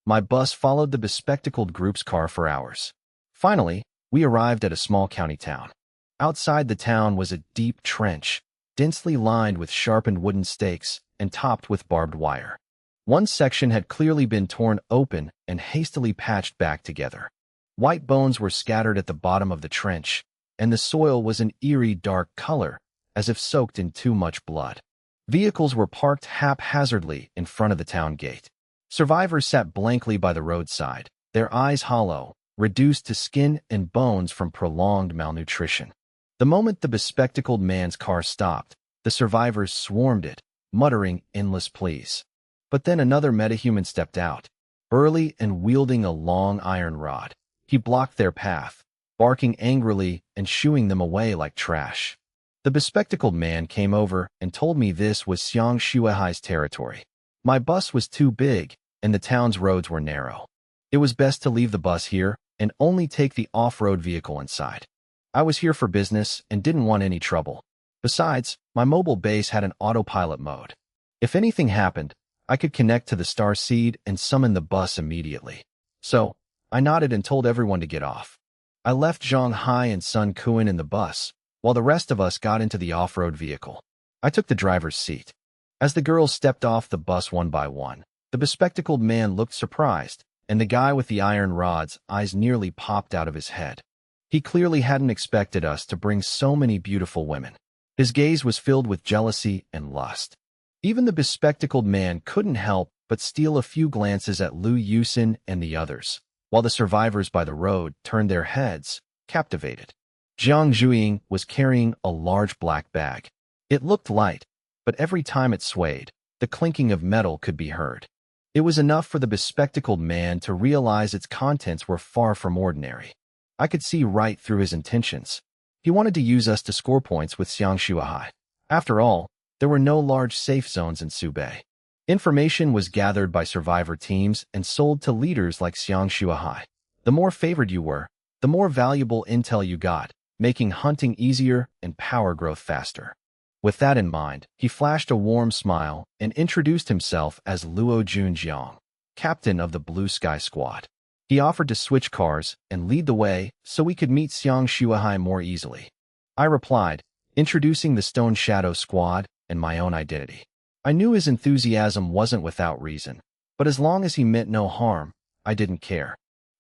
My bus followed the bespectacled group's car for hours. Finally, we arrived at a small county town. Outside the town was a deep trench, densely lined with sharpened wooden stakes and topped with barbed wire. One section had clearly been torn open and hastily patched back together. White bones were scattered at the bottom of the trench, and the soil was an eerie dark color, as if soaked in too much blood. Vehicles were parked haphazardly in front of the town gate. Survivors sat blankly by the roadside, their eyes hollow, reduced to skin and bones from prolonged malnutrition. The moment the bespectacled man's car stopped, the survivors swarmed it, muttering endless pleas. But then another metahuman stepped out, burly and wielding a long iron rod. He blocked their path, barking angrily and shooing them away like trash. The bespectacled man came over and told me this was Xiang Shuahai's territory. My bus was too big, and the town's roads were narrow. It was best to leave the bus here and only take the off-road vehicle inside. I was here for business and didn't want any trouble. Besides, my mobile base had an autopilot mode. If anything happened, I could connect to the star seed and summon the bus immediately. So, I nodded and told everyone to get off. I left Zhang Hai and Sun Kuan in the bus, while the rest of us got into the off-road vehicle. I took the driver's seat. As the girls stepped off the bus one by one, the bespectacled man looked surprised, and the guy with the iron rod's eyes nearly popped out of his head. He clearly hadn't expected us to bring so many beautiful women. His gaze was filled with jealousy and lust. Even the bespectacled man couldn't help but steal a few glances at Liu Yusin and the others, while the survivors by the road turned their heads, captivated. Jiang Zhuiying was carrying a large black bag. It looked light, but every time it swayed, the clinking of metal could be heard. It was enough for the bespectacled man to realize its contents were far from ordinary. I could see right through his intentions. He wanted to use us to score points with Xiang Shuahai. After all, there were no large safe zones in Subei. Information was gathered by survivor teams and sold to leaders like Xiang Shuahai. The more favored you were, the more valuable intel you got, making hunting easier and power growth faster. With that in mind, he flashed a warm smile and introduced himself as Luo Junjiang, captain of the Blue Sky Squad. He offered to switch cars and lead the way so we could meet Xiang Shuahai more easily. I replied, introducing the Stone Shadow Squad and my own identity. I knew his enthusiasm wasn't without reason, but as long as he meant no harm, I didn't care.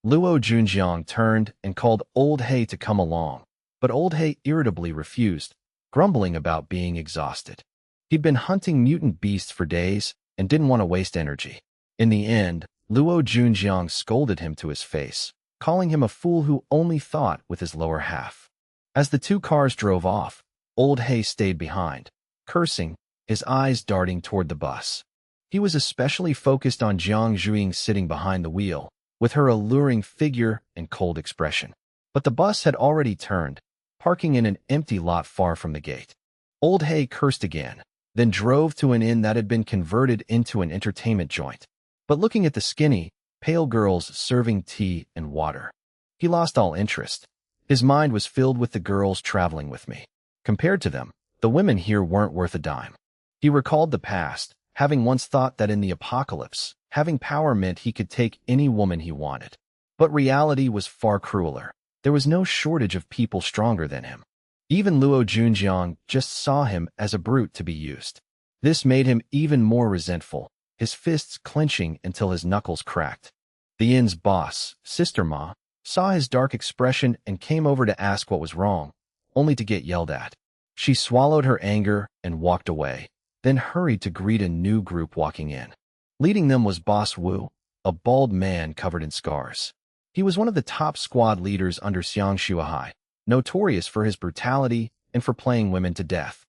Luo Junjiang turned and called Old Hay to come along, but Old Hay irritably refused, grumbling about being exhausted. He'd been hunting mutant beasts for days and didn't want to waste energy. In the end, Luo Junjiang scolded him to his face, calling him a fool who only thought with his lower half. As the two cars drove off, Old Hay stayed behind, cursing, his eyes darting toward the bus. He was especially focused on Jiang Zhuiying sitting behind the wheel, with her alluring figure and cold expression. But the bus had already turned, parking in an empty lot far from the gate. Old Hay cursed again, then drove to an inn that had been converted into an entertainment joint. But looking at the skinny, pale girls serving tea and water, he lost all interest. His mind was filled with the girls traveling with me. Compared to them, the women here weren't worth a dime. He recalled the past, having once thought that in the apocalypse, having power meant he could take any woman he wanted. But reality was far crueler. There was no shortage of people stronger than him. Even Luo Junjiang just saw him as a brute to be used. This made him even more resentful, his fists clenching until his knuckles cracked. The inn's boss, Sister Ma, saw his dark expression and came over to ask what was wrong, only to get yelled at. She swallowed her anger and walked away, then hurried to greet a new group walking in. Leading them was Boss Wu, a bald man covered in scars. He was one of the top squad leaders under Xiang Shuahai, notorious for his brutality and for playing women to death.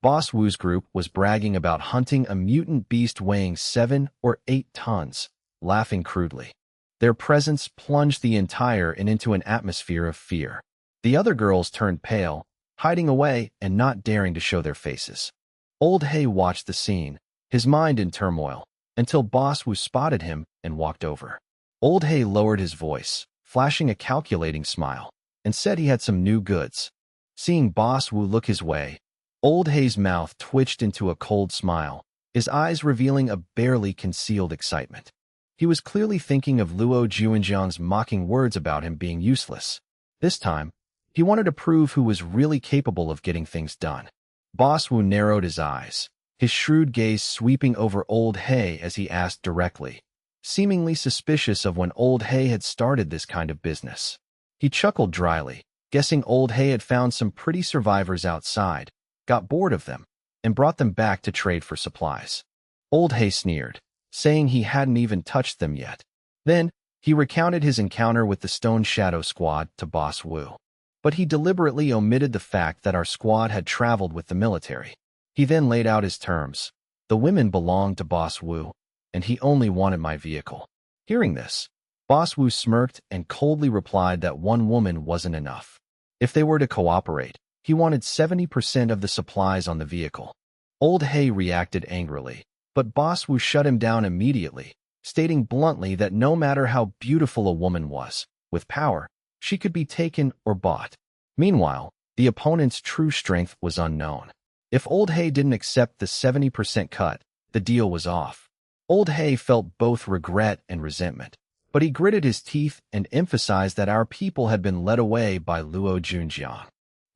Boss Wu's group was bragging about hunting a mutant beast weighing 7 or 8 tons, laughing crudely. Their presence plunged the entire inn into an atmosphere of fear. The other girls turned pale, hiding away and not daring to show their faces. Old Hay watched the scene, his mind in turmoil, until Boss Wu spotted him and walked over. Old Hay lowered his voice, flashing a calculating smile, and said he had some new goods. Seeing Boss Wu look his way, Old Hay's mouth twitched into a cold smile, his eyes revealing a barely concealed excitement. He was clearly thinking of Luo Juanjiang's mocking words about him being useless. This time, he wanted to prove who was really capable of getting things done. Boss Wu narrowed his eyes, his shrewd gaze sweeping over Old Hay as he asked directly, seemingly suspicious of when Old Hay had started this kind of business. He chuckled dryly, guessing Old Hay had found some pretty survivors outside, got bored of them, and brought them back to trade for supplies. Old Hay sneered, saying he hadn't even touched them yet. Then, he recounted his encounter with the Stone Shadow Squad to Boss Wu. But he deliberately omitted the fact that our squad had traveled with the military. He then laid out his terms. The women belonged to Boss Wu, and he only wanted my vehicle. Hearing this, Boss Wu smirked and coldly replied that one woman wasn't enough. If they were to cooperate, he wanted 70% of the supplies on the vehicle. Old Hay reacted angrily, but Boss Wu shut him down immediately, stating bluntly that no matter how beautiful a woman was, with power, she could be taken or bought. Meanwhile, the opponent's true strength was unknown. If Old Hay didn't accept the 70% cut, the deal was off. Old Hay felt both regret and resentment, but he gritted his teeth and emphasized that our people had been led away by Luo Junjiang.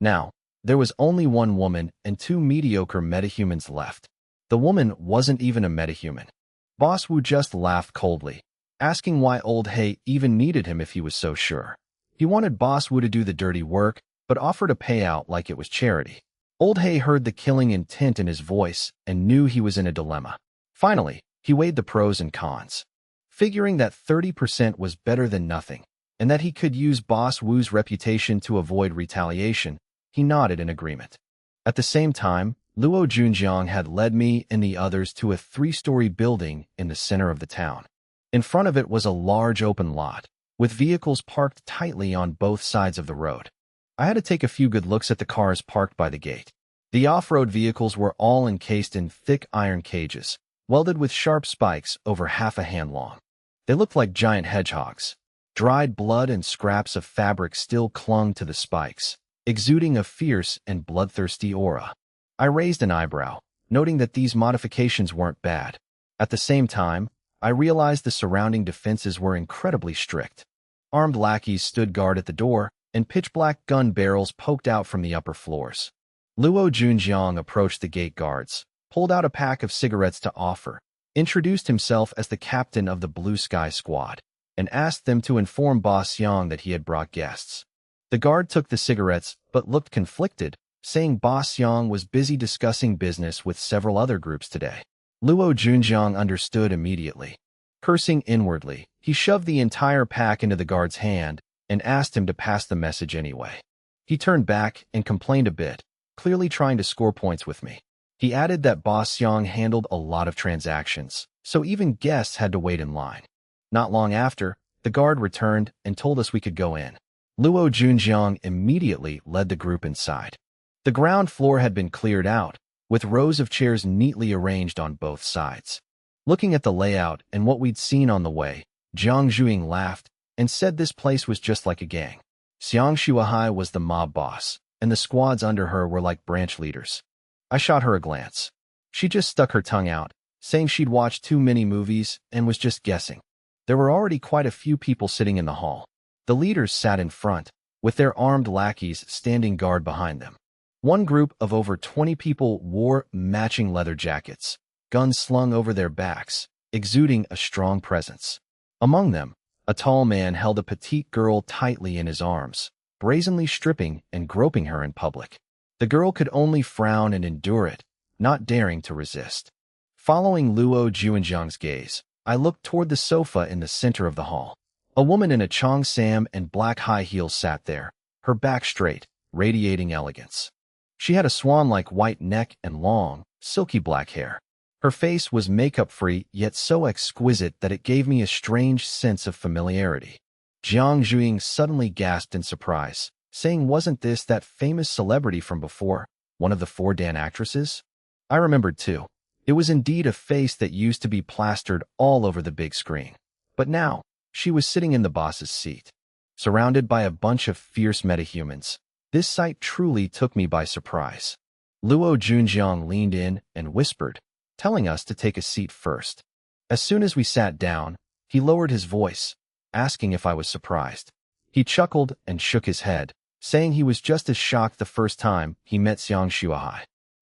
Now, there was only one woman and two mediocre metahumans left. The woman wasn't even a metahuman. Boss Wu just laughed coldly, asking why Old Hay even needed him if he was so sure. He wanted Boss Wu to do the dirty work, but offered a payout like it was charity. Old Hay heard the killing intent in his voice and knew he was in a dilemma. Finally, he weighed the pros and cons. Figuring that 30% was better than nothing, and that he could use Boss Wu's reputation to avoid retaliation, he nodded in agreement. At the same time, Luo Junjiang had led me and the others to a 3-story building in the center of the town. In front of it was a large open lot, with vehicles parked tightly on both sides of the road. I had to take a few good looks at the cars parked by the gate. The off-road vehicles were all encased in thick iron cages, welded with sharp spikes over half a hand long. They looked like giant hedgehogs. Dried blood and scraps of fabric still clung to the spikes, exuding a fierce and bloodthirsty aura. I raised an eyebrow, noting that these modifications weren't bad. At the same time, I realized the surrounding defenses were incredibly strict. Armed lackeys stood guard at the door, and pitch-black gun barrels poked out from the upper floors. Luo Junjiang approached the gate guards, pulled out a pack of cigarettes to offer, introduced himself as the captain of the Blue Sky Squad, and asked them to inform Boss Yang that he had brought guests. The guard took the cigarettes but looked conflicted, saying Boss Yang was busy discussing business with several other groups today. Luo Junjiang understood immediately. Cursing inwardly, he shoved the entire pack into the guard's hand and asked him to pass the message anyway. He turned back and complained a bit, clearly trying to score points with me. He added that Boss Yang handled a lot of transactions, so even guests had to wait in line. Not long after, the guard returned and told us we could go in. Luo Junjiang immediately led the group inside. The ground floor had been cleared out, with rows of chairs neatly arranged on both sides. Looking at the layout and what we'd seen on the way, Jiang Zhuing laughed and said this place was just like a gang. Xiang Shuahai was the mob boss, and the squads under her were like branch leaders. I shot her a glance. She just stuck her tongue out, saying she'd watched too many movies and was just guessing. There were already quite a few people sitting in the hall. The leaders sat in front, with their armed lackeys standing guard behind them. One group of over 20 people wore matching leather jackets, guns slung over their backs, exuding a strong presence. Among them, a tall man held a petite girl tightly in his arms, brazenly stripping and groping her in public. The girl could only frown and endure it, not daring to resist. Following Luo Junjiang's gaze, I looked toward the sofa in the center of the hall. A woman in a cheongsam and black high heels sat there, her back straight, radiating elegance. She had a swan-like white neck and long, silky black hair. Her face was makeup-free yet so exquisite that it gave me a strange sense of familiarity. Jiang Zhuing suddenly gasped in surprise, saying wasn't this that famous celebrity from before, one of the 4 Dan actresses? I remembered too. It was indeed a face that used to be plastered all over the big screen. But now, she was sitting in the boss's seat. Surrounded by a bunch of fierce metahumans, this sight truly took me by surprise. Luo Junjiang leaned in and whispered, telling us to take a seat first. As soon as we sat down, He lowered his voice, asking if I was surprised. He chuckled and shook his head, saying he was just as shocked the first time he met Xiang Shuahai.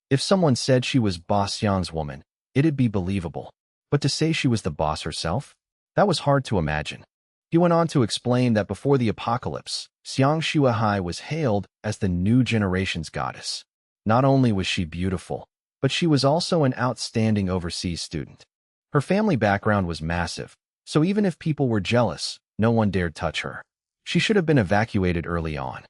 If someone said she was Boss Xiang's woman, it'd be believable. But to say she was the boss herself? That was hard to imagine. He went on to explain that before the apocalypse, Xiang Shuahai was hailed as the new generation's goddess. Not only was she beautiful, but she was also an outstanding overseas student. Her family background was massive, so even if people were jealous, no one dared touch her. She should have been evacuated early on.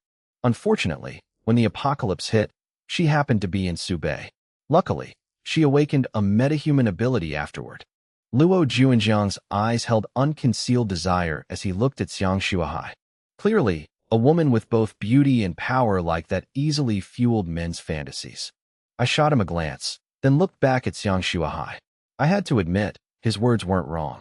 Unfortunately, when the apocalypse hit, she happened to be in Subei. Luckily, she awakened a metahuman ability afterward. Luo Juanjiang's eyes held unconcealed desire as he looked at Xiang Shuahai. Clearly, a woman with both beauty and power like that easily fueled men's fantasies. I shot him a glance, then looked back at Xiang Shuahai. I had to admit, his words weren't wrong.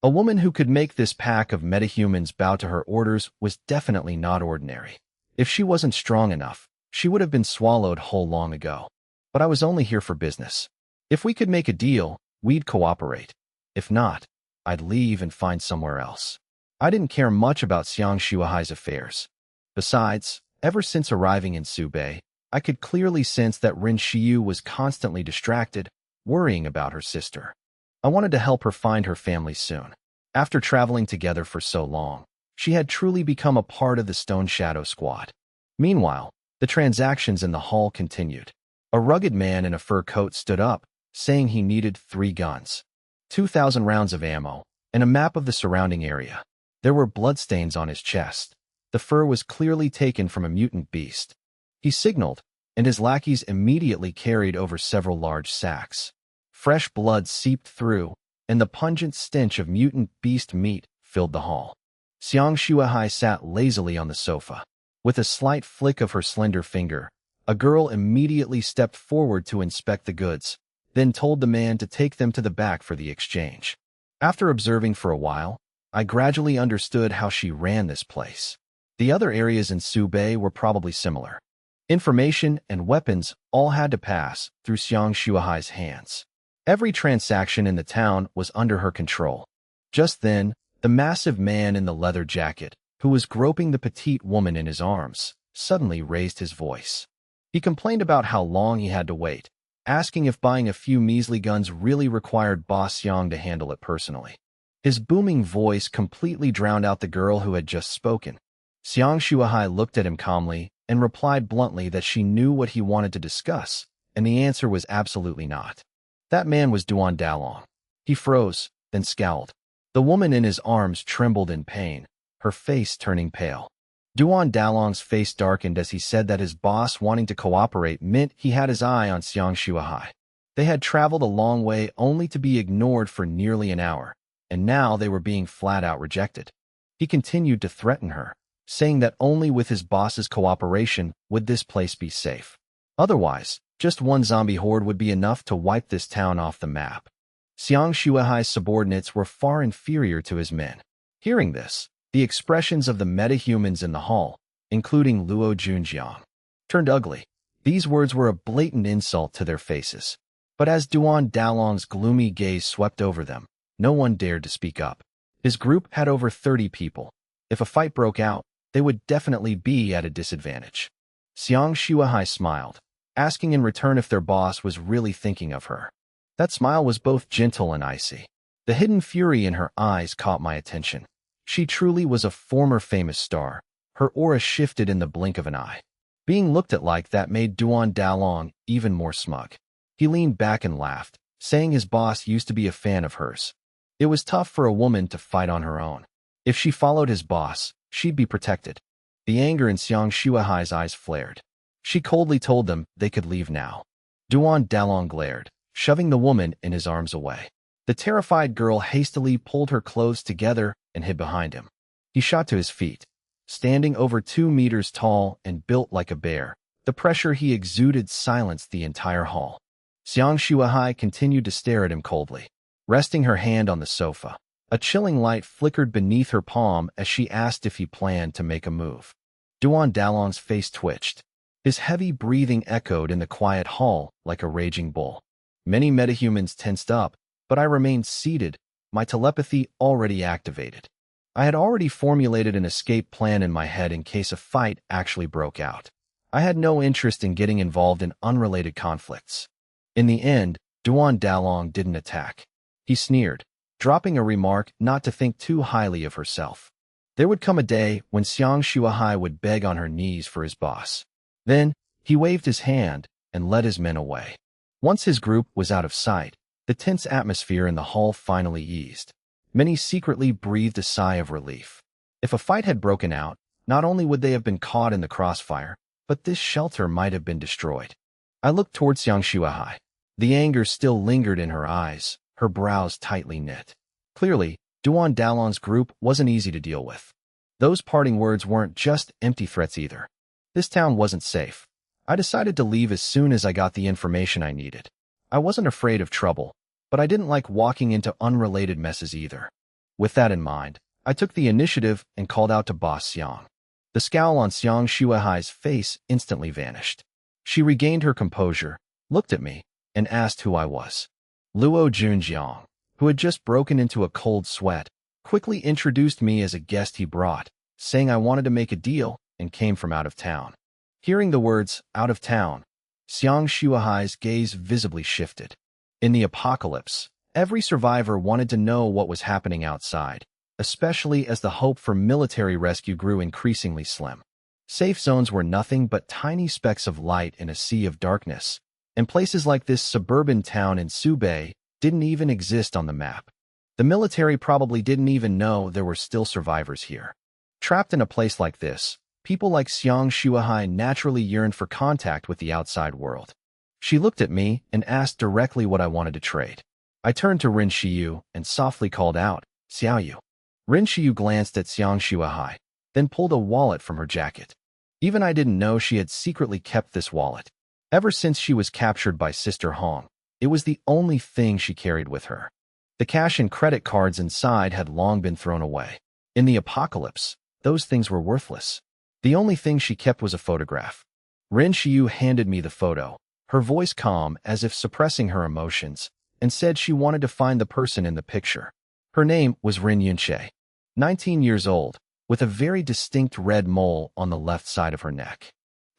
A woman who could make this pack of metahumans bow to her orders was definitely not ordinary. If she wasn't strong enough, she would have been swallowed whole long ago. But I was only here for business. If we could make a deal, we'd cooperate. If not, I'd leave and find somewhere else. I didn't care much about Xiang Shuahai's affairs. Besides, ever since arriving in Subei, I could clearly sense that Rin Xiu was constantly distracted, worrying about her sister. I wanted to help her find her family soon. After traveling together for so long, she had truly become a part of the Stone Shadow Squad. Meanwhile, the transactions in the hall continued. A rugged man in a fur coat stood up, saying he needed 3 guns, 2,000 rounds of ammo, and a map of the surrounding area. There were bloodstains on his chest. The fur was clearly taken from a mutant beast. He signaled, and his lackeys immediately carried over several large sacks. Fresh blood seeped through, and the pungent stench of mutant beast meat filled the hall. Xiang Shuahai sat lazily on the sofa. With a slight flick of her slender finger, a girl immediately stepped forward to inspect the goods, then told the man to take them to the back for the exchange. After observing for a while, I gradually understood how she ran this place. The other areas in Subei were probably similar. Information and weapons all had to pass through Xiang Shuahai's hands. Every transaction in the town was under her control. Just then, the massive man in the leather jacket, who was groping the petite woman in his arms, suddenly raised his voice. He complained about how long he had to wait, asking if buying a few measly guns really required Boss Xiang to handle it personally. His booming voice completely drowned out the girl who had just spoken. Xiang Shuahai looked at him calmly and replied bluntly that she knew what he wanted to discuss, and the answer was absolutely not. That man was Duan Dalong. He froze, then scowled. The woman in his arms trembled in pain, her face turning pale. Duan Dalong's face darkened as he said that his boss wanting to cooperate meant he had his eye on Xiang Shuahai. They had traveled a long way only to be ignored for nearly an hour, and now they were being flat-out rejected. He continued to threaten her, saying that only with his boss's cooperation would this place be safe. Otherwise, just one zombie horde would be enough to wipe this town off the map. Xiang Shuahai's subordinates were far inferior to his men. Hearing this, the expressions of the metahumans in the hall, including Luo Junjiang, turned ugly. These words were a blatant insult to their faces. But as Duan Dalong's gloomy gaze swept over them, no one dared to speak up. His group had over 30 people. If a fight broke out, they would definitely be at a disadvantage. Xiang Shuahai smiled, asking in return if their boss was really thinking of her. That smile was both gentle and icy. The hidden fury in her eyes caught my attention. She truly was a former famous star. Her aura shifted in the blink of an eye. Being looked at like that made Duan Dalong even more smug. He leaned back and laughed, saying his boss used to be a fan of hers. It was tough for a woman to fight on her own. If she followed his boss, she'd be protected. The anger in Xiang Shuahai's eyes flared. She coldly told them they could leave now. Duan Dalong glared, shoving the woman in his arms away. The terrified girl hastily pulled her clothes together and hid behind him. He shot to his feet. Standing over 2 meters tall and built like a bear, the pressure he exuded silenced the entire hall. Xiang Shuahai continued to stare at him coldly. Resting her hand on the sofa, a chilling light flickered beneath her palm as she asked if he planned to make a move. Duan Dalong's face twitched. His heavy breathing echoed in the quiet hall like a raging bull. Many metahumans tensed up, but I remained seated, my telepathy already activated. I had already formulated an escape plan in my head in case a fight actually broke out. I had no interest in getting involved in unrelated conflicts. In the end, Duan Dalong didn't attack. He sneered, dropping a remark not to think too highly of herself. There would come a day when Xiang Shuahai would beg on her knees for his boss. Then, he waved his hand and led his men away. Once his group was out of sight, the tense atmosphere in the hall finally eased. Many secretly breathed a sigh of relief. If a fight had broken out, not only would they have been caught in the crossfire, but this shelter might have been destroyed. I looked toward Xiang Shuahai. The anger still lingered in her eyes, her brows tightly knit. Clearly, Duan Dalong's group wasn't easy to deal with. Those parting words weren't just empty threats either. This town wasn't safe. I decided to leave as soon as I got the information I needed. I wasn't afraid of trouble, but I didn't like walking into unrelated messes either. With that in mind, I took the initiative and called out to Boss Xiang. The scowl on Xiang Shuahai's face instantly vanished. She regained her composure, looked at me, and asked who I was. Luo Junjiang, who had just broken into a cold sweat, quickly introduced me as a guest he brought, saying I wanted to make a deal and came from out of town. Hearing the words, out of town, Xiang Shuahai's gaze visibly shifted. In the apocalypse, every survivor wanted to know what was happening outside, especially as the hope for military rescue grew increasingly slim. Safe zones were nothing but tiny specks of light in a sea of darkness, and places like this suburban town in Subei didn't even exist on the map. The military probably didn't even know there were still survivors here. Trapped in a place like this, people like Xiang Shuahai naturally yearned for contact with the outside world. She looked at me and asked directly what I wanted to trade. I turned to Rin Shiyu and softly called out, Xiaoyu. Rin Shiyu glanced at Xiang Shuahai, then pulled a wallet from her jacket. Even I didn't know she had secretly kept this wallet. Ever since she was captured by Sister Hong, it was the only thing she carried with her. The cash and credit cards inside had long been thrown away. In the apocalypse, those things were worthless. The only thing she kept was a photograph. Rin Shiyu handed me the photo, her voice calm as if suppressing her emotions, and said she wanted to find the person in the picture. Her name was Rin Yunshe, 19 years old, with a very distinct red mole on the left side of her neck.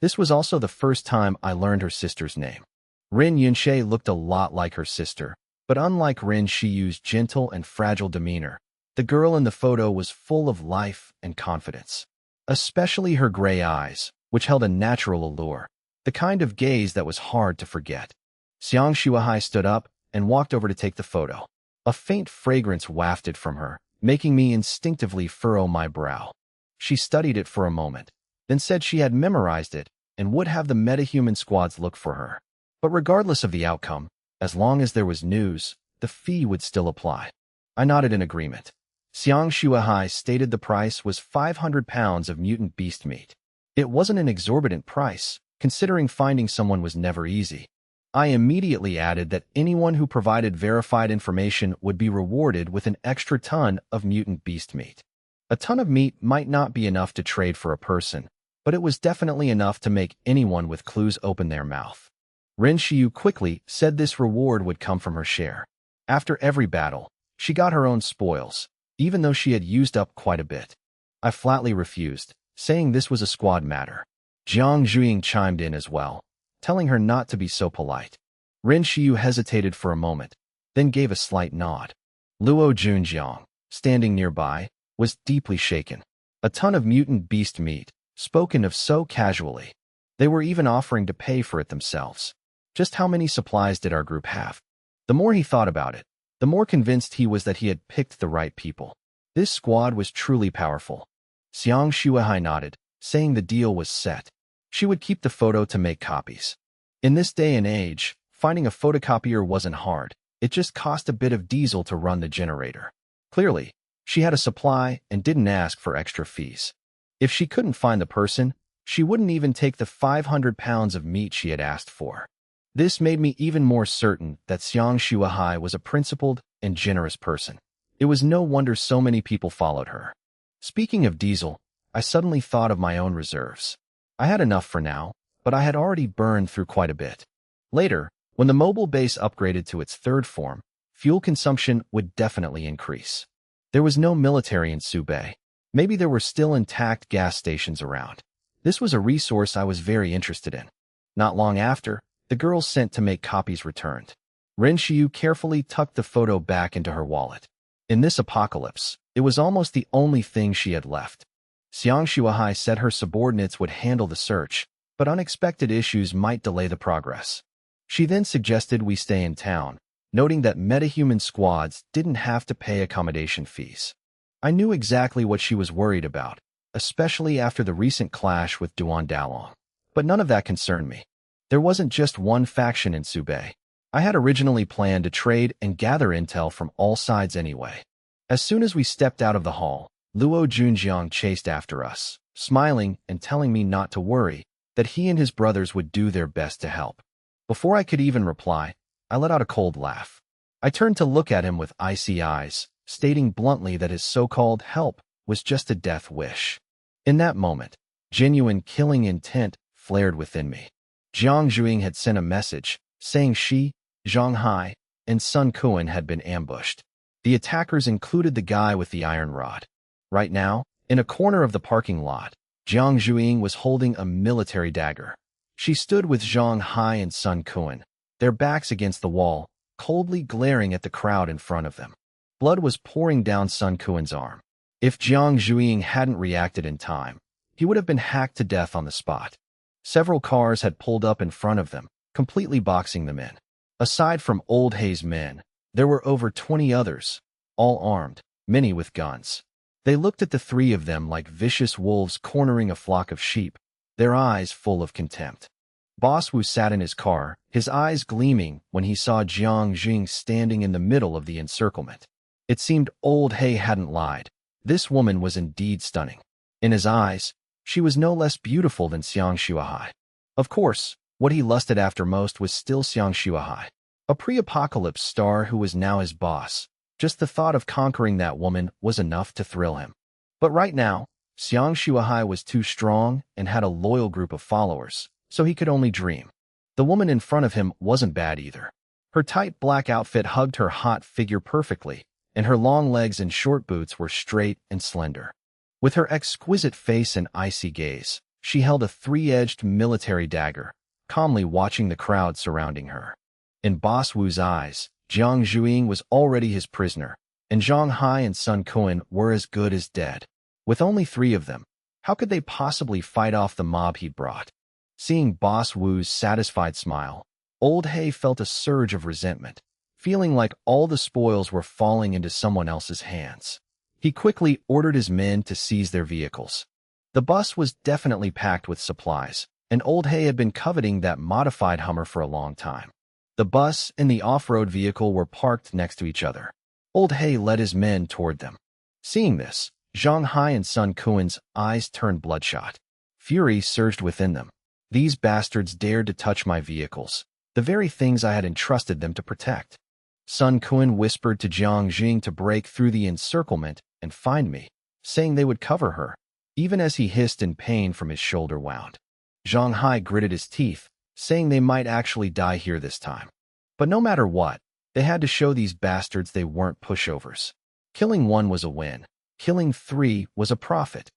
This was also the first time I learned her sister's name. Rin Yunshe looked a lot like her sister, but unlike Rin Shiyu's gentle and fragile demeanor, the girl in the photo was full of life and confidence. Especially her gray eyes, which held a natural allure, the kind of gaze that was hard to forget. Xiang Shuahai stood up and walked over to take the photo. A faint fragrance wafted from her, making me instinctively furrow my brow. She studied it for a moment, then said she had memorized it and would have the metahuman squads look for her. But regardless of the outcome, as long as there was news, the fee would still apply. I nodded in agreement. Xiang Shuahai stated the price was 500 pounds of mutant beast meat. It wasn't an exorbitant price, considering finding someone was never easy. I immediately added that anyone who provided verified information would be rewarded with an extra ton of mutant beast meat. A ton of meat might not be enough to trade for a person, but it was definitely enough to make anyone with clues open their mouth. Rin Shiyu quickly said this reward would come from her share. After every battle, she got her own spoils, even though she had used up quite a bit. I flatly refused, saying this was a squad matter. Jiang Zhuiying chimed in as well, telling her not to be so polite. Rin Shiyu hesitated for a moment, then gave a slight nod. Luo Junjiang, standing nearby, was deeply shaken. A ton of mutant beast meat, spoken of so casually. They were even offering to pay for it themselves. Just how many supplies did our group have? The more he thought about it, the more convinced he was that he had picked the right people. This squad was truly powerful. Xiang Shuahai nodded, saying the deal was set. She would keep the photo to make copies. In this day and age, finding a photocopier wasn't hard. It just cost a bit of diesel to run the generator. Clearly, she had a supply and didn't ask for extra fees. If she couldn't find the person, she wouldn't even take the 500 pounds of meat she had asked for. This made me even more certain that Xiang Shuahai was a principled and generous person. It was no wonder so many people followed her. Speaking of diesel, I suddenly thought of my own reserves. I had enough for now, but I had already burned through quite a bit. Later, when the mobile base upgraded to its third form, fuel consumption would definitely increase. There was no military in Subei. Maybe there were still intact gas stations around. This was a resource I was very interested in. Not long after, the girl sent to make copies returned. Ren Xiu carefully tucked the photo back into her wallet. In this apocalypse, it was almost the only thing she had left. Xiang Shuahai said her subordinates would handle the search, but unexpected issues might delay the progress. She then suggested we stay in town, noting that metahuman squads didn't have to pay accommodation fees. I knew exactly what she was worried about, especially after the recent clash with Duan Dalong. But none of that concerned me. There wasn't just one faction in Subei. I had originally planned to trade and gather intel from all sides anyway. As soon as we stepped out of the hall, Luo Junjiang chased after us, smiling and telling me not to worry, that he and his brothers would do their best to help. Before I could even reply, I let out a cold laugh. I turned to look at him with icy eyes, stating bluntly that his so-called help was just a death wish. In that moment, genuine killing intent flared within me. Jiang Zhuing had sent a message, saying she, Zhang Hai, and Sun Kuan had been ambushed. The attackers included the guy with the iron rod. Right now, in a corner of the parking lot, Jiang Zhuing was holding a military dagger. She stood with Zhang Hai and Sun Kuan, their backs against the wall, coldly glaring at the crowd in front of them. Blood was pouring down Sun Kuan's arm. If Jiang Zhuing hadn't reacted in time, he would have been hacked to death on the spot. Several cars had pulled up in front of them, completely boxing them in. Aside from Old Hei's men, there were over 20 others, all armed, many with guns. They looked at the three of them like vicious wolves cornering a flock of sheep, their eyes full of contempt. Boss Wu sat in his car, his eyes gleaming when he saw Jiang Zhuing standing in the middle of the encirclement. It seemed Old Hei hadn't lied. This woman was indeed stunning. In his eyes, she was no less beautiful than Xiang Shuahai. Of course, what he lusted after most was still Xiang Shuahai, a pre-apocalypse star who was now his boss. Just the thought of conquering that woman was enough to thrill him. But right now, Xiang Shuahai was too strong and had a loyal group of followers, so he could only dream. The woman in front of him wasn't bad either. Her tight black outfit hugged her hot figure perfectly, and her long legs and short boots were straight and slender. With her exquisite face and icy gaze, she held a three-edged military dagger, calmly watching the crowd surrounding her. In Boss Wu's eyes, Jiang Zhuing was already his prisoner, and Zhang Hai and Sun Kuan were as good as dead. With only 3 of them, how could they possibly fight off the mob he'd brought? Seeing Boss Wu's satisfied smile, Old Hei felt a surge of resentment, feeling like all the spoils were falling into someone else's hands. He quickly ordered his men to seize their vehicles. The bus was definitely packed with supplies, and Old Hei had been coveting that modified Hummer for a long time. The bus and the off-road vehicle were parked next to each other. Old Hei led his men toward them. Seeing this, Zhang Hai and Sun Kuan's eyes turned bloodshot. Fury surged within them. These bastards dared to touch my vehicles, the very things I had entrusted them to protect. Sun Kuan whispered to Jiang Zhuing to break through the encirclement and find me, saying they would cover her, even as he hissed in pain from his shoulder wound. Zhang Hai gritted his teeth, saying they might actually die here this time. But no matter what, they had to show these bastards they weren't pushovers. Killing 1 was a win. Killing 3 was a profit.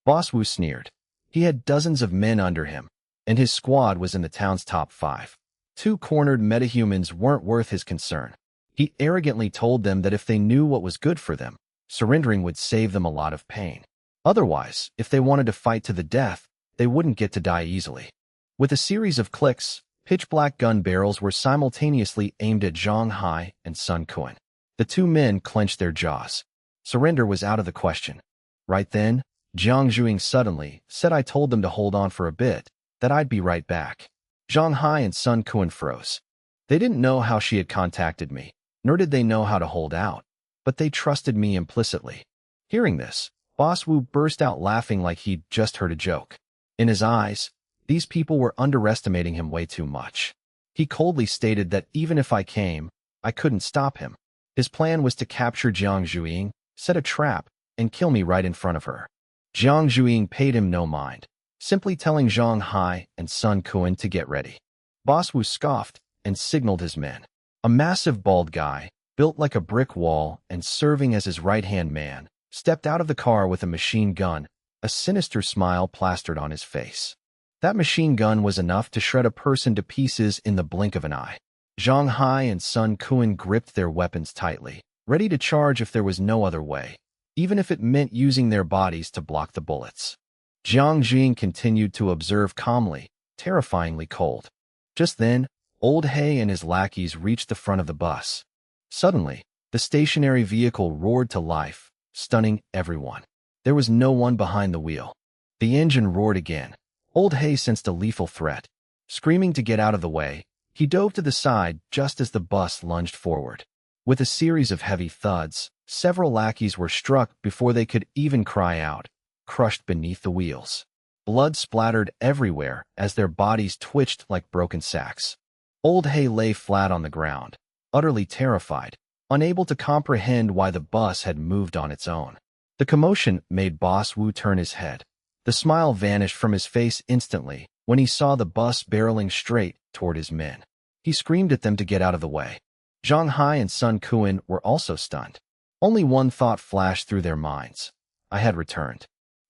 Boss Wu sneered. He had dozens of men under him, and his squad was in the town's top 5. 2 cornered metahumans weren't worth his concern. He arrogantly told them that if they knew what was good for them, surrendering would save them a lot of pain. Otherwise, if they wanted to fight to the death, they wouldn't get to die easily. With a series of clicks, pitch-black gun barrels were simultaneously aimed at Zhang Hai and Sun Kuan. The 2 men clenched their jaws. Surrender was out of the question. Right then, Jiang Zhuing suddenly said I told them to hold on for a bit, that I'd be right back. Zhang Hai and Sun Kuan froze. They didn't know how she had contacted me, nor did they know how to hold out, but they trusted me implicitly. Hearing this, Boss Wu burst out laughing like he'd just heard a joke. In his eyes, these people were underestimating him way too much. He coldly stated that even if I came, I couldn't stop him. His plan was to capture Jiang Zhuing, set a trap, and kill me right in front of her. Jiang Zhuing paid him no mind, simply telling Zhang Hai and Sun Kuan to get ready. Boss Wu scoffed and signaled his men. A massive bald guy, built like a brick wall and serving as his right-hand man, stepped out of the car with a machine gun, a sinister smile plastered on his face. That machine gun was enough to shred a person to pieces in the blink of an eye. Zhang Hai and Sun Kuan gripped their weapons tightly, ready to charge if there was no other way, even if it meant using their bodies to block the bullets. Jiang Jing continued to observe calmly, terrifyingly cold. Just then, Old Hay and his lackeys reached the front of the bus. Suddenly, the stationary vehicle roared to life, stunning everyone. There was no one behind the wheel. The engine roared again. Old Hay sensed a lethal threat. Screaming to get out of the way, he dove to the side just as the bus lunged forward. With a series of heavy thuds, several lackeys were struck before they could even cry out, crushed beneath the wheels. Blood splattered everywhere as their bodies twitched like broken sacks. Old Hay lay flat on the ground, utterly terrified, unable to comprehend why the bus had moved on its own. The commotion made Boss Wu turn his head. The smile vanished from his face instantly when he saw the bus barreling straight toward his men. He screamed at them to get out of the way. Zhang Hai and Sun Kuan were also stunned. Only one thought flashed through their minds. I had returned.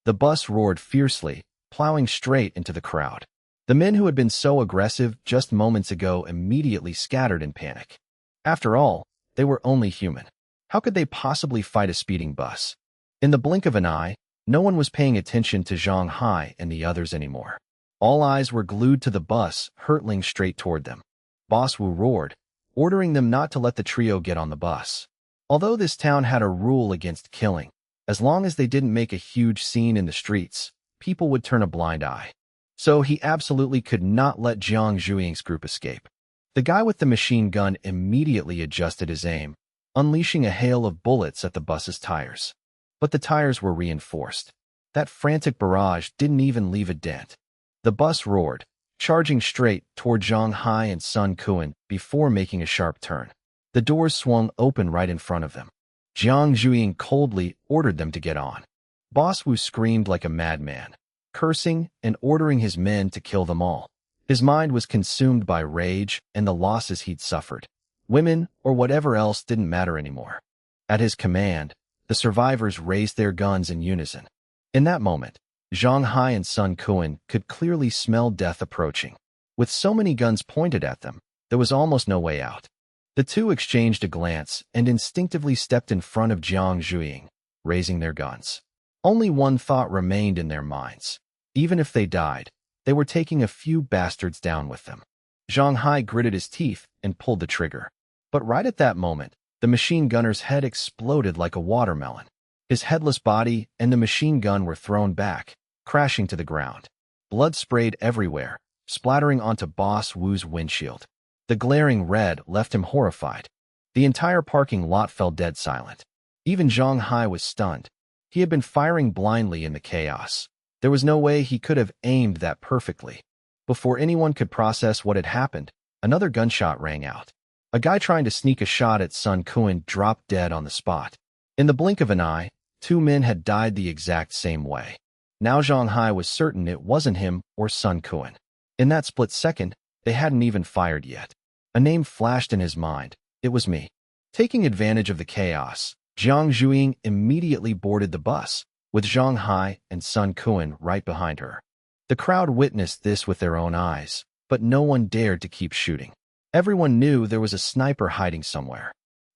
The bus roared fiercely, plowing straight into the crowd. The men who had been so aggressive just moments ago immediately scattered in panic. After all, they were only human. How could they possibly fight a speeding bus? In the blink of an eye, no one was paying attention to Zhang Hai and the others anymore. All eyes were glued to the bus, hurtling straight toward them. Boss Wu roared, ordering them not to let the trio get on the bus. Although this town had a rule against killing, as long as they didn't make a huge scene in the streets, people would turn a blind eye. So he absolutely could not let Jiang Zhuiying's group escape. The guy with the machine gun immediately adjusted his aim, unleashing a hail of bullets at the bus's tires. But the tires were reinforced. That frantic barrage didn't even leave a dent. The bus roared, charging straight toward Zhang Hai and Sun Kuan before making a sharp turn. The doors swung open right in front of them. Jiang Zhuiying coldly ordered them to get on. Boss Wu screamed like a madman, cursing and ordering his men to kill them all. His mind was consumed by rage and the losses he'd suffered. Women or whatever else didn't matter anymore. At his command, the survivors raised their guns in unison. In that moment, Zhang Hai and Sun Kuan could clearly smell death approaching. With so many guns pointed at them, there was almost no way out. The two exchanged a glance and instinctively stepped in front of Jiang Zhuiying, raising their guns. Only one thought remained in their minds. Even if they died, they were taking a few bastards down with them. Zhang Hai gritted his teeth and pulled the trigger. But right at that moment, the machine gunner's head exploded like a watermelon. His headless body and the machine gun were thrown back, crashing to the ground. Blood sprayed everywhere, splattering onto Boss Wu's windshield. The glaring red left him horrified. The entire parking lot fell dead silent. Even Zhang Hai was stunned. He had been firing blindly in the chaos. There was no way he could have aimed that perfectly. Before anyone could process what had happened, another gunshot rang out. A guy trying to sneak a shot at Sun Kuan dropped dead on the spot. In the blink of an eye, two men had died the exact same way. Now Zhang Hai was certain it wasn't him or Sun Kuan. In that split second, they hadn't even fired yet. A name flashed in his mind. It was me. Taking advantage of the chaos, Jiang Zhuiying immediately boarded the bus, with Zhang Hai and Sun Kuan right behind her. The crowd witnessed this with their own eyes, but no one dared to keep shooting. Everyone knew there was a sniper hiding somewhere.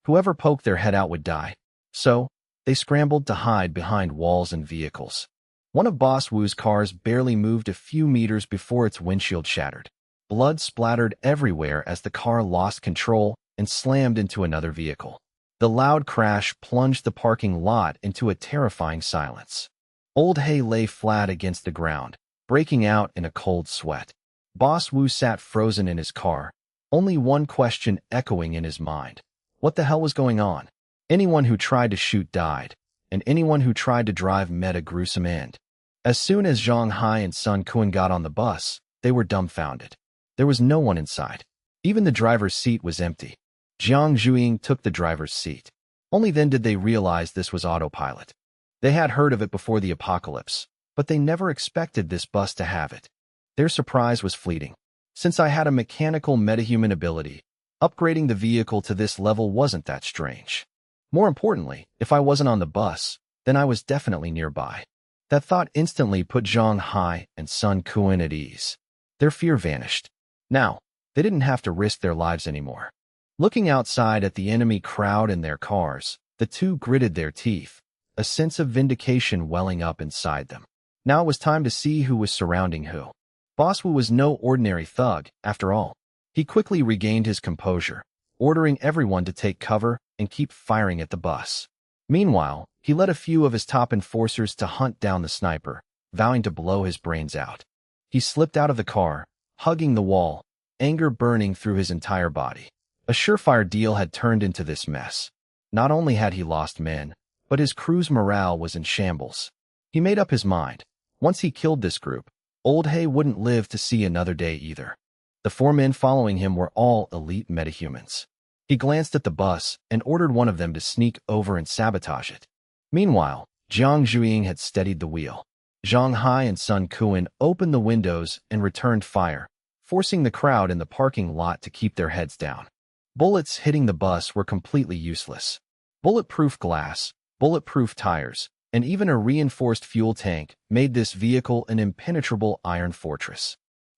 Whoever poked their head out would die. So, they scrambled to hide behind walls and vehicles. One of Boss Wu's cars barely moved a few meters before its windshield shattered. Blood splattered everywhere as the car lost control and slammed into another vehicle. The loud crash plunged the parking lot into a terrifying silence. Old Hay lay flat against the ground, breaking out in a cold sweat. Boss Wu sat frozen in his car, only one question echoing in his mind. What the hell was going on? Anyone who tried to shoot died, and anyone who tried to drive met a gruesome end. As soon as Zhang Hai and Sun Kuan got on the bus, they were dumbfounded. There was no one inside. Even the driver's seat was empty. Jiang Zhuiying took the driver's seat. Only then did they realize this was autopilot. They had heard of it before the apocalypse, but they never expected this bus to have it. Their surprise was fleeting. Since I had a mechanical metahuman ability, Upgrading the vehicle to this level wasn't that strange. More importantly, if I wasn't on the bus, then I was definitely nearby. That thought instantly put Zhang Hai and Sun Kuan at ease. Their fear vanished. Now, they didn't have to risk their lives anymore. Looking outside at the enemy crowd and their cars, the two gritted their teeth, a sense of vindication welling up inside them. Now it was time to see who was surrounding who. Boss Wu was no ordinary thug, after all. He quickly regained his composure, ordering everyone to take cover and keep firing at the bus. Meanwhile, he led a few of his top enforcers to hunt down the sniper, vowing to blow his brains out. He slipped out of the car, hugging the wall, anger burning through his entire body. A surefire deal had turned into this mess. Not only had he lost men, but his crew's morale was in shambles. He made up his mind. Once he killed this group, Old Hay wouldn't live to see another day either. The four men following him were all elite metahumans. He glanced at the bus and ordered one of them to sneak over and sabotage it. Meanwhile, Jiang Zhuiying had steadied the wheel. Zhang Hai and Sun Kuan opened the windows and returned fire, forcing the crowd in the parking lot to keep their heads down. Bullets hitting the bus were completely useless. Bulletproof glass, bulletproof tires, and even a reinforced fuel tank made this vehicle an impenetrable iron fortress.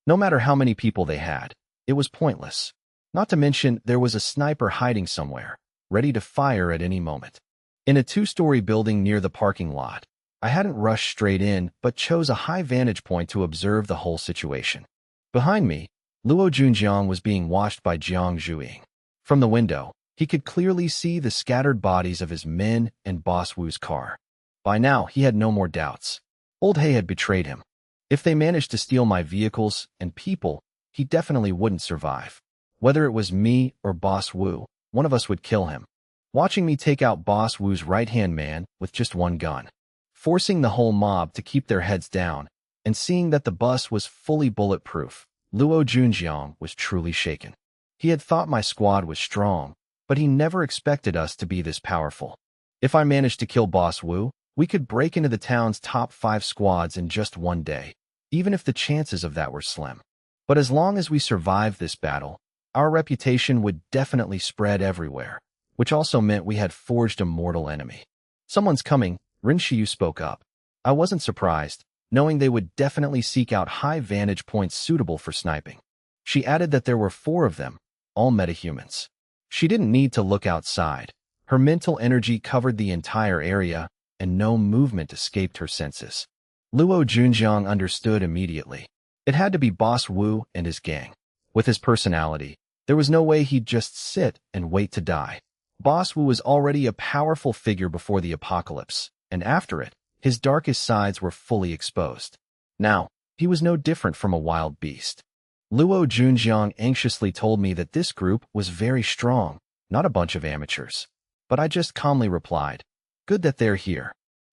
No matter how many people they had, it was pointless. Not to mention, there was a sniper hiding somewhere, ready to fire at any moment. In a two-story building near the parking lot, I hadn't rushed straight in, but chose a high vantage point to observe the whole situation. Behind me, Luo Junjiang was being watched by Jiang Zhuiying. From the window, he could clearly see the scattered bodies of his men and Boss Wu's car. By now, he had no more doubts. Old Hay had betrayed him. If they managed to steal my vehicles and people, he definitely wouldn't survive. Whether it was me or Boss Wu, one of us would kill him. Watching me take out Boss Wu's right-hand man with just one gun, forcing the whole mob to keep their heads down, and seeing that the bus was fully bulletproof, Luo Junjiang was truly shaken. He had thought my squad was strong, but he never expected us to be this powerful. If I managed to kill Boss Wu, we could break into the town's top 5 squads in just one day, even if the chances of that were slim. But as long as we survived this battle, our reputation would definitely spread everywhere, which also meant we had forged a mortal enemy. "Someone's coming," Rin Shiyu spoke up. I wasn't surprised, knowing they would definitely seek out high vantage points suitable for sniping. She added that there were 4 of them, all metahumans. She didn't need to look outside. Her mental energy covered the entire area, and no movement escaped her senses. Luo Junjiang understood immediately. It had to be Boss Wu and his gang. With his personality, there was no way he'd just sit and wait to die. Boss Wu was already a powerful figure before the apocalypse, and after it, his darkest sides were fully exposed. Now, he was no different from a wild beast. Luo Junjiang anxiously told me that this group was very strong, not a bunch of amateurs. But I just calmly replied, "Good that they're here."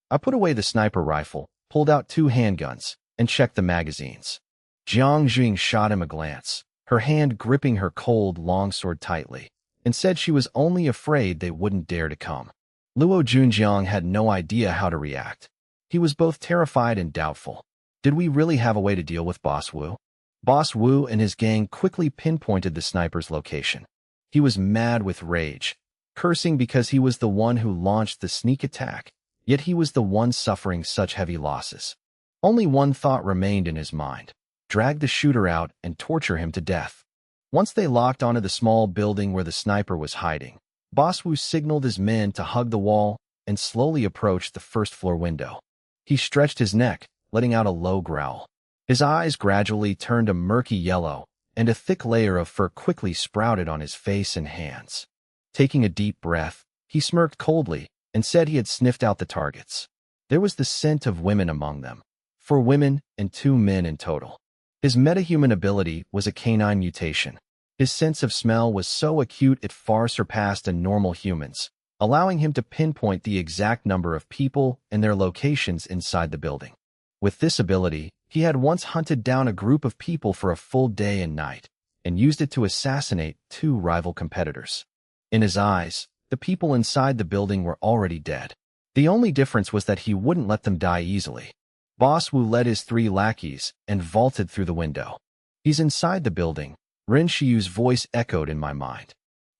I put away the sniper rifle, pulled out 2 handguns, and checked the magazines. Jiang Zhuiying shot him a glance, her hand gripping her cold longsword tightly, and said she was only afraid they wouldn't dare to come. Luo Junjiang had no idea how to react. He was both terrified and doubtful. Did we really have a way to deal with Boss Wu? Boss Wu and his gang quickly pinpointed the sniper's location. He was mad with rage, cursing because he was the one who launched the sneak attack, yet he was the one suffering such heavy losses. Only one thought remained in his mind: drag the shooter out and torture him to death. Once they locked onto the small building where the sniper was hiding, Boss Wu signaled his men to hug the wall and slowly approached the first-floor window. He stretched his neck, letting out a low growl. His eyes gradually turned a murky yellow, and a thick layer of fur quickly sprouted on his face and hands. Taking a deep breath, he smirked coldly and said he had sniffed out the targets. There was the scent of women among them, 4 women and 2 men in total. His metahuman ability was a canine mutation. His sense of smell was so acute it far surpassed a normal human's, allowing him to pinpoint the exact number of people and their locations inside the building. With this ability, he had once hunted down a group of people for a full day and night, and used it to assassinate 2 rival competitors. In his eyes, the people inside the building were already dead. The only difference was that he wouldn't let them die easily. Boss Wu led his 3 lackeys and vaulted through the window. "He's inside the building," Ren Shiyu's voice echoed in my mind.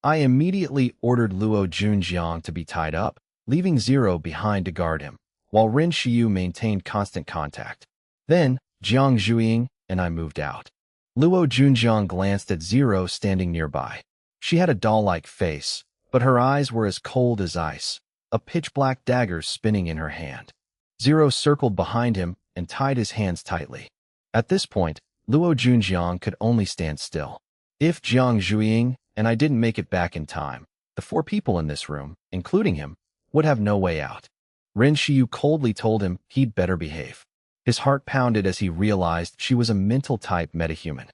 I immediately ordered Luo Junjiang to be tied up, leaving Zero behind to guard him, while Rin Xiu maintained constant contact. Then, Jiang Zhuiying and I moved out. Luo Junjiang glanced at Zero standing nearby. She had a doll-like face, but her eyes were as cold as ice, a pitch-black dagger spinning in her hand. Zero circled behind him and tied his hands tightly. At this point, Luo Junjiang could only stand still. If Jiang Zhuiying and I didn't make it back in time, the 4 people in this room, including him, would have no way out. Rin Xiu coldly told him he'd better behave. His heart pounded as he realized she was a mental-type metahuman.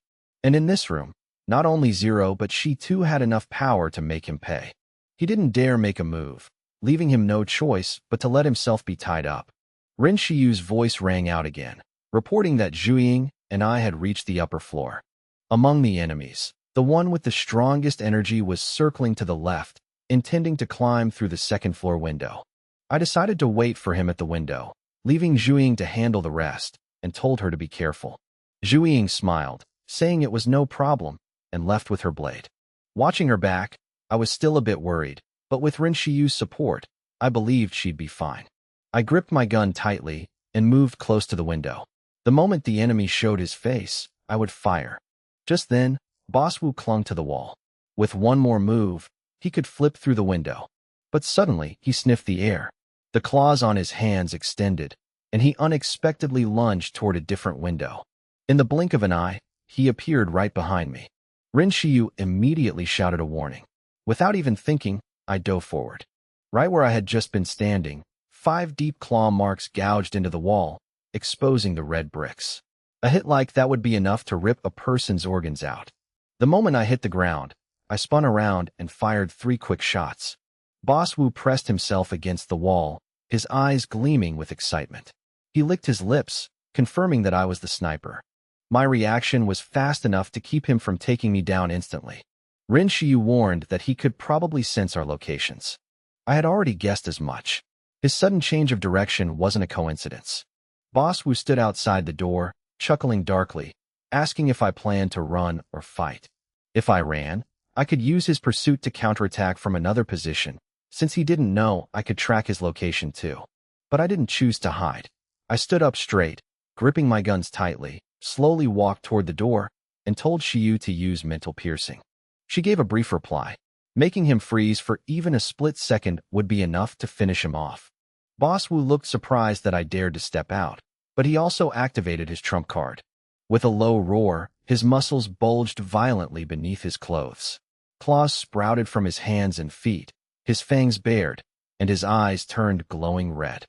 And in this room, not only Zero but she too had enough power to make him pay. He didn't dare make a move, leaving him no choice but to let himself be tied up. Rin Xiu's voice rang out again, reporting that Zhuiying and I had reached the upper floor. Among the enemies, the one with the strongest energy was circling to the left, intending to climb through the second-floor window. I decided to wait for him at the window, leaving Zhuiying to handle the rest, and told her to be careful. Zhuiying smiled, saying it was no problem, and left with her blade. Watching her back, I was still a bit worried, but with Rin Xiu's support, I believed she'd be fine. I gripped my gun tightly and moved close to the window. The moment the enemy showed his face, I would fire. Just then, Boss Wu clung to the wall. With one more move, he could flip through the window. But suddenly, he sniffed the air. The claws on his hands extended, and he unexpectedly lunged toward a different window. In the blink of an eye, he appeared right behind me. Rin Xiu immediately shouted a warning. Without even thinking, I dove forward. Right where I had just been standing, 5 deep claw marks gouged into the wall, exposing the red bricks. A hit like that would be enough to rip a person's organs out. The moment I hit the ground, I spun around and fired 3 quick shots. Boss Wu pressed himself against the wall, his eyes gleaming with excitement. He licked his lips, confirming that I was the sniper. My reaction was fast enough to keep him from taking me down instantly. Rin Xiu warned that he could probably sense our locations. I had already guessed as much. His sudden change of direction wasn't a coincidence. Boss Wu stood outside the door, chuckling darkly, asking if I planned to run or fight. If I ran, I could use his pursuit to counterattack from another position, since he didn't know I could track his location too. But I didn't choose to hide. I stood up straight, gripping my guns tightly, slowly walked toward the door, and told Xiu to use mental piercing. She gave a brief reply. Making him freeze for even a split second would be enough to finish him off. Boss Wu looked surprised that I dared to step out, but he also activated his trump card. With a low roar, his muscles bulged violently beneath his clothes. Claws sprouted from his hands and feet, his fangs bared, and his eyes turned glowing red.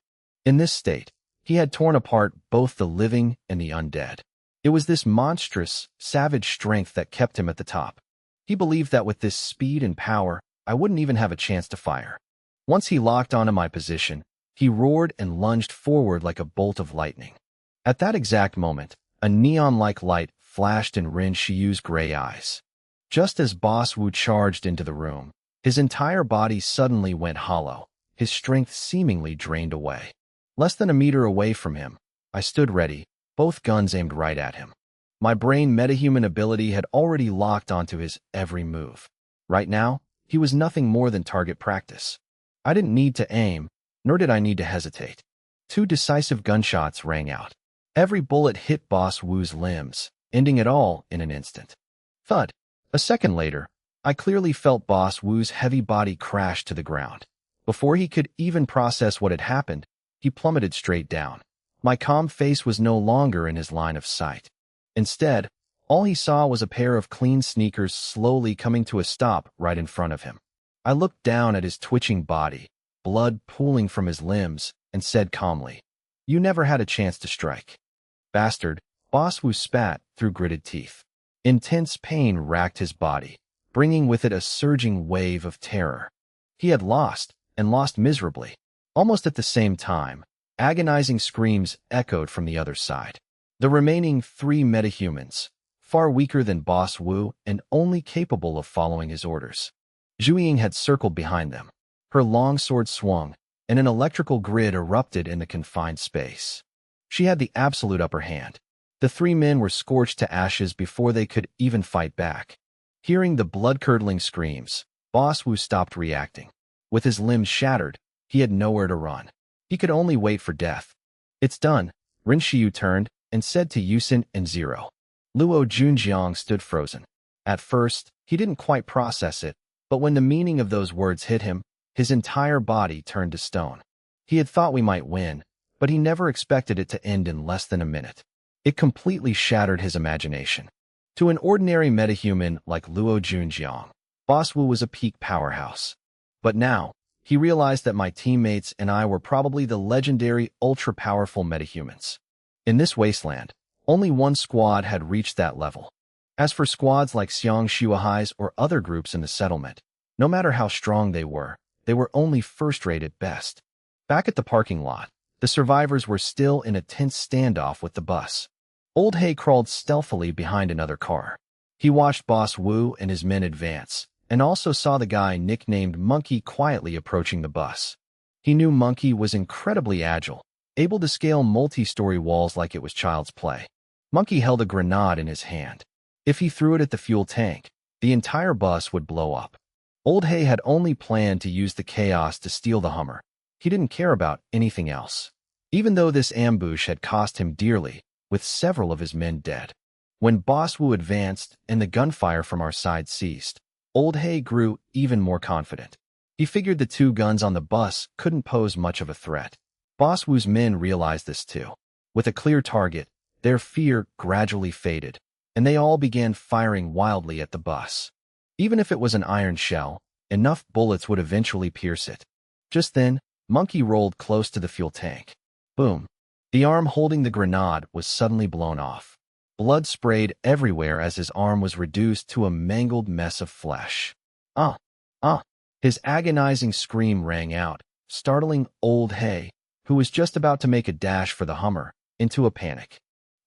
In this state, he had torn apart both the living and the undead. It was this monstrous, savage strength that kept him at the top. He believed that with this speed and power, I wouldn't even have a chance to fire. Once he locked onto my position, he roared and lunged forward like a bolt of lightning. At that exact moment, a neon-like light flashed in Rin Xiu's gray eyes. Just as Boss Wu charged into the room, his entire body suddenly went hollow, his strength seemingly drained away. Less than a meter away from him, I stood ready, both guns aimed right at him. My brain metahuman ability had already locked onto his every move. Right now, he was nothing more than target practice. I didn't need to aim, nor did I need to hesitate. 2 decisive gunshots rang out. Every bullet hit Boss Wu's limbs, ending it all in an instant. Thud. A second later, I clearly felt Boss Wu's heavy body crash to the ground. Before he could even process what had happened, he plummeted straight down. My calm face was no longer in his line of sight. Instead, all he saw was a pair of clean sneakers slowly coming to a stop right in front of him. I looked down at his twitching body, blood pooling from his limbs, and said calmly, "You never had a chance to strike." Bastard, Boss Wu spat through gritted teeth. Intense pain racked his body, bringing with it a surging wave of terror. He had lost, and lost miserably. Almost at the same time, agonizing screams echoed from the other side. The remaining 3 metahumans, far weaker than Boss Wu and only capable of following his orders. Zhuiying had circled behind them. Her long sword swung, and an electrical grid erupted in the confined space. She had the absolute upper hand. The 3 men were scorched to ashes before they could even fight back. Hearing the blood-curdling screams, Boss Wu stopped reacting. With his limbs shattered, he had nowhere to run. He could only wait for death. It's done. Rin Xiu turned and said to Yusin and Zero. Luo Junjiang stood frozen. At first, he didn't quite process it, but when the meaning of those words hit him, his entire body turned to stone. He had thought we might win, but he never expected it to end in less than a minute. It completely shattered his imagination. To an ordinary metahuman like Luo Junjiang, Boss Wu was a peak powerhouse. But now, he realized that my teammates and I were probably the legendary ultra-powerful metahumans. In this wasteland, only one squad had reached that level. As for squads like Xiang Shuahai's or other groups in the settlement, no matter how strong they were only first-rate at best. Back at the parking lot, the survivors were still in a tense standoff with the bus. Old Hay crawled stealthily behind another car. He watched Boss Wu and his men advance, and also saw the guy nicknamed Monkey quietly approaching the bus. He knew Monkey was incredibly agile, able to scale multi-story walls like it was child's play. Monkey held a grenade in his hand. If he threw it at the fuel tank, the entire bus would blow up. Old Hay had only planned to use the chaos to steal the Hummer. He didn't care about anything else. Even though this ambush had cost him dearly, with several of his men dead. When Boss Wu advanced and the gunfire from our side ceased, Old Hay grew even more confident. He figured the two guns on the bus couldn't pose much of a threat. Boss Wu's men realized this too. With a clear target, their fear gradually faded, and they all began firing wildly at the bus. Even if it was an iron shell, enough bullets would eventually pierce it. Just then, Monkey rolled close to the fuel tank. Boom. The arm holding the grenade was suddenly blown off. Blood sprayed everywhere as his arm was reduced to a mangled mess of flesh. Ah! His agonizing scream rang out, startling Old Hay, who was just about to make a dash for the Hummer, into a panic.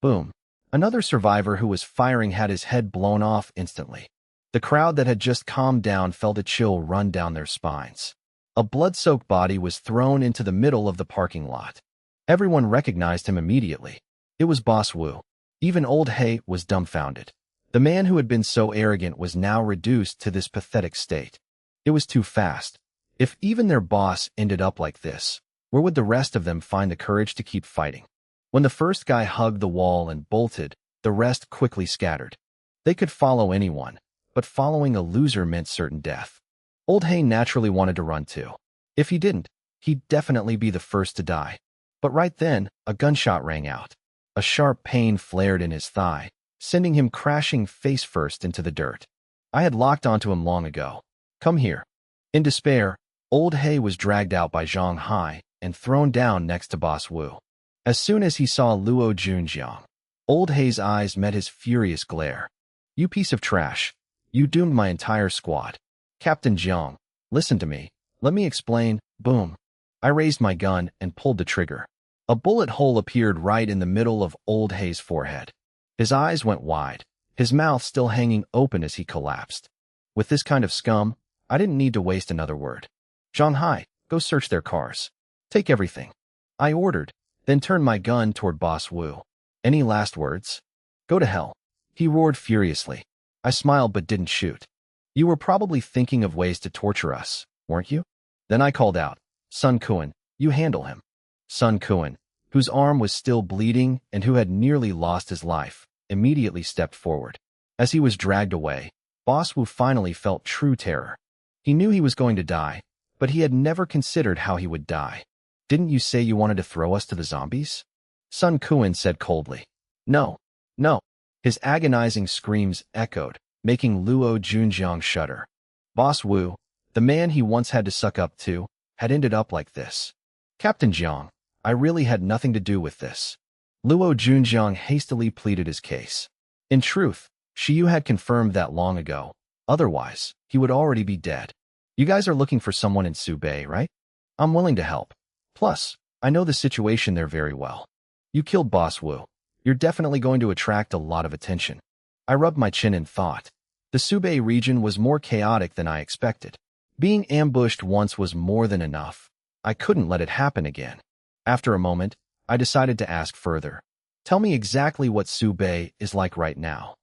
Boom. Another survivor who was firing had his head blown off instantly. The crowd that had just calmed down felt a chill run down their spines. A blood-soaked body was thrown into the middle of the parking lot. Everyone recognized him immediately. It was Boss Wu. Even Old Hay was dumbfounded. The man who had been so arrogant was now reduced to this pathetic state. It was too fast. If even their boss ended up like this, where would the rest of them find the courage to keep fighting? When the first guy hugged the wall and bolted, the rest quickly scattered. They could follow anyone, but following a loser meant certain death. Old Hay naturally wanted to run too. If he didn't, he'd definitely be the first to die. But right then, a gunshot rang out. A sharp pain flared in his thigh, sending him crashing face first into the dirt. I had locked onto him long ago. Come here. In despair, Old Hay was dragged out by Zhang Hai and thrown down next to Boss Wu. As soon as he saw Luo Junjiang, Old Hay's eyes met his furious glare. You piece of trash. You doomed my entire squad. Captain Jiang, listen to me. Let me explain. Boom. I raised my gun and pulled the trigger. A bullet hole appeared right in the middle of Old Hay's forehead. His eyes went wide, his mouth still hanging open as he collapsed. With this kind of scum, I didn't need to waste another word. Zhang Hai, go search their cars. Take everything. I ordered, then turned my gun toward Boss Wu. Any last words? Go to hell. He roared furiously. I smiled but didn't shoot. You were probably thinking of ways to torture us, weren't you? Then I called out, Sun Kuan, you handle him. Sun Kuan, whose arm was still bleeding and who had nearly lost his life, immediately stepped forward. As he was dragged away, Boss Wu finally felt true terror. He knew he was going to die, but he had never considered how he would die. Didn't you say you wanted to throw us to the zombies? Sun Kuan said coldly. No. His agonizing screams echoed, making Luo Junjiang shudder. Boss Wu, the man he once had to suck up to, had ended up like this. Captain Jiang, I really had nothing to do with this. Luo Junjiang hastily pleaded his case. In truth, Shiyu had confirmed that long ago. Otherwise, he would already be dead. You guys are looking for someone in Subei, right? I'm willing to help. Plus, I know the situation there very well. You killed Boss Wu. You're definitely going to attract a lot of attention. I rubbed my chin and thought. The Subei region was more chaotic than I expected. Being ambushed once was more than enough. I couldn't let it happen again. After a moment, I decided to ask further. Tell me exactly what Subei is like right now.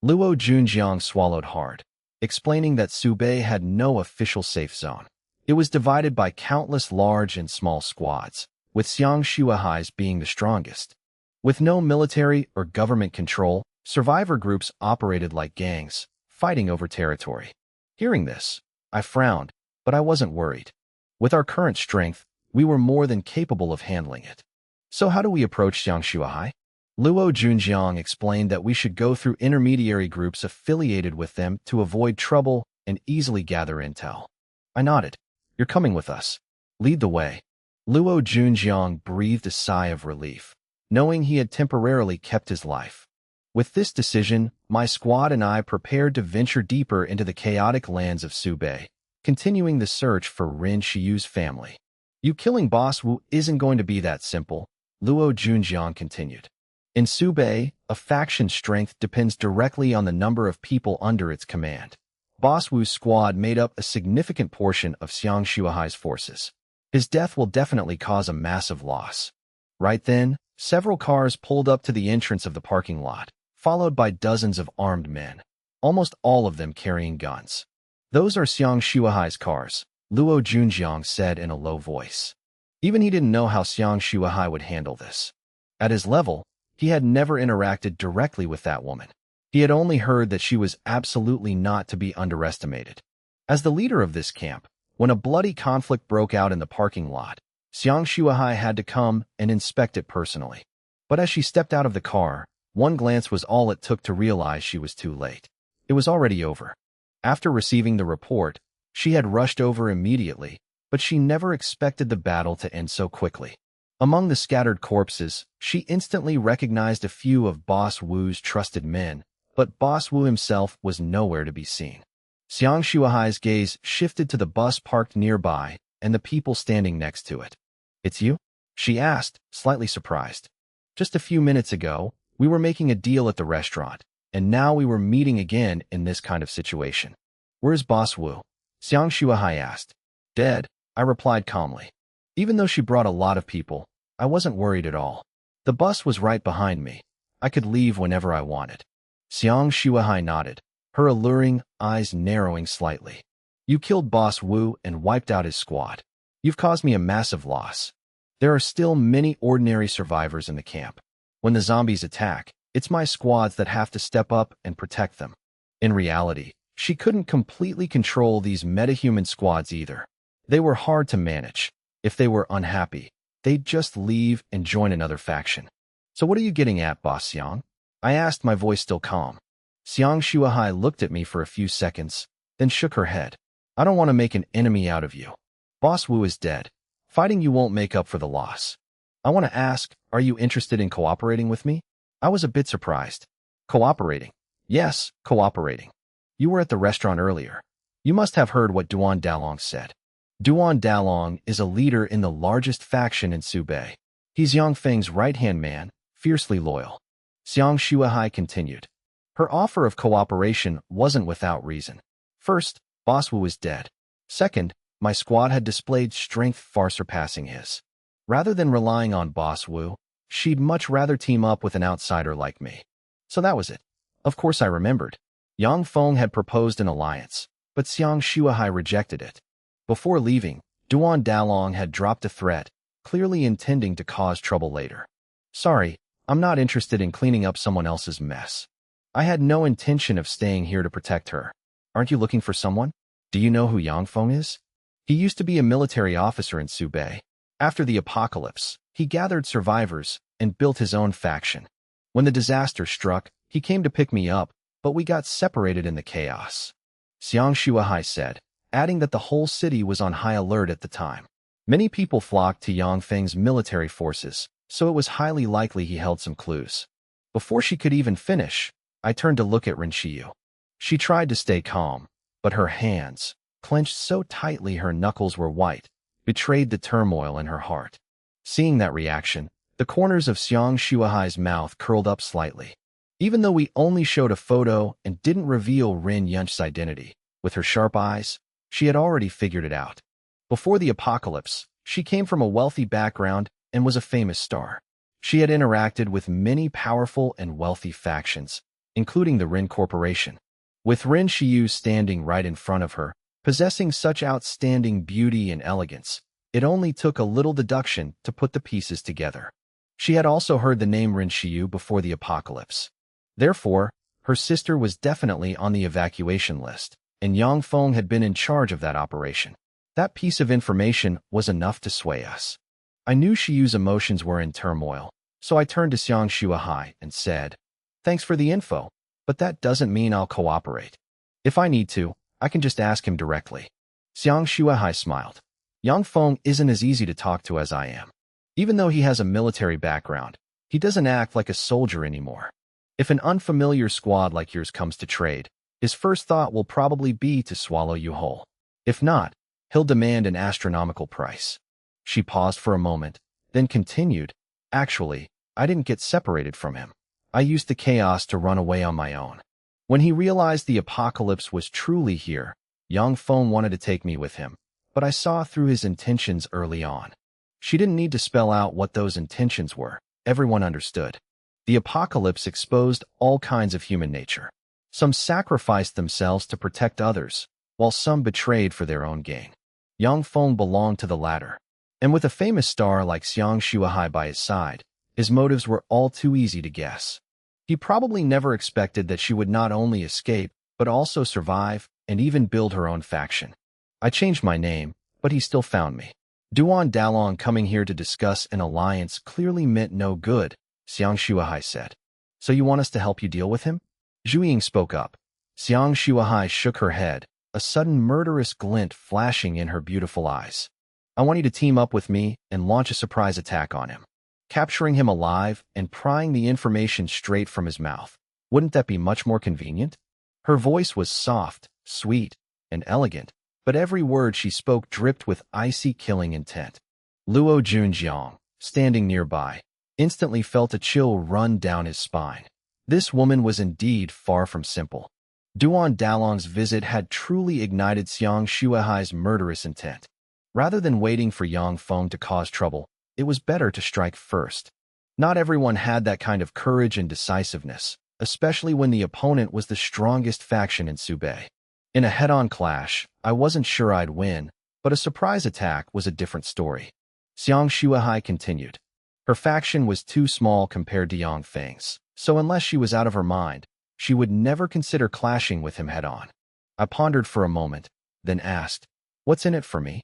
Luo Junjiang swallowed hard. explaining that Subei had no official safe zone. It was divided by countless large and small squads, with Xiang Shuahai's being the strongest. With no military or government control, survivor groups operated like gangs, fighting over territory. Hearing this, I frowned, but I wasn't worried. With our current strength, we were more than capable of handling it. So how do we approach Xiang Shuahai? Luo Junjiang explained that we should go through intermediary groups affiliated with them to avoid trouble and easily gather intel. I nodded. You're coming with us. Lead the way. Luo Junjiang breathed a sigh of relief, knowing he had temporarily kept his life. With this decision, my squad and I prepared to venture deeper into the chaotic lands of Subei, continuing the search for Rin Shiyu's family. You killing Boss Wu isn't going to be that simple, Luo Junjiang continued. In Subei, a faction's strength depends directly on the number of people under its command. Boss Wu's squad made up a significant portion of Xiang Shuahai's forces. His death will definitely cause a massive loss. Right then, several cars pulled up to the entrance of the parking lot, followed by dozens of armed men, almost all of them carrying guns. Those are Xiang Shuahai's cars, Luo Junjiang said in a low voice. Even he didn't know how Xiang Shuahai would handle this. At his level, he had never interacted directly with that woman. He had only heard that she was absolutely not to be underestimated. As the leader of this camp, when a bloody conflict broke out in the parking lot, Xiang Shuahai had to come and inspect it personally. But as she stepped out of the car, one glance was all it took to realize she was too late. It was already over. After receiving the report, she had rushed over immediately, but she never expected the battle to end so quickly. Among the scattered corpses, she instantly recognized a few of Boss Wu's trusted men, but Boss Wu himself was nowhere to be seen. Xiang Shuahai's gaze shifted to the bus parked nearby and the people standing next to it. "It's you?" she asked, slightly surprised. "Just a few minutes ago, we were making a deal at the restaurant, and now we were meeting again in this kind of situation." "Where's Boss Wu?" Xiang Shuahai asked. "Dead," I replied calmly. Even though she brought a lot of people, I wasn't worried at all. The bus was right behind me. I could leave whenever I wanted. Xiang Shuahai nodded, her alluring eyes narrowing slightly. "You killed Boss Wu and wiped out his squad. You've caused me a massive loss. There are still many ordinary survivors in the camp. When the zombies attack, it's my squads that have to step up and protect them." In reality, she couldn't completely control these metahuman squads either. They were hard to manage. If they were unhappy, they'd just leave and join another faction. "So what are you getting at, Boss Xiang?" I asked, my voice still calm. Xiang Shuahai looked at me for a few seconds, then shook her head. "I don't want to make an enemy out of you. Boss Wu is dead. Fighting you won't make up for the loss. I want to ask, are you interested in cooperating with me?" I was a bit surprised. "Cooperating?" "Yes, cooperating. You were at the restaurant earlier. You must have heard what Duan Dalong said." Duan Dalong is a leader in the largest faction in Subei. He's Yang Feng's right-hand man, fiercely loyal. Xiang Shuahai continued. Her offer of cooperation wasn't without reason. First, Boss Wu is dead. Second, my squad had displayed strength far surpassing his. Rather than relying on Boss Wu, she'd much rather team up with an outsider like me. So that was it. Of course I remembered. Yang Feng had proposed an alliance, but Xiang Shuahai rejected it. Before leaving, Duan Dalong had dropped a threat, clearly intending to cause trouble later. "Sorry, I'm not interested in cleaning up someone else's mess. I had no intention of staying here to protect her." "Aren't you looking for someone? Do you know who Yang Feng is?" "He used to be a military officer in Subei. After the apocalypse, he gathered survivors and built his own faction. When the disaster struck, he came to pick me up, but we got separated in the chaos," Xiang Shuahai said, adding that the whole city was on high alert at the time. Many people flocked to Yang Feng's military forces, so it was highly likely he held some clues. Before she could even finish, I turned to look at Rin Shiyu. She tried to stay calm, but her hands, clenched so tightly her knuckles were white, betrayed the turmoil in her heart. Seeing that reaction, the corners of Xiang Shuahai's mouth curled up slightly. Even though we only showed a photo and didn't reveal Rin Yunch's identity, with her sharp eyes, she had already figured it out. Before the apocalypse, she came from a wealthy background and was a famous star. She had interacted with many powerful and wealthy factions, including the Rin Corporation. With Rin Xiu standing right in front of her, possessing such outstanding beauty and elegance, it only took a little deduction to put the pieces together. She had also heard the name Rin Xiu before the apocalypse. Therefore, her sister was definitely on the evacuation list, and Yang Feng had been in charge of that operation. That piece of information was enough to sway us. I knew Xiu's emotions were in turmoil, so I turned to Xiang Shuahai and said, "Thanks for the info, but that doesn't mean I'll cooperate. If I need to, I can just ask him directly." Xiang Shuahai smiled. Yang Feng isn't as easy to talk to as I am. Even though he has a military background, he doesn't act like a soldier anymore. If an unfamiliar squad like yours comes to trade, his first thought will probably be to swallow you whole. If not, he'll demand an astronomical price. She paused for a moment, then continued, "Actually, I didn't get separated from him. I used the chaos to run away on my own. When he realized the apocalypse was truly here, Yang Feng wanted to take me with him, but I saw through his intentions early on." She didn't need to spell out what those intentions were. Everyone understood. The apocalypse exposed all kinds of human nature. Some sacrificed themselves to protect others, while some betrayed for their own gain. Yang Feng belonged to the latter. And with a famous star like Xiang Shuahai by his side, his motives were all too easy to guess. He probably never expected that she would not only escape, but also survive and even build her own faction. I changed my name, but he still found me. Duan Dalong coming here to discuss an alliance clearly meant no good, Xiang Shuahai said. "So you want us to help you deal with him?" Zhu Ying spoke up. Xiang Shuahai shook her head, a sudden murderous glint flashing in her beautiful eyes. "I want you to team up with me and launch a surprise attack on him. Capturing him alive and prying the information straight from his mouth. Wouldn't that be much more convenient?" Her voice was soft, sweet, and elegant, but every word she spoke dripped with icy killing intent. Luo Junjiang, standing nearby, instantly felt a chill run down his spine. This woman was indeed far from simple. Duan Dalong's visit had truly ignited Xiang Shuahai's murderous intent. Rather than waiting for Yang Feng to cause trouble, it was better to strike first. Not everyone had that kind of courage and decisiveness, especially when the opponent was the strongest faction in Subei. In a head-on clash, I wasn't sure I'd win, but a surprise attack was a different story. Xiang Shuahai continued. Her faction was too small compared to Yang Feng's, so unless she was out of her mind, she would never consider clashing with him head-on. I pondered for a moment, then asked, "What's in it for me?"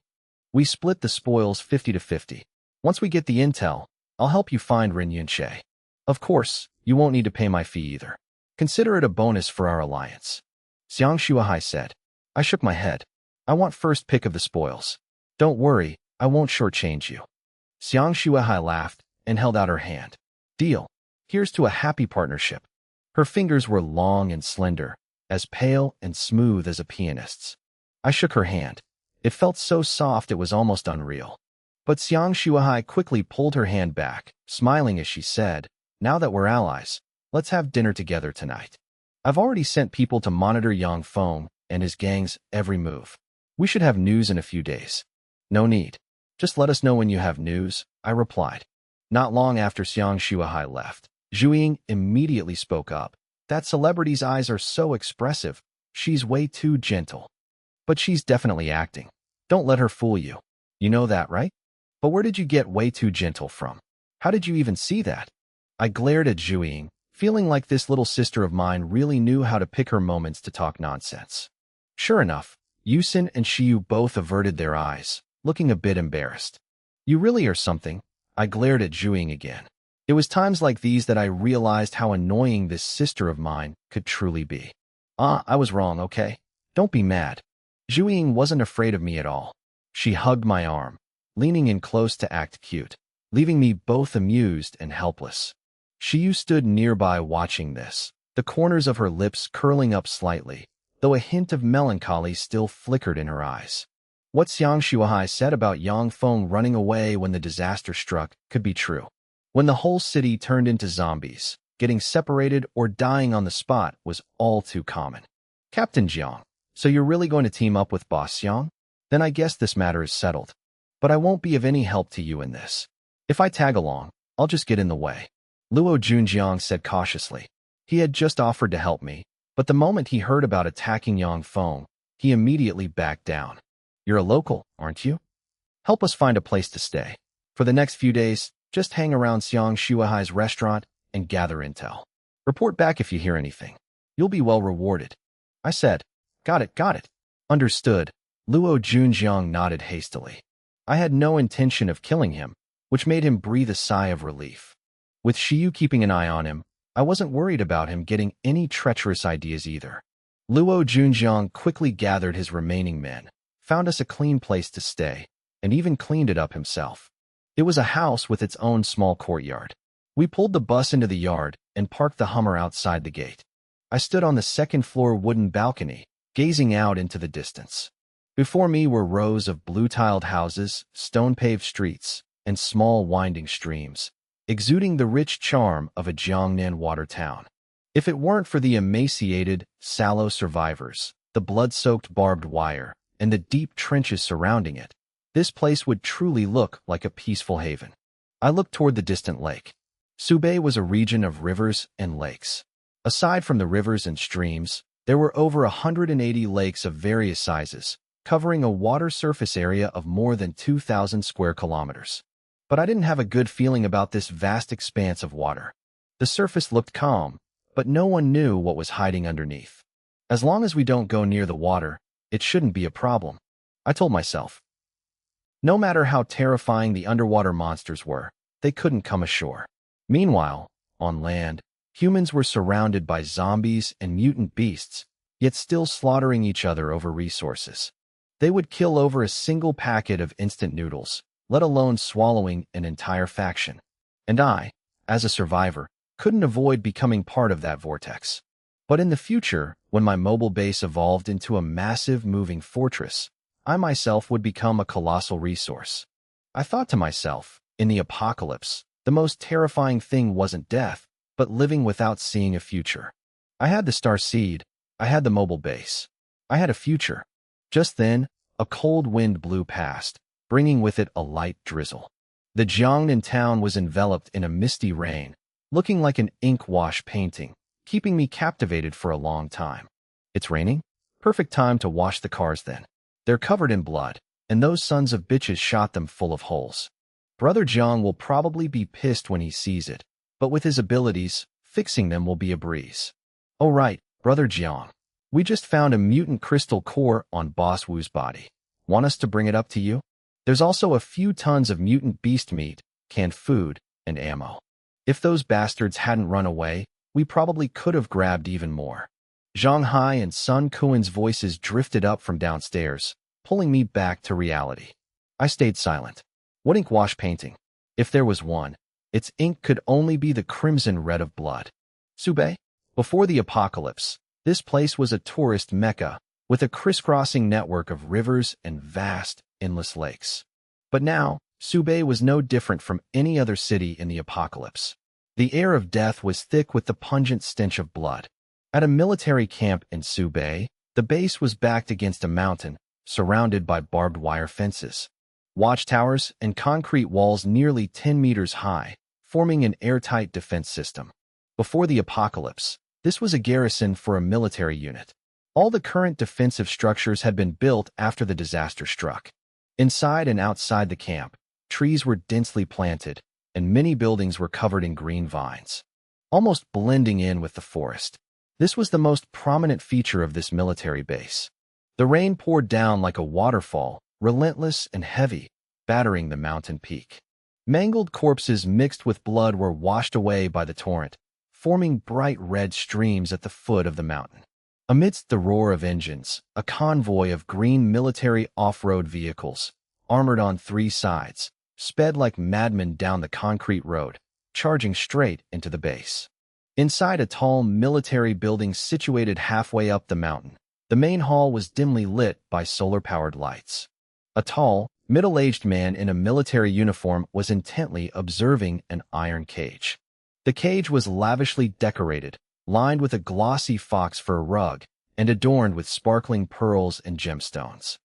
"We split the spoils 50-50. Once we get the intel, I'll help you find Rin Yunshe. Of course, you won't need to pay my fee either. Consider it a bonus for our alliance." Xiang Shuahai said. I shook my head. "I want first pick of the spoils. Don't worry, I won't shortchange you." Xiang Shuahai laughed and held out her hand. "Deal. Here's to a happy partnership." Her fingers were long and slender, as pale and smooth as a pianist's. I shook her hand. It felt so soft it was almost unreal. But Xiang Shuahai quickly pulled her hand back, smiling as she said, "Now that we're allies, let's have dinner together tonight. I've already sent people to monitor Yang Feng and his gang's every move. We should have news in a few days." "No need. Just let us know when you have news," I replied. Not long after Xiang Shuahai left, Zhu Ying immediately spoke up. "That celebrity's eyes are so expressive. She's way too gentle. But she's definitely acting. Don't let her fool you. You know that, right? But where did you get way too gentle from? How did you even see that?" I glared at Zhu Ying, feeling like this little sister of mine really knew how to pick her moments to talk nonsense. Sure enough, Yusin and Xiu both averted their eyes, looking a bit embarrassed. "You really are something." I glared at Zhu Ying again. It was times like these that I realized how annoying this sister of mine could truly be. I was wrong, okay? Don't be mad." Zhu Ying wasn't afraid of me at all. She hugged my arm, leaning in close to act cute, leaving me both amused and helpless. Xiu stood nearby watching this, the corners of her lips curling up slightly, though a hint of melancholy still flickered in her eyes. What Xiang Shuahai said about Yang Feng running away when the disaster struck could be true. When the whole city turned into zombies, getting separated or dying on the spot was all too common. "Captain Jiang, so you're really going to team up with Boss Xiang? Then I guess this matter is settled. But I won't be of any help to you in this. If I tag along, I'll just get in the way," Luo Junjiang said cautiously. He had just offered to help me, But the moment he heard about attacking Yangfeng, he immediately backed down. You're a local, aren't you? Help us find a place to stay. For the next few days, just hang around Xiang Shuahai's restaurant and gather intel. Report back if you hear anything. You'll be well rewarded. I said, got it, got it. Understood. Luo Junjiang nodded hastily. I had no intention of killing him, which made him breathe a sigh of relief. With Shiyu keeping an eye on him, I wasn't worried about him getting any treacherous ideas either. Luo Junjiang quickly gathered his remaining men, found us a clean place to stay, and even cleaned it up himself. It was a house with its own small courtyard. We pulled the bus into the yard and parked the Hummer outside the gate. I stood on the second-floor wooden balcony, gazing out into the distance. Before me were rows of blue-tiled houses, stone-paved streets, and small winding streams, exuding the rich charm of a Jiangnan water town. If it weren't for the emaciated, sallow survivors, the blood-soaked barbed wire, and the deep trenches surrounding it, this place would truly look like a peaceful haven. I looked toward the distant lake. Subei was a region of rivers and lakes. Aside from the rivers and streams, there were over 180 lakes of various sizes, covering a water surface area of more than 2,000 square kilometers. But I didn't have a good feeling about this vast expanse of water. The surface looked calm, but no one knew what was hiding underneath. As long as we don't go near the water, it shouldn't be a problem, I told myself. No matter how terrifying the underwater monsters were, they couldn't come ashore. Meanwhile, on land, humans were surrounded by zombies and mutant beasts, yet still slaughtering each other over resources. They would kill over a single packet of instant noodles, let alone swallowing an entire faction. And I, as a survivor, couldn't avoid becoming part of that vortex. But in the future, when my mobile base evolved into a massive moving fortress, I myself would become a colossal resource. I thought to myself, in the apocalypse, the most terrifying thing wasn't death, but living without seeing a future. I had the star seed, I had the mobile base, I had a future. Just then, a cold wind blew past, bringing with it a light drizzle. The Jiangnan town was enveloped in a misty rain, looking like an ink wash painting, keeping me captivated for a long time. It's raining? Perfect time to wash the cars then. They're covered in blood, and those sons of bitches shot them full of holes. Brother Jiang will probably be pissed when he sees it, but with his abilities, fixing them will be a breeze. Oh right, Brother Jiang. We just found a mutant crystal core on Boss Wu's body. Want us to bring it up to you? There's also a few tons of mutant beast meat, canned food, and ammo. If those bastards hadn't run away, we probably could have grabbed even more. Zhang Hai and Sun Kuan's voices drifted up from downstairs, pulling me back to reality. I stayed silent. What ink wash painting? If there was one, its ink could only be the crimson red of blood. Subei? Before the apocalypse, this place was a tourist mecca, with a crisscrossing network of rivers and vast, endless lakes. But now, Subei was no different from any other city in the apocalypse. The air of death was thick with the pungent stench of blood. At a military camp in Subei, the base was backed against a mountain, surrounded by barbed wire fences. Watchtowers and concrete walls nearly 10 meters high, forming an airtight defense system. Before the apocalypse, this was a garrison for a military unit. All the current defensive structures had been built after the disaster struck. Inside and outside the camp, trees were densely planted, and many buildings were covered in green vines, almost blending in with the forest. This was the most prominent feature of this military base. The rain poured down like a waterfall, relentless and heavy, battering the mountain peak. Mangled corpses mixed with blood were washed away by the torrent, forming bright red streams at the foot of the mountain. Amidst the roar of engines, a convoy of green military off-road vehicles, armored on 3 sides, sped like madmen down the concrete road, charging straight into the base. Inside a tall military building situated halfway up the mountain, the main hall was dimly lit by solar-powered lights. A tall, middle-aged man in a military uniform was intently observing an iron cage. The cage was lavishly decorated, lined with a glossy fox fur rug, and adorned with sparkling pearls and gemstones.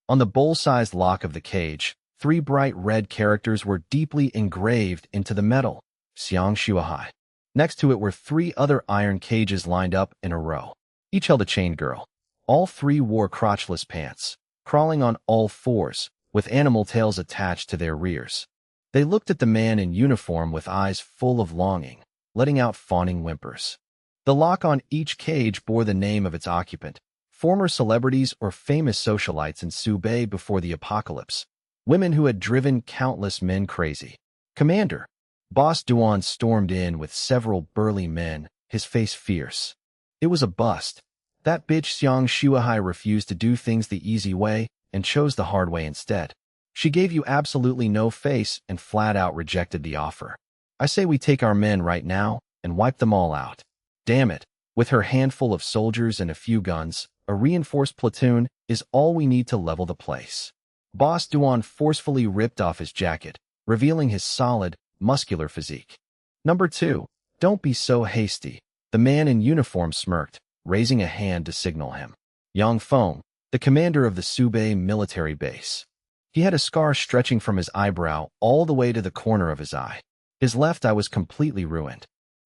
On the bowl-sized lock of the cage, 3 bright red characters were deeply engraved into the metal, Xiang Shuahai. Next to it were 3 other iron cages lined up in a row. Each held a chained girl. All three wore crotchless pants, crawling on all fours, with animal tails attached to their rears. They looked at the man in uniform with eyes full of longing, letting out fawning whimpers. The lock on each cage bore the name of its occupant, former celebrities or famous socialites in Subei before the apocalypse, women who had driven countless men crazy. "Commander!" Boss Duan stormed in with several burly men, his face fierce. It was a bust. That bitch Xiang Shuahai refused to do things the easy way and chose the hard way instead. She gave you absolutely no face and flat out rejected the offer. I say we take our men right now and wipe them all out. Damn it. With her handful of soldiers and a few guns, a reinforced platoon is all we need to level the place. Boss Duan forcefully ripped off his jacket, revealing his solid, muscular physique. Number 2. Don't be so hasty. The man in uniform smirked, raising a hand to signal him. Yang Feng, the commander of the Subei military base. He had a scar stretching from his eyebrow all the way to the corner of his eye. His left eye was completely ruined,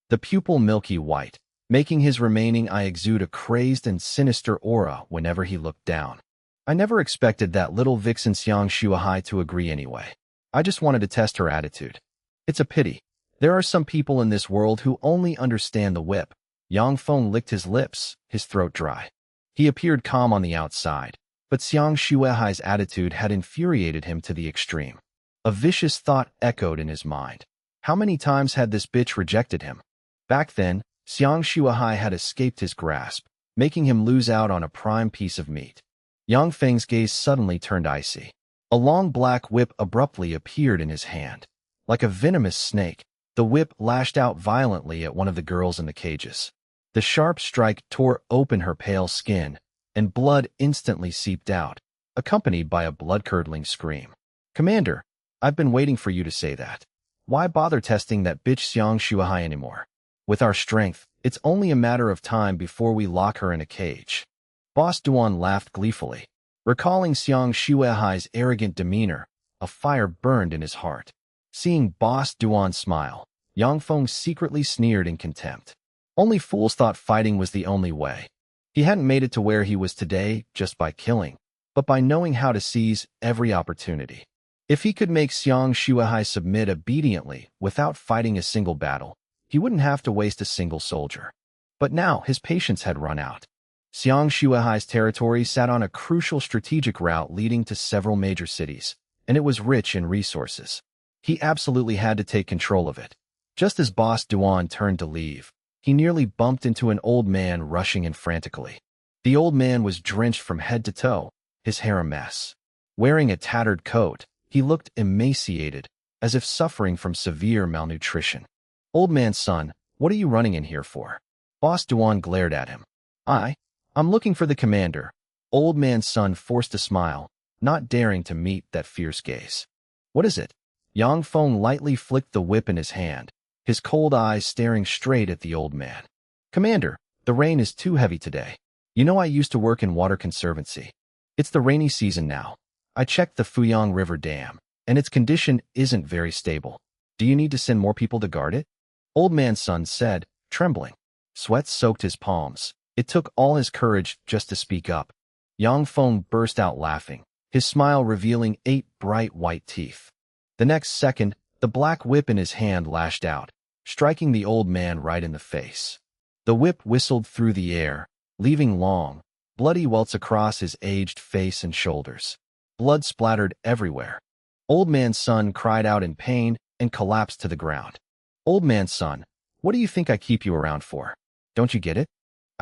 the pupil milky white, making his remaining eye exude a crazed and sinister aura whenever he looked down. I never expected that little vixen Xiang Shuahai to agree anyway. I just wanted to test her attitude. It's a pity. There are some people in this world who only understand the whip. Yang Feng licked his lips, his throat dry. He appeared calm on the outside, but Xiang Shuahai's attitude had infuriated him to the extreme. A vicious thought echoed in his mind. How many times had this bitch rejected him? Back then, Xiang Shuahai had escaped his grasp, making him lose out on a prime piece of meat. Yang Feng's gaze suddenly turned icy. A long black whip abruptly appeared in his hand. Like a venomous snake, the whip lashed out violently at one of the girls in the cages. The sharp strike tore open her pale skin, and blood instantly seeped out, accompanied by a blood-curdling scream. "Commander, I've been waiting for you to say that. Why bother testing that bitch Xiang Shuahai anymore? With our strength, it's only a matter of time before we lock her in a cage." Boss Duan laughed gleefully. Recalling Xiang Shuahai's arrogant demeanor, a fire burned in his heart. Seeing Boss Duan smile, Yang Feng secretly sneered in contempt. Only fools thought fighting was the only way. He hadn't made it to where he was today just by killing, but by knowing how to seize every opportunity. If he could make Xiang Shuahai submit obediently without fighting a single battle, he wouldn't have to waste a single soldier. But now his patience had run out. Xiang Shuahai's territory sat on a crucial strategic route leading to several major cities, and it was rich in resources. He absolutely had to take control of it. Just as Boss Duan turned to leave, he nearly bumped into an old man rushing in frantically. The old man was drenched from head to toe, his hair a mess. Wearing a tattered coat, he looked emaciated, as if suffering from severe malnutrition. "Old man's son, what are you running in here for?" Boss Duan glared at him. I'm looking for the commander." Old man's son forced a smile, not daring to meet that fierce gaze. "What is it?" Yang Feng lightly flicked the whip in his hand, his cold eyes staring straight at the old man. "Commander, the rain is too heavy today. You know I used to work in water conservancy. It's the rainy season now. I checked the Fuyang River Dam, and its condition isn't very stable. Do you need to send more people to guard it?" Old man's son said, trembling. Sweat soaked his palms. It took all his courage just to speak up. Yang Feng burst out laughing, his smile revealing 8 bright white teeth. The next second, the black whip in his hand lashed out, striking the old man right in the face. The whip whistled through the air, leaving long, bloody welts across his aged face and shoulders. Blood splattered everywhere. Old man's son cried out in pain and collapsed to the ground. "Old man's son, what do you think I keep you around for? Don't you get it?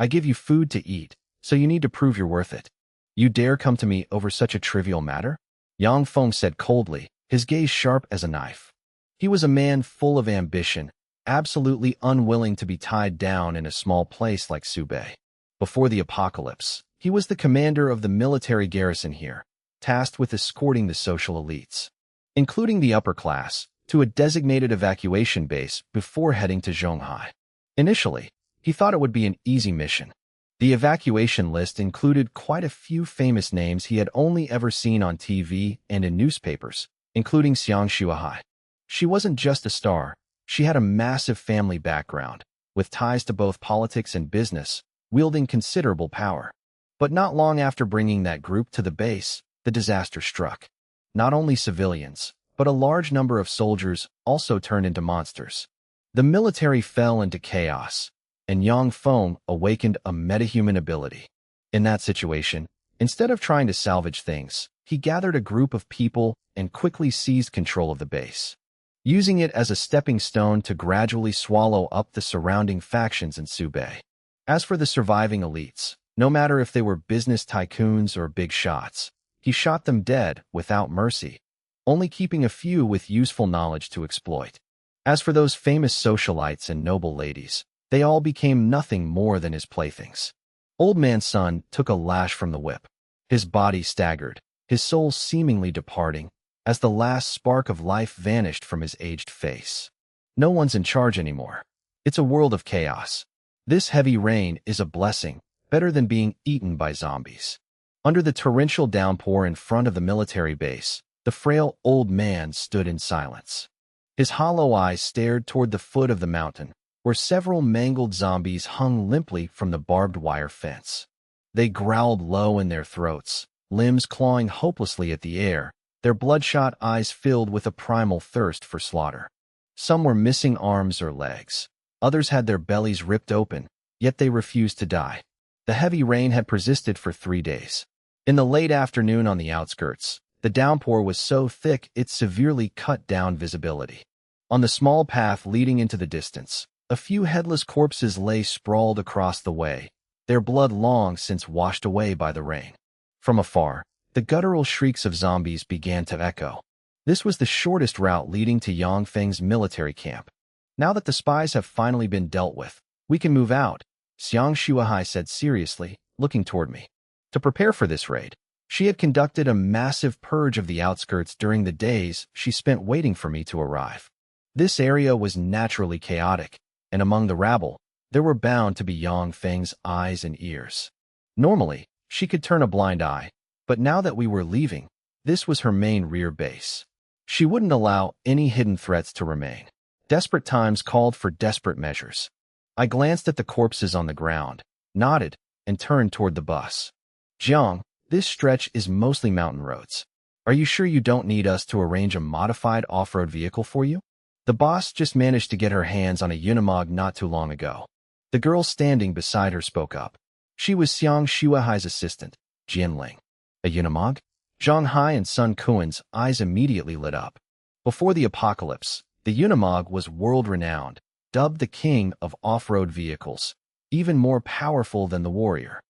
I give you food to eat, so you need to prove you're worth it. You dare come to me over such a trivial matter?" Yang Feng said coldly, his gaze sharp as a knife. He was a man full of ambition, absolutely unwilling to be tied down in a small place like Subei. Before the apocalypse, he was the commander of the military garrison here, tasked with escorting the social elites, including the upper class, to a designated evacuation base before heading to Zhonghai. Initially, he thought it would be an easy mission. The evacuation list included quite a few famous names he had only ever seen on TV and in newspapers, including Xiang Shuahai. She wasn't just a star, she had a massive family background, with ties to both politics and business, wielding considerable power. But not long after bringing that group to the base, the disaster struck. Not only civilians, but a large number of soldiers also turned into monsters. The military fell into chaos, and Yang Feng awakened a metahuman ability. In that situation, instead of trying to salvage things, he gathered a group of people and quickly seized control of the base, using it as a stepping stone to gradually swallow up the surrounding factions in Subei. As for the surviving elites, no matter if they were business tycoons or big shots, he shot them dead without mercy, only keeping a few with useful knowledge to exploit. As for those famous socialites and noble ladies, they all became nothing more than his playthings. Old Man Sun took a lash from the whip. His body staggered, his soul seemingly departing, as the last spark of life vanished from his aged face. No one's in charge anymore. It's a world of chaos. This heavy rain is a blessing, better than being eaten by zombies. Under the torrential downpour in front of the military base, the frail old man stood in silence. His hollow eyes stared toward the foot of the mountain, where several mangled zombies hung limply from the barbed wire fence. They growled low in their throats, limbs clawing hopelessly at the air, their bloodshot eyes filled with a primal thirst for slaughter. Some were missing arms or legs. Others had their bellies ripped open, yet they refused to die. The heavy rain had persisted for 3 days. In the late afternoon on the outskirts, the downpour was so thick it severely cut down visibility. On the small path leading into the distance, a few headless corpses lay sprawled across the way, their blood long since washed away by the rain. From afar, the guttural shrieks of zombies began to echo. This was the shortest route leading to Yang Feng's military camp. Now that the spies have finally been dealt with, we can move out, Xiang Shuahai said seriously, looking toward me. To prepare for this raid, she had conducted a massive purge of the outskirts during the days she spent waiting for me to arrive. This area was naturally chaotic, and among the rabble, there were bound to be Yang Feng's eyes and ears. Normally, she could turn a blind eye, but now that we were leaving, this was her main rear base. She wouldn't allow any hidden threats to remain. Desperate times called for desperate measures. I glanced at the corpses on the ground, nodded, and turned toward the bus. Jiang, this stretch is mostly mountain roads. Are you sure you don't need us to arrange a modified off-road vehicle for you? The boss just managed to get her hands on a Unimog not too long ago. The girl standing beside her spoke up. She was Xiang Shuahai's assistant, Jian Ling. A Unimog? Zhang Hai and Sun Kuan's eyes immediately lit up. Before the apocalypse, the Unimog was world-renowned, dubbed the king of off-road vehicles, even more powerful than the Warrior.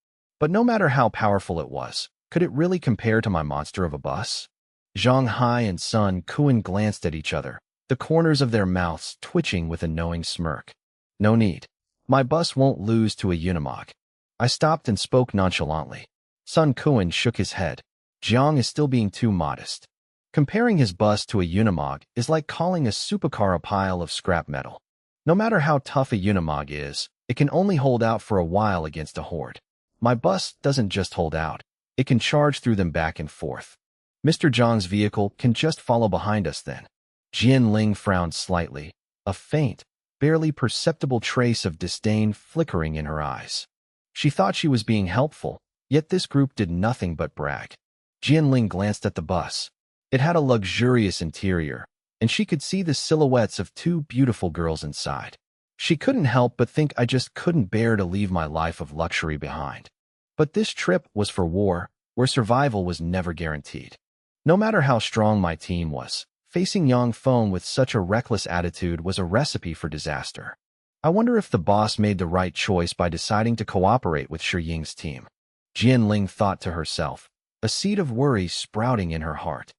But no matter how powerful it was, could it really compare to my monster of a bus? Zhang Hai and Sun Kuan glanced at each other, the corners of their mouths twitching with a knowing smirk. No need. My bus won't lose to a Unimog. I stopped and spoke nonchalantly. Sun Kuan shook his head. Jiang is still being too modest. Comparing his bus to a Unimog is like calling a supercar a pile of scrap metal. No matter how tough a Unimog is, it can only hold out for a while against a horde. My bus doesn't just hold out. It can charge through them back and forth. Mr. Zhang's vehicle can just follow behind us then. Jian Ling frowned slightly, a faint, barely perceptible trace of disdain flickering in her eyes. She thought she was being helpful, yet this group did nothing but brag. Jian Ling glanced at the bus. It had a luxurious interior, and she could see the silhouettes of 2 beautiful girls inside. She couldn't help but think I just couldn't bear to leave my life of luxury behind. But this trip was for war, where survival was never guaranteed. No matter how strong my team was, facing Yang Feng with such a reckless attitude was a recipe for disaster. I wonder if the boss made the right choice by deciding to cooperate with Shi Ying's team. Jian Ling thought to herself, a seed of worry sprouting in her heart.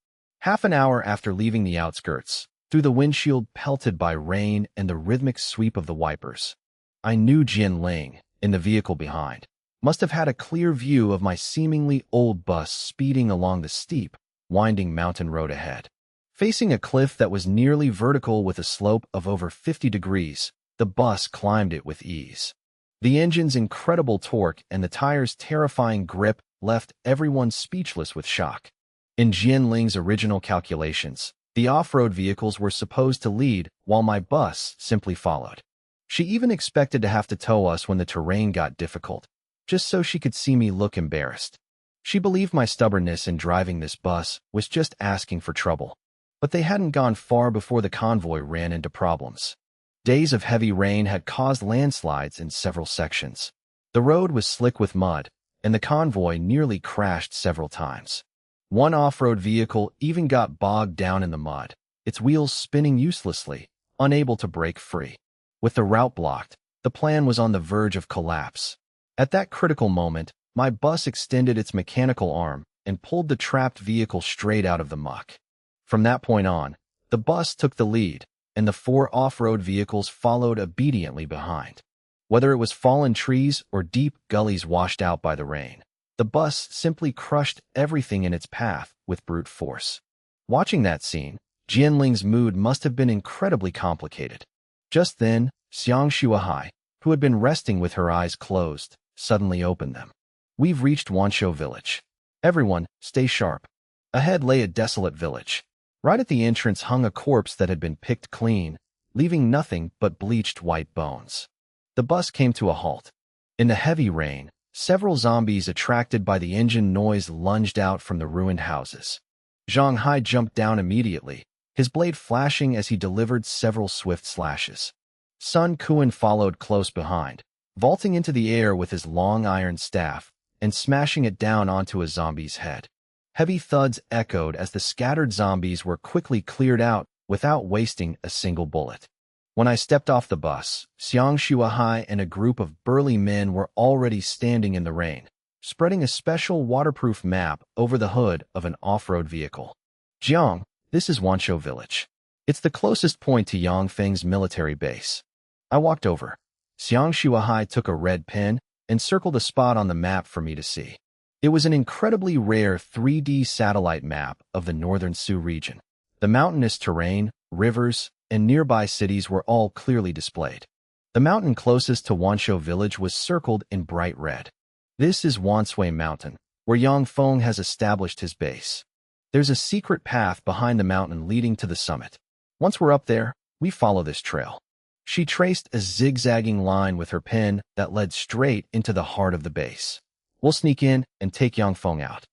Half an hour after leaving the outskirts, through the windshield pelted by rain and the rhythmic sweep of the wipers, I knew Jian Ling, in the vehicle behind, must have had a clear view of my seemingly old bus speeding along the steep, winding mountain road ahead. Facing a cliff that was nearly vertical with a slope of over 50 degrees, the bus climbed it with ease. The engine's incredible torque and the tire's terrifying grip left everyone speechless with shock. In Jian Ling's original calculations, the off-road vehicles were supposed to lead while my bus simply followed. She even expected to have to tow us when the terrain got difficult, just so she could see me look embarrassed. She believed my stubbornness in driving this bus was just asking for trouble. But they hadn't gone far before the convoy ran into problems. Days of heavy rain had caused landslides in several sections. The road was slick with mud, and the convoy nearly crashed several times. One off-road vehicle even got bogged down in the mud, its wheels spinning uselessly, unable to break free. With the route blocked, the plan was on the verge of collapse. At that critical moment, my bus extended its mechanical arm and pulled the trapped vehicle straight out of the muck. From that point on, the bus took the lead, and the 4 off-road vehicles followed obediently behind. Whether it was fallen trees or deep gullies washed out by the rain, the bus simply crushed everything in its path with brute force. Watching that scene, Jianling's mood must have been incredibly complicated. Just then, Xiang Shuahai, who had been resting with her eyes closed, suddenly opened them. "We've reached Wanshou village. Everyone, stay sharp." Ahead lay a desolate village. Right at the entrance hung a corpse that had been picked clean, leaving nothing but bleached white bones. The bus came to a halt. In the heavy rain, several zombies attracted by the engine noise lunged out from the ruined houses. Zhang Hai jumped down immediately, his blade flashing as he delivered several swift slashes. Sun Kuan followed close behind, vaulting into the air with his long iron staff and smashing it down onto a zombie's head. Heavy thuds echoed as the scattered zombies were quickly cleared out without wasting a single bullet. When I stepped off the bus, Xiang Shuahai and a group of burly men were already standing in the rain, spreading a special waterproof map over the hood of an off-road vehicle. "Jiang, this is Wanshou village. It's the closest point to Yangfeng's military base." I walked over. Xiang Shuahai took a red pen and circled a spot on the map for me to see. It was an incredibly rare 3D satellite map of the northern Sioux region. The mountainous terrain, rivers, and nearby cities were all clearly displayed. The mountain closest to Wanshou village was circled in bright red. This is Wanshui Mountain, where Yang Feng has established his base. There's a secret path behind the mountain leading to the summit. Once we're up there, we follow this trail. She traced a zigzagging line with her pen that led straight into the heart of the base. "We'll sneak in and take Yang Feng out."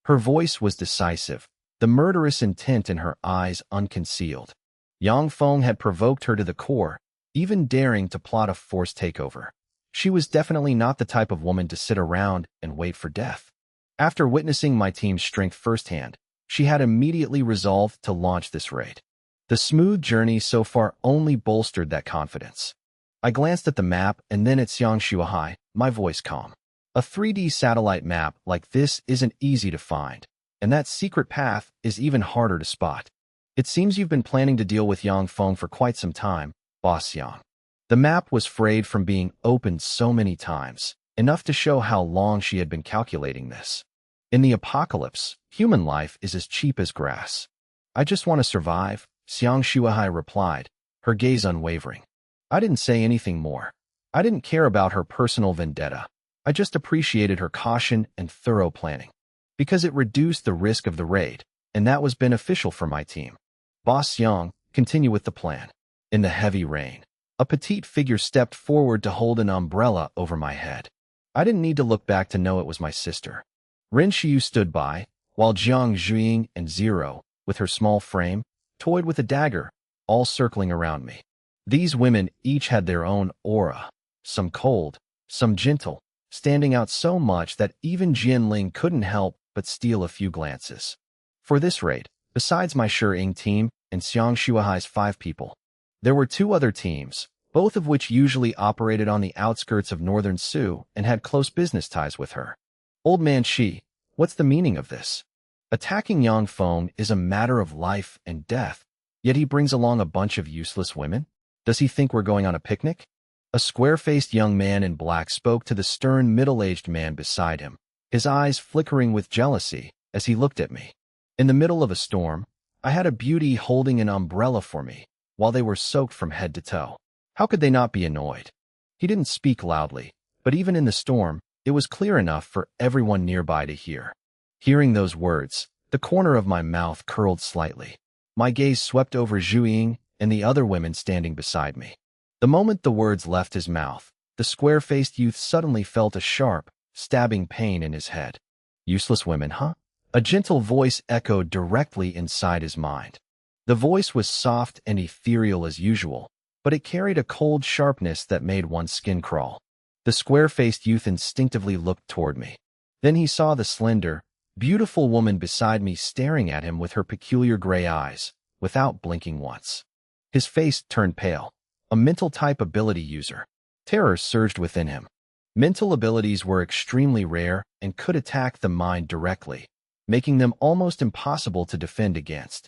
Her voice was decisive, the murderous intent in her eyes unconcealed. Yang Feng had provoked her to the core, even daring to plot a forced takeover. She was definitely not the type of woman to sit around and wait for death. After witnessing my team's strength firsthand, she had immediately resolved to launch this raid. The smooth journey so far only bolstered that confidence. I glanced at the map and then at Xiang Shuahai, my voice calm. A 3D satellite map like this isn't easy to find, and that secret path is even harder to spot. "It seems you've been planning to deal with Yang Feng for quite some time, Boss Xiang." The map was frayed from being opened so many times, enough to show how long she had been calculating this. "In the apocalypse, human life is as cheap as grass. I just want to survive," Xiang Shuahai replied, her gaze unwavering. I didn't say anything more. I didn't care about her personal vendetta. I just appreciated her caution and thorough planning, because it reduced the risk of the raid, and that was beneficial for my team. "Boss Xiang, continue with the plan." In the heavy rain, a petite figure stepped forward to hold an umbrella over my head. I didn't need to look back to know it was my sister. Ren Xiu stood by, while Jiang Zhiying and Zero, with her small frame, toyed with a dagger, all circling around me. These women each had their own aura, some cold, some gentle, standing out so much that even Jianling couldn't help but steal a few glances. For this raid, besides my Shi-Ying team and Xiang Shuahai's 5 people, there were 2 other teams, both of which usually operated on the outskirts of northern Sioux and had close business ties with her. "Old Man Shi, what's the meaning of this? Attacking Yang Feng is a matter of life and death, yet he brings along a bunch of useless women? Does he think we're going on a picnic?" A square-faced young man in black spoke to the stern middle-aged man beside him, his eyes flickering with jealousy as he looked at me. In the middle of a storm, I had a beauty holding an umbrella for me, while they were soaked from head to toe. How could they not be annoyed? He didn't speak loudly, but even in the storm, it was clear enough for everyone nearby to hear. Hearing those words, the corner of my mouth curled slightly. My gaze swept over Zhu and the other women standing beside me. The moment the words left his mouth, the square-faced youth suddenly felt a sharp, stabbing pain in his head. Useless women, huh? A gentle voice echoed directly inside his mind. The voice was soft and ethereal as usual, but it carried a cold sharpness that made one's skin crawl. The square-faced youth instinctively looked toward me. Then he saw the slender, beautiful woman beside me staring at him with her peculiar gray eyes, without blinking once. His face turned pale. A mental-type ability user. Terror surged within him. Mental abilities were extremely rare and could attack the mind directly, making them almost impossible to defend against.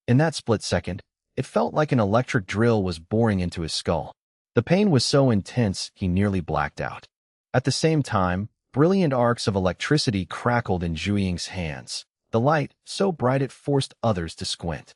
In that split second, it felt like an electric drill was boring into his skull. The pain was so intense he nearly blacked out. At the same time, brilliant arcs of electricity crackled in Zhu Ying's hands, the light so bright it forced others to squint.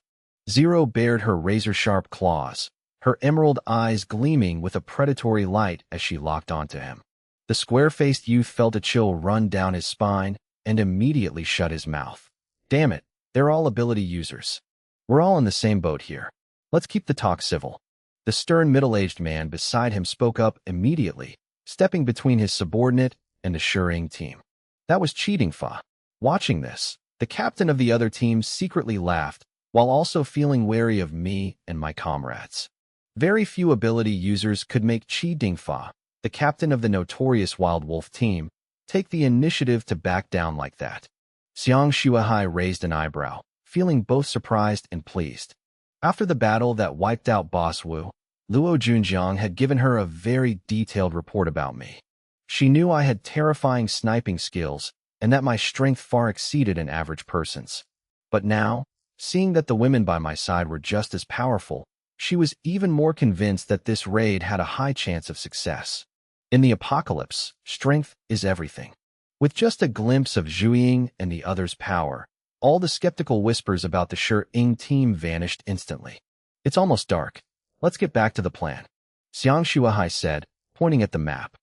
Zero bared her razor-sharp claws, her emerald eyes gleaming with a predatory light as she locked onto him. The square-faced youth felt a chill run down his spine and immediately shut his mouth. Damn it, they're all ability users. We're all in the same boat here. Let's keep the talk civil. The stern middle-aged man beside him spoke up immediately, stepping between his subordinate and the Shering team. That was cheating, Fa. Watching this, the captain of the other team secretly laughed, while also feeling wary of me and my comrades. Very few ability users could make Chi Dingfa, the captain of the notorious Wild Wolf team, take the initiative to back down like that. Xiang Shuahai raised an eyebrow, feeling both surprised and pleased. After the battle that wiped out Boss Wu, Luo Junjiang had given her a very detailed report about me. She knew I had terrifying sniping skills and that my strength far exceeded an average person's. But now, seeing that the women by my side were just as powerful, she was even more convinced that this raid had a high chance of success. In the apocalypse, strength is everything. With just a glimpse of Zhu Ying and the others' power, all the skeptical whispers about the Shering team vanished instantly. It's almost dark. Let's get back to the plan, Xiang Shuahai said, pointing at the map.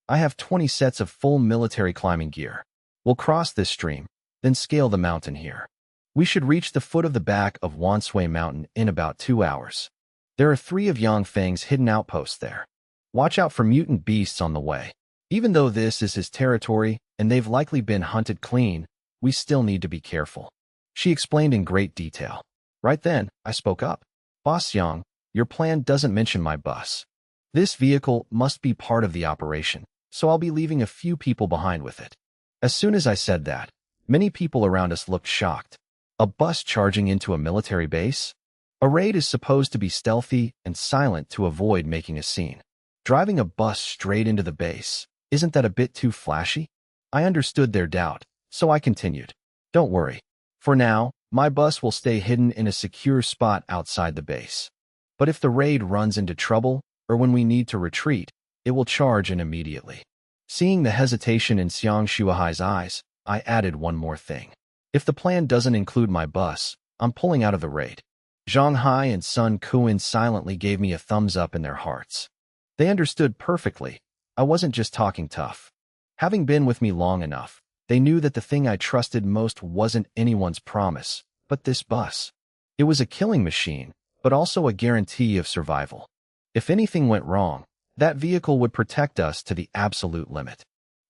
I have 20 sets of full military climbing gear. We'll cross this stream, then scale the mountain here. We should reach the foot of the back of Wanshui Mountain in about 2 hours. There are 3 of Yang Feng's hidden outposts there. Watch out for mutant beasts on the way. Even though this is his territory and they've likely been hunted clean, we still need to be careful. She explained in great detail. Right then, I spoke up. Boss Yang, your plan doesn't mention my bus. This vehicle must be part of the operation, so I'll be leaving a few people behind with it. As soon as I said that, many people around us looked shocked. A bus charging into a military base? A raid is supposed to be stealthy and silent to avoid making a scene. Driving a bus straight into the base, isn't that a bit too flashy? I understood their doubt, so I continued. Don't worry. For now, my bus will stay hidden in a secure spot outside the base. But if the raid runs into trouble, or when we need to retreat, it will charge in immediately. Seeing the hesitation in Xiang Shuahai's eyes, I added one more thing. If the plan doesn't include my bus, I'm pulling out of the raid. Zhang Hai and Sun Kuan silently gave me a thumbs up in their hearts. They understood perfectly. I wasn't just talking tough. Having been with me long enough, they knew that the thing I trusted most wasn't anyone's promise, but this bus. It was a killing machine, but also a guarantee of survival. If anything went wrong, that vehicle would protect us to the absolute limit.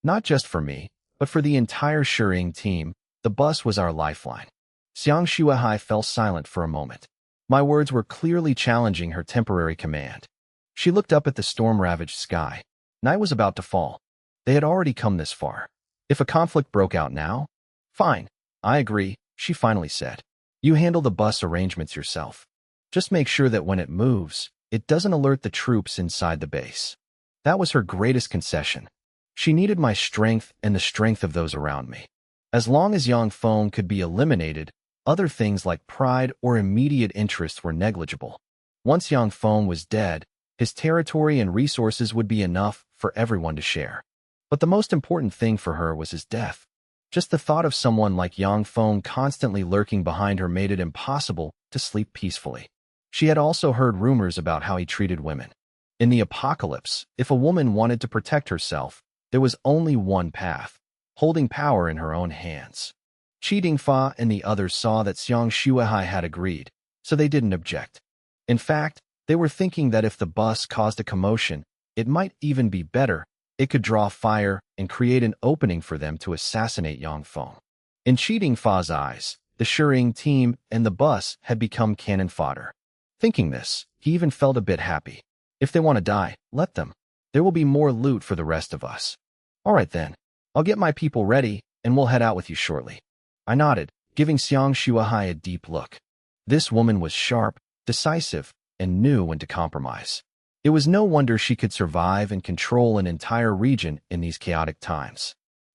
Not just for me, but for the entire Shering team, the bus was our lifeline. Xiang Shuahai fell silent for a moment. My words were clearly challenging her temporary command. She looked up at the storm-ravaged sky. Night was about to fall. They had already come this far. If a conflict broke out now? Fine. I agree, she finally said. You handle the bus arrangements yourself. Just make sure that when it moves, it doesn't alert the troops inside the base. That was her greatest concession. She needed my strength and the strength of those around me. As long as Yang Feng could be eliminated, other things like pride or immediate interest were negligible. Once Yang Feng was dead, his territory and resources would be enough for everyone to share. But the most important thing for her was his death. Just the thought of someone like Yang Feng constantly lurking behind her made it impossible to sleep peacefully. She had also heard rumors about how he treated women. In the apocalypse, if a woman wanted to protect herself, there was only one path, holding power in her own hands. Chi Dingfa and the others saw that Xiang Shuahai had agreed, so they didn't object. In fact, they were thinking that if the bus caused a commotion, it might even be better It could draw fire and create an opening for them to assassinate Yangfeng. In Cheating Fa's eyes, the Shuying team and the bus had become cannon fodder. Thinking this, he even felt a bit happy. If they want to die, let them. There will be more loot for the rest of us. All right then, I'll get my people ready and we'll head out with you shortly. I nodded, giving Xiang Shuahai a deep look. This woman was sharp, decisive, and knew when to compromise. It was no wonder she could survive and control an entire region in these chaotic times.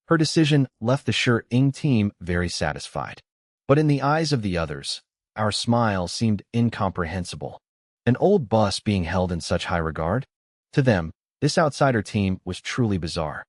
Her decision left the Shuying team very satisfied. But in the eyes of the others, our smile seemed incomprehensible. An old bus being held in such high regard? To them, this outsider team was truly bizarre.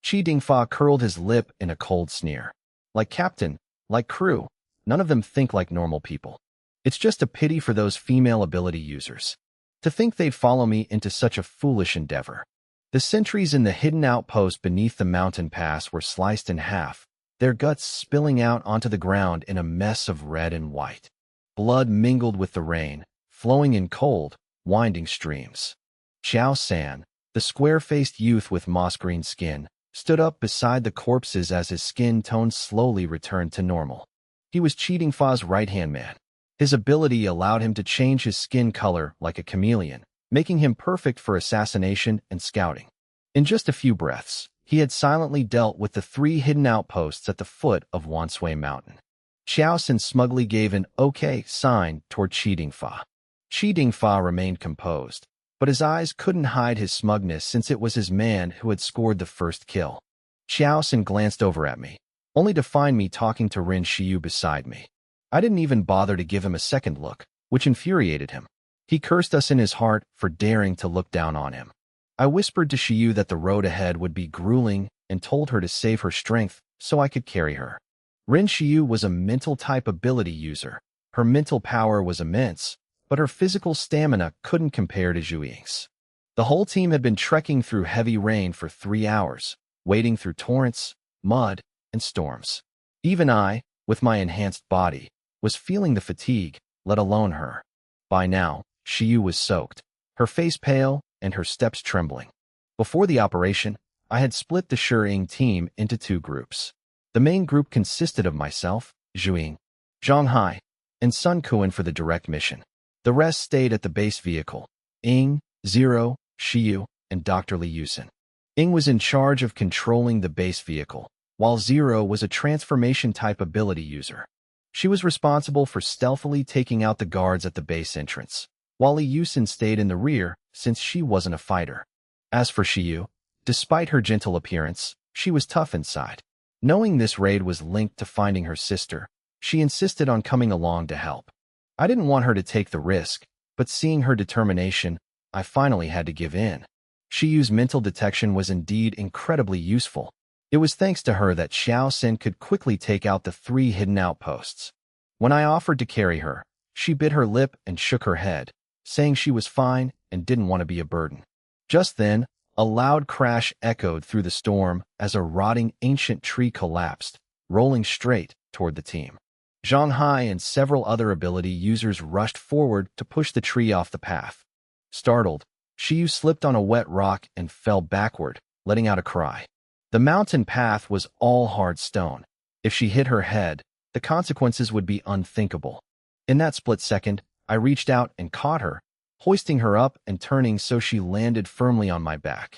Chi Dingfa curled his lip in a cold sneer. Like captain, like crew, none of them think like normal people. It's just a pity for those female ability users. To think they'd follow me into such a foolish endeavor. The sentries in the hidden outpost beneath the mountain pass were sliced in half, their guts spilling out onto the ground in a mess of red and white. Blood mingled with the rain, flowing in cold, winding streams. Xiao San, the square-faced youth with moss-green skin, stood up beside the corpses as his skin tone slowly returned to normal. He was Cheating Fa's right-hand man. His ability allowed him to change his skin color like a chameleon, making him perfect for assassination and scouting. In just a few breaths, he had silently dealt with the 3 hidden outposts at the foot of Wanshui Mountain. Xiao San smugly gave an okay sign toward Chi Dingfa. Chi Dingfa remained composed, but his eyes couldn't hide his smugness since it was his man who had scored the first kill. Xiao San glanced over at me, only to find me talking to Rin Xiu beside me. I didn't even bother to give him a second look, which infuriated him. He cursed us in his heart for daring to look down on him. I whispered to Xiu that the road ahead would be grueling and told her to save her strength so I could carry her. Rin Xiu was a mental-type ability user. Her mental power was immense, but her physical stamina couldn't compare to Zhuiying's. The whole team had been trekking through heavy rain for 3 hours, wading through torrents, mud, and storms. Even I, with my enhanced body, was feeling the fatigue, let alone her. By now, Xiu was soaked, her face pale and her steps trembling. Before the operation, I had split the Shuying team into 2 groups. The main group consisted of myself, Zhuiying, Zhang Hai, and Sun Kuan for the direct mission. The rest stayed at the base vehicle, Ying, Zero, Xiu, and Dr. Li Yusin. Ying was in charge of controlling the base vehicle, while Zero was a transformation-type ability user. She was responsible for stealthily taking out the guards at the base entrance, while Li Yusin stayed in the rear since she wasn't a fighter. As for Xiu, despite her gentle appearance, she was tough inside. Knowing this raid was linked to finding her sister, she insisted on coming along to help. I didn't want her to take the risk, but seeing her determination, I finally had to give in. Xiu's mental detection was indeed incredibly useful. It was thanks to her that Xiao San could quickly take out the 3 hidden outposts. When I offered to carry her, she bit her lip and shook her head, saying she was fine and didn't want to be a burden. Just then, a loud crash echoed through the storm as a rotting ancient tree collapsed, rolling straight toward the team. Zhang Hai and several other ability users rushed forward to push the tree off the path. Startled, Xiu slipped on a wet rock and fell backward, letting out a cry. The mountain path was all hard stone. If she hit her head, the consequences would be unthinkable. In that split second, I reached out and caught her, hoisting her up and turning so she landed firmly on my back.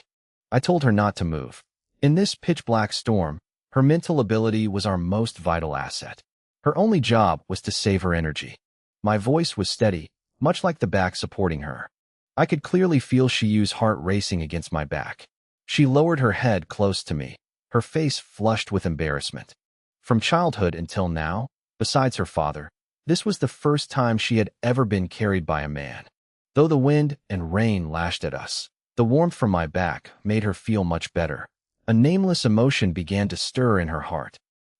I told her not to move. In this pitch-black storm, her mental ability was our most vital asset. Her only job was to save her energy. My voice was steady, much like the back supporting her. I could clearly feel Xiu's heart racing against my back. She lowered her head close to me, her face flushed with embarrassment. From childhood until now, besides her father, this was the first time she had ever been carried by a man. Though the wind and rain lashed at us, the warmth from my back made her feel much better. A nameless emotion began to stir in her heart.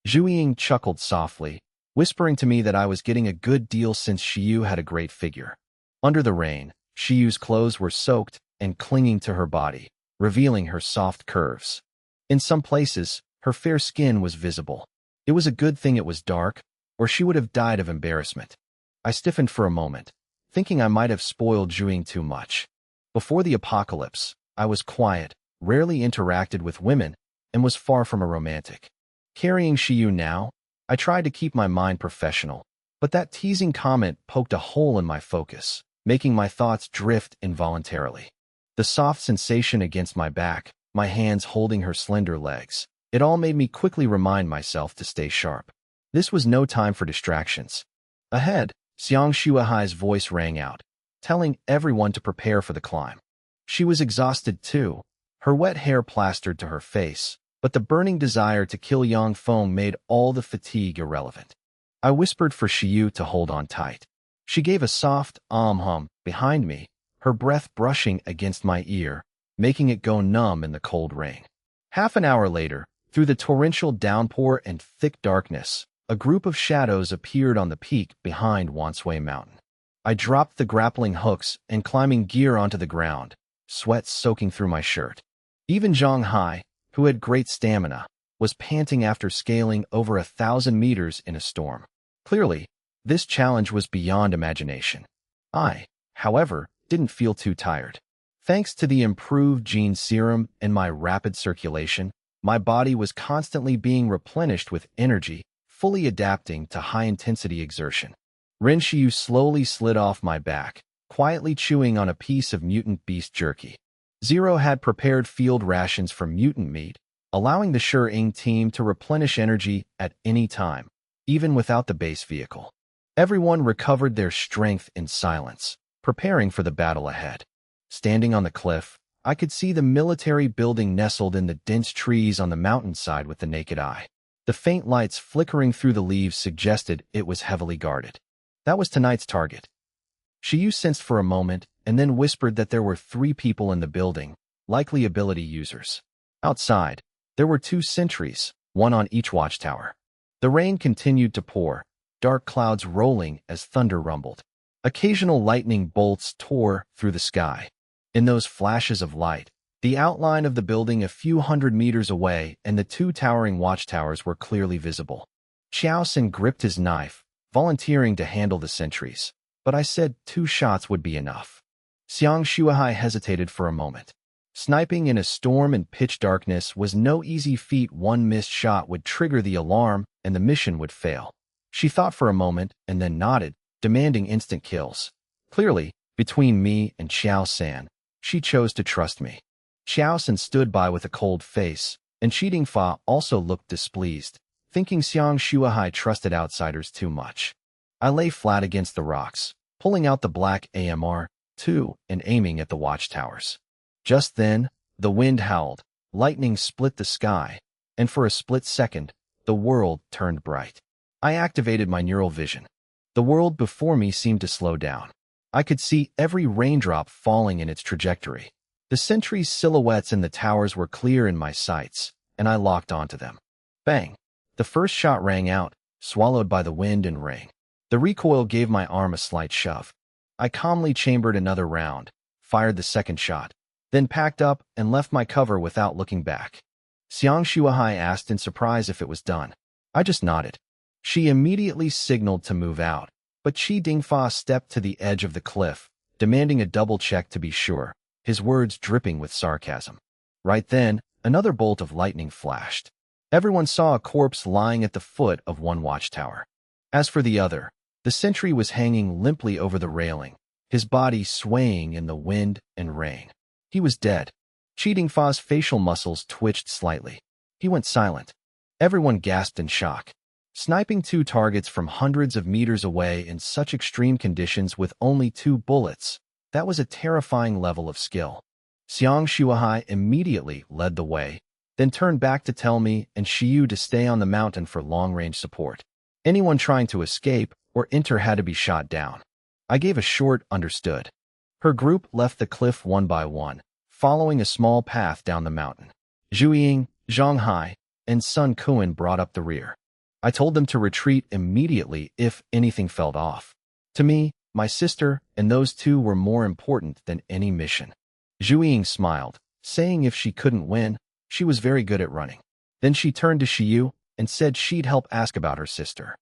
Zhuiying chuckled softly, whispering to me that I was getting a good deal since Xiu had a great figure. Under the rain, Xiu's clothes were soaked and clinging to her body, revealing her soft curves. In some places, her fair skin was visible. It was a good thing it was dark, or she would have died of embarrassment. I stiffened for a moment, thinking I might have spoiled Zhuiying too much. Before the apocalypse, I was quiet, rarely interacted with women, and was far from a romantic. Carrying Shiyu now, I tried to keep my mind professional, but that teasing comment poked a hole in my focus, making my thoughts drift involuntarily. The soft sensation against my back, my hands holding her slender legs, it all made me quickly remind myself to stay sharp. This was no time for distractions. Ahead, Xiang Shuahai's voice rang out, telling everyone to prepare for the climb. She was exhausted too, her wet hair plastered to her face, but the burning desire to kill Yang Feng made all the fatigue irrelevant. I whispered for Shiyu to hold on tight. She gave a soft hum behind me, her breath brushing against my ear, making it go numb in the cold rain. Half an hour later, through the torrential downpour and thick darkness, a group of shadows appeared on the peak behind Wanshui Mountain. I dropped the grappling hooks and climbing gear onto the ground, sweat soaking through my shirt. Even Zhang Hai, who had great stamina, was panting after scaling over 1,000 meters in a storm. Clearly, this challenge was beyond imagination. I, however, didn't feel too tired. Thanks to the improved gene serum and my rapid circulation, my body was constantly being replenished with energy, fully adapting to high-intensity exertion. Ren Shiyu slowly slid off my back, quietly chewing on a piece of mutant beast jerky. Zero had prepared field rations for mutant meat, allowing the Shi-Ing team to replenish energy at any time, even without the base vehicle. Everyone recovered their strength in silence, preparing for the battle ahead. Standing on the cliff, I could see the military building nestled in the dense trees on the mountainside with the naked eye. The faint lights flickering through the leaves suggested it was heavily guarded. That was tonight's target. Shiyu sensed for a moment and then whispered that there were 3 people in the building, likely ability users. Outside, there were 2 sentries, one on each watchtower. The rain continued to pour, dark clouds rolling as thunder rumbled. Occasional lightning bolts tore through the sky. In those flashes of light, the outline of the building a few hundred meters away and the 2 towering watchtowers were clearly visible. Xiaoxin gripped his knife, volunteering to handle the sentries, but I said 2 shots would be enough. Xiang Shuahai hesitated for a moment. Sniping in a storm and pitch darkness was no easy feat. One missed shot would trigger the alarm and the mission would fail. She thought for a moment and then nodded, demanding instant kills. Clearly, between me and Xiao San, she chose to trust me. Xiao San stood by with a cold face, and Shi Dingfa also looked displeased, thinking Xiang Shuahai trusted outsiders too much. I lay flat against the rocks, pulling out the black AMR-2 and aiming at the watchtowers. Just then, the wind howled, lightning split the sky, and for a split second, the world turned bright. I activated my neural vision. The world before me seemed to slow down. I could see every raindrop falling in its trajectory. The sentries' silhouettes in the towers were clear in my sights, and I locked onto them. Bang! The first shot rang out, swallowed by the wind and rain. The recoil gave my arm a slight shove. I calmly chambered another round, fired the second shot, then packed up and left my cover without looking back. Xiang Shuahai asked in surprise if it was done. I just nodded. She immediately signaled to move out, but Shi Dingfa stepped to the edge of the cliff, demanding a double check to be sure, his words dripping with sarcasm. Right then, another bolt of lightning flashed. Everyone saw a corpse lying at the foot of one watchtower. As for the other, the sentry was hanging limply over the railing, his body swaying in the wind and rain. He was dead. Shi Dingfa's facial muscles twitched slightly. He went silent. Everyone gasped in shock. Sniping 2 targets from hundreds of meters away in such extreme conditions with only 2 bullets, that was a terrifying level of skill. Xiang Shuahai immediately led the way, then turned back to tell me and Shiyu to stay on the mountain for long-range support. Anyone trying to escape or enter had to be shot down. I gave a short understood. Her group left the cliff one by one, following a small path down the mountain. Zhu Ying, Zhang Hai, and Sun Kuan brought up the rear. I told them to retreat immediately if anything fell off. To me, my sister and those 2 were more important than any mission. Zhu Ying smiled, saying if she couldn't win, she was very good at running. Then she turned to Shiyu and said she'd help ask about her sister.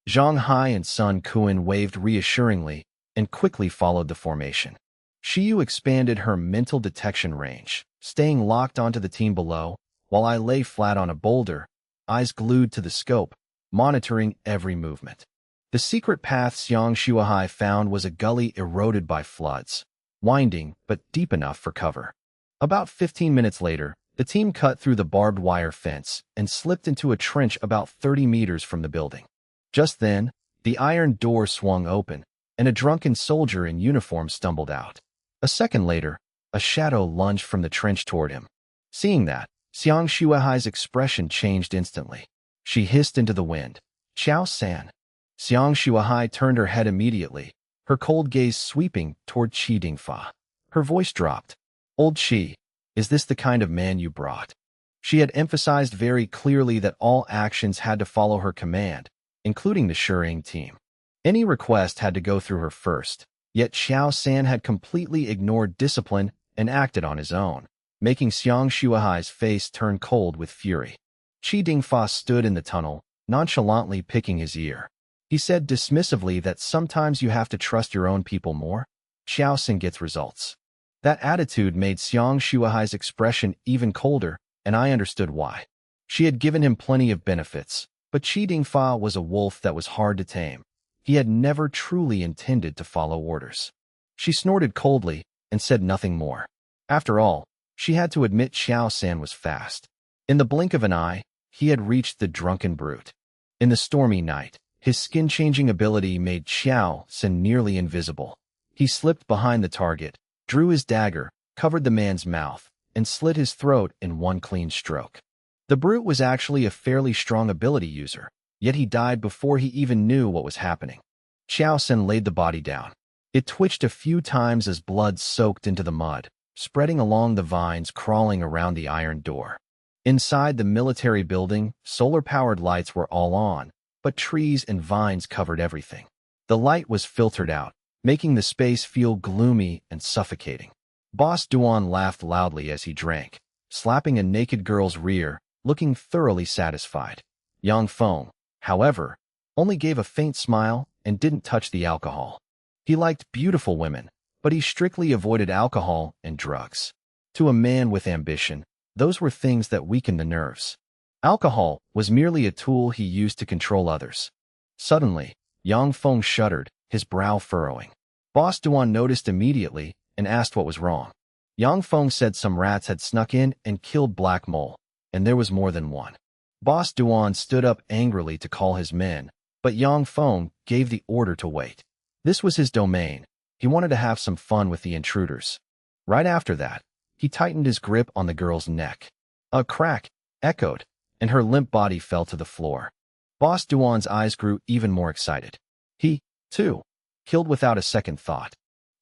Zhang Hai and Sun Kuan waved reassuringly and quickly followed the formation. Shiyu expanded her mental detection range, staying locked onto the team below, while I lay flat on a boulder, eyes glued to the scope, monitoring every movement. The secret path Xiang Shuahai found was a gully eroded by floods, winding but deep enough for cover. About 15 minutes later, the team cut through the barbed wire fence and slipped into a trench about 30 meters from the building. Just then, the iron door swung open, and a drunken soldier in uniform stumbled out. A second later, a shadow lunged from the trench toward him. Seeing that, Xiang Shuahai's expression changed instantly. She hissed into the wind, "Qiao San." Xiang Shuahai turned her head immediately, her cold gaze sweeping toward Qi Dingfa. Her voice dropped. "Old Qi, is this the kind of man you brought?" She had emphasized very clearly that all actions had to follow her command, including the Shuying team. Any request had to go through her first, yet Qiao San had completely ignored discipline and acted on his own, making Xiang Shuahai's face turn cold with fury. Qi Dingfa stood in the tunnel, nonchalantly picking his ear. He said dismissively that sometimes you have to trust your own people more. Xiao San gets results. That attitude made Xiang Shuahai's expression even colder, and I understood why. She had given him plenty of benefits, but Qi Dingfa was a wolf that was hard to tame. He had never truly intended to follow orders. She snorted coldly and said nothing more. After all, she had to admit Xiao San was fast. In the blink of an eye, he had reached the drunken brute. In the stormy night, his skin-changing ability made Xiao San nearly invisible. He slipped behind the target, drew his dagger, covered the man's mouth, and slit his throat in one clean stroke. The brute was actually a fairly strong ability user, yet he died before he even knew what was happening. Xiao San laid the body down. It twitched a few times as blood soaked into the mud, spreading along the vines crawling around the iron door. Inside the military building, solar-powered lights were all on, but trees and vines covered everything. The light was filtered out, making the space feel gloomy and suffocating. Boss Duan laughed loudly as he drank, slapping a naked girl's rear, looking thoroughly satisfied. Yang Feng, however, only gave a faint smile and didn't touch the alcohol. He liked beautiful women, but he strictly avoided alcohol and drugs. To a man with ambition, those were things that weakened the nerves. Alcohol was merely a tool he used to control others. Suddenly, Yang Feng shuddered, his brow furrowing. Boss Duan noticed immediately and asked what was wrong. Yang Feng said some rats had snuck in and killed Black Mole, and there was more than one. Boss Duan stood up angrily to call his men, but Yang Feng gave the order to wait. This was his domain. He wanted to have some fun with the intruders. Right after that, he tightened his grip on the girl's neck. A crack echoed, and her limp body fell to the floor. Boss Duan's eyes grew even more excited. He, too, killed without a second thought.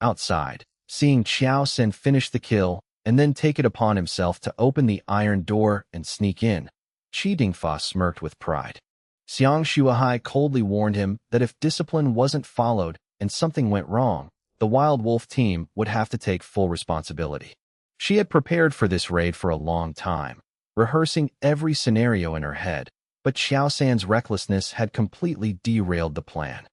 Outside, seeing Qiao San finish the kill and then take it upon himself to open the iron door and sneak in, Qi Dingfa smirked with pride. Xiang Shuahai coldly warned him that if discipline wasn't followed and something went wrong, the Wild Wolf team would have to take full responsibility. She had prepared for this raid for a long time, rehearsing every scenario in her head, but Xiao San's recklessness had completely derailed the plan.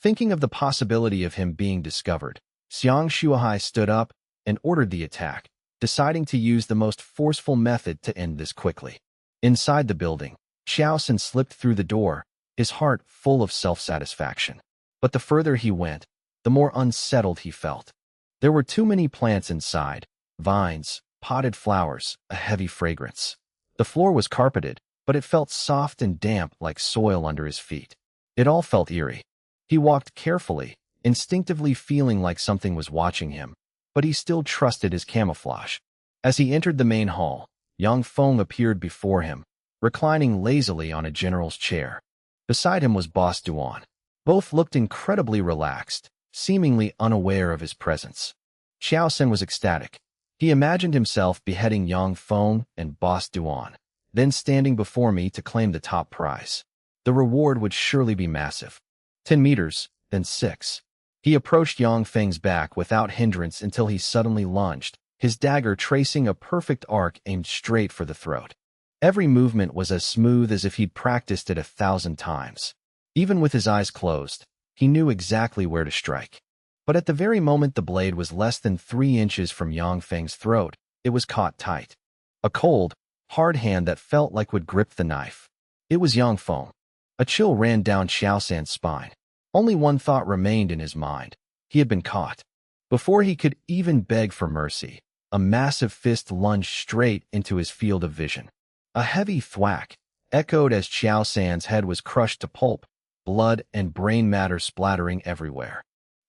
Thinking of the possibility of him being discovered, Xiang Shuahai stood up and ordered the attack, deciding to use the most forceful method to end this quickly. Inside the building, Xiao San slipped through the door, his heart full of self-satisfaction. But the further he went, the more unsettled he felt. There were too many plants inside, vines, potted flowers, a heavy fragrance. The floor was carpeted, but it felt soft and damp like soil under his feet. It all felt eerie. He walked carefully, instinctively feeling like something was watching him, but he still trusted his camouflage. As he entered the main hall, Yang Feng appeared before him, reclining lazily on a general's chair. Beside him was Boss Duan. Both looked incredibly relaxed, seemingly unaware of his presence. Xiao San was ecstatic. He imagined himself beheading Yang Feng and Boss Duan, then standing before me to claim the top prize. The reward would surely be massive. 10 meters, then 6. He approached Yang Feng's back without hindrance until he suddenly lunged, his dagger tracing a perfect arc aimed straight for the throat. Every movement was as smooth as if he'd practiced it 1,000 times. Even with his eyes closed, he knew exactly where to strike. But at the very moment the blade was less than 3 inches from Yang Feng's throat, it was caught tight. A cold, hard hand that felt like would grip the knife. It was Yang Feng. A chill ran down Xiao San's spine. Only one thought remained in his mind. He had been caught. Before he could even beg for mercy, a massive fist lunged straight into his field of vision. A heavy thwack echoed as Xiao San's head was crushed to pulp, blood and brain matter splattering everywhere.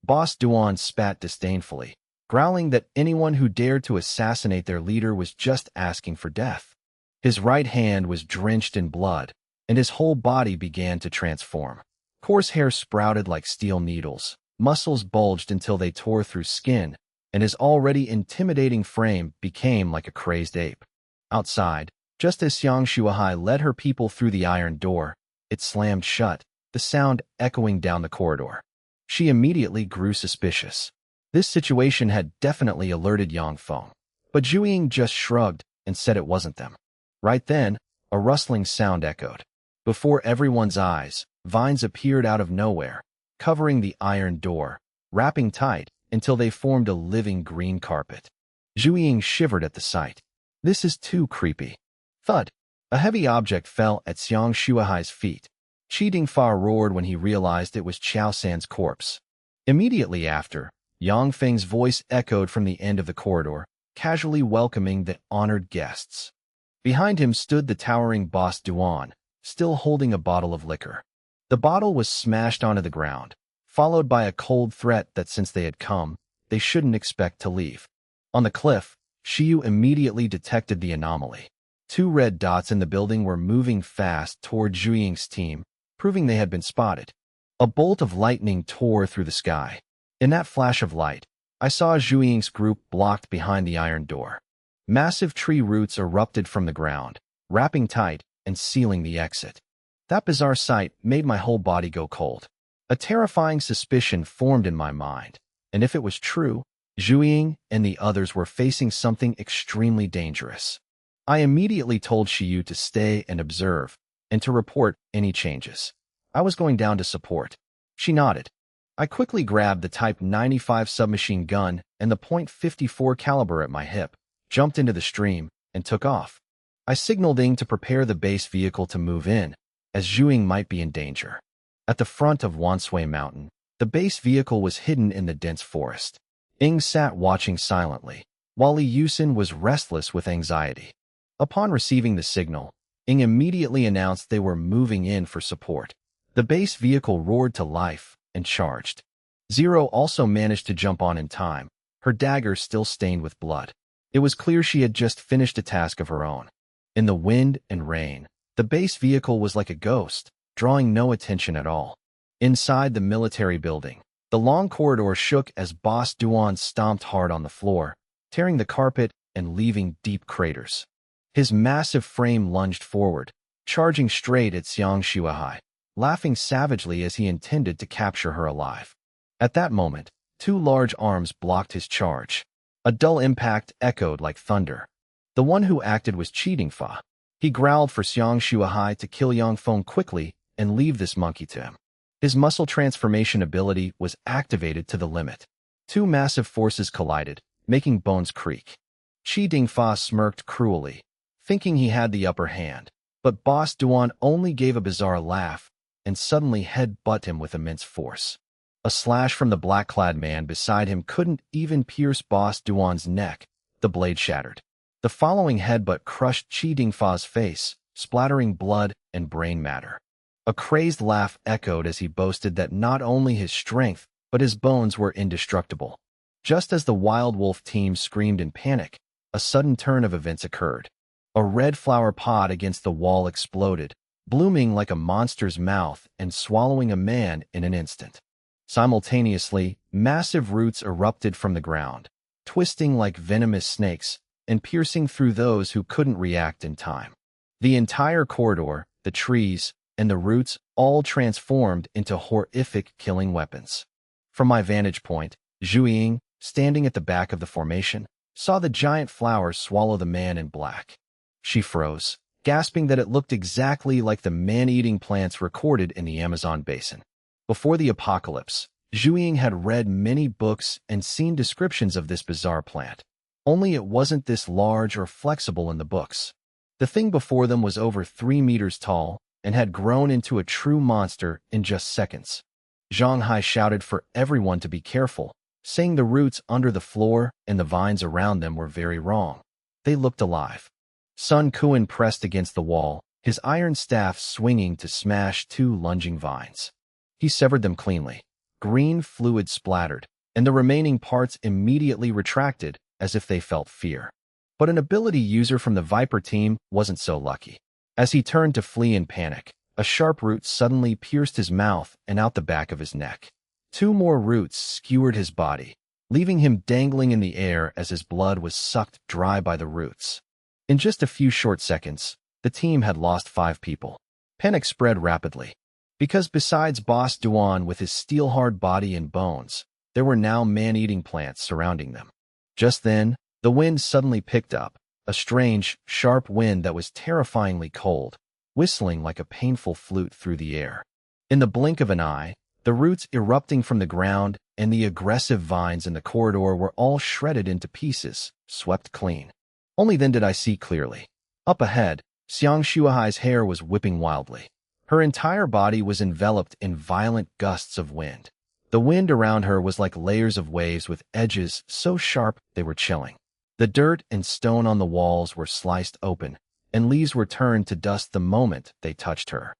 Boss Duan spat disdainfully, growling that anyone who dared to assassinate their leader was just asking for death. His right hand was drenched in blood, and his whole body began to transform. Coarse hair sprouted like steel needles, muscles bulged until they tore through skin, and his already intimidating frame became like a crazed ape. Outside, just as Xiang Shuahai led her people through the iron door, it slammed shut, the sound echoing down the corridor. She immediately grew suspicious. This situation had definitely alerted Yang Feng, but Zhu just shrugged and said it wasn't them. Right then, a rustling sound echoed. Before everyone's eyes, vines appeared out of nowhere, covering the iron door, wrapping tight until they formed a living green carpet. Zhu shivered at the sight. This is too creepy. Thud! A heavy object fell at Xiang Shuahai's feet. Qi Dingfa roared when he realized it was Qiao San's corpse. Immediately after, Yang Feng's voice echoed from the end of the corridor, casually welcoming the honored guests. Behind him stood the towering boss Duan, still holding a bottle of liquor. The bottle was smashed onto the ground, followed by a cold threat that since they had come, they shouldn't expect to leave. On the cliff, Shiyu immediately detected the anomaly. 2 red dots in the building were moving fast toward Zhu team, proving they had been spotted. A bolt of lightning tore through the sky. In that flash of light, I saw Zhu group blocked behind the iron door. Massive tree roots erupted from the ground, wrapping tight and sealing the exit. That bizarre sight made my whole body go cold. A terrifying suspicion formed in my mind, and if it was true, Zhu and the others were facing something extremely dangerous. I immediately told Shiyu to stay and observe, and to report any changes. I was going down to support. She nodded. I quickly grabbed the Type 95 submachine gun and the .54 caliber at my hip, jumped into the stream, and took off. I signaled Ying to prepare the base vehicle to move in, as Zhu might be in danger. At the front of Wanshui Mountain, the base vehicle was hidden in the dense forest. Ying sat watching silently, while Li Yusin was restless with anxiety. Upon receiving the signal, Ying immediately announced they were moving in for support. The base vehicle roared to life and charged. Zero also managed to jump on in time, her dagger still stained with blood. It was clear she had just finished a task of her own. In the wind and rain, the base vehicle was like a ghost, drawing no attention at all. Inside the military building, the long corridor shook as Boss Duan stomped hard on the floor, tearing the carpet and leaving deep craters. His massive frame lunged forward, charging straight at Xiang Shuahai, laughing savagely as he intended to capture her alive. At that moment, 2 large arms blocked his charge. A dull impact echoed like thunder. The one who acted was Qi Dingfa. He growled for Xiang Shuahai to kill Yang Feng quickly and leave this monkey to him. His muscle transformation ability was activated to the limit. 2 massive forces collided, making bones creak. Qi Dingfa smirked cruelly, thinking he had the upper hand, but Boss Duan only gave a bizarre laugh and suddenly head-butt him with immense force. A slash from the black-clad man beside him couldn't even pierce Boss Duan's neck. The blade shattered. The following headbutt crushed Qi Dingfa's face, splattering blood and brain matter. A crazed laugh echoed as he boasted that not only his strength, but his bones were indestructible. Just as the Wild Wolf team screamed in panic, a sudden turn of events occurred. A red flower pod against the wall exploded, blooming like a monster's mouth and swallowing a man in an instant. Simultaneously, massive roots erupted from the ground, twisting like venomous snakes and piercing through those who couldn't react in time. The entire corridor, the trees, and the roots all transformed into horrific killing weapons. From my vantage point, Zhu, standing at the back of the formation, saw the giant flower swallow the man in black. She froze, gasping that it looked exactly like the man-eating plants recorded in the Amazon basin. Before the apocalypse, Zhu had read many books and seen descriptions of this bizarre plant. Only it wasn't this large or flexible in the books. The thing before them was over 3 meters tall and had grown into a true monster in just seconds. Zhang Hai shouted for everyone to be careful, saying the roots under the floor and the vines around them were very wrong. They looked alive. Sun Kuan pressed against the wall, his iron staff swinging to smash 2 lunging vines. He severed them cleanly. Green fluid splattered, and the remaining parts immediately retracted as if they felt fear. But an ability user from the Viper team wasn't so lucky. As he turned to flee in panic, a sharp root suddenly pierced his mouth and out the back of his neck. 2 more roots skewered his body, leaving him dangling in the air as his blood was sucked dry by the roots. In just a few short seconds, the team had lost 5 people. Panic spread rapidly. Because besides Boss Duan with his steel-hard body and bones, there were now man-eating plants surrounding them. Just then, the wind suddenly picked up, a strange, sharp wind that was terrifyingly cold, whistling like a painful flute through the air. In the blink of an eye, the roots erupting from the ground and the aggressive vines in the corridor were all shredded into pieces, swept clean. Only then did I see clearly. Up ahead, Xiang Shuahai's hair was whipping wildly. Her entire body was enveloped in violent gusts of wind. The wind around her was like layers of waves with edges so sharp they were chilling. The dirt and stone on the walls were sliced open, and leaves were turned to dust the moment they touched her.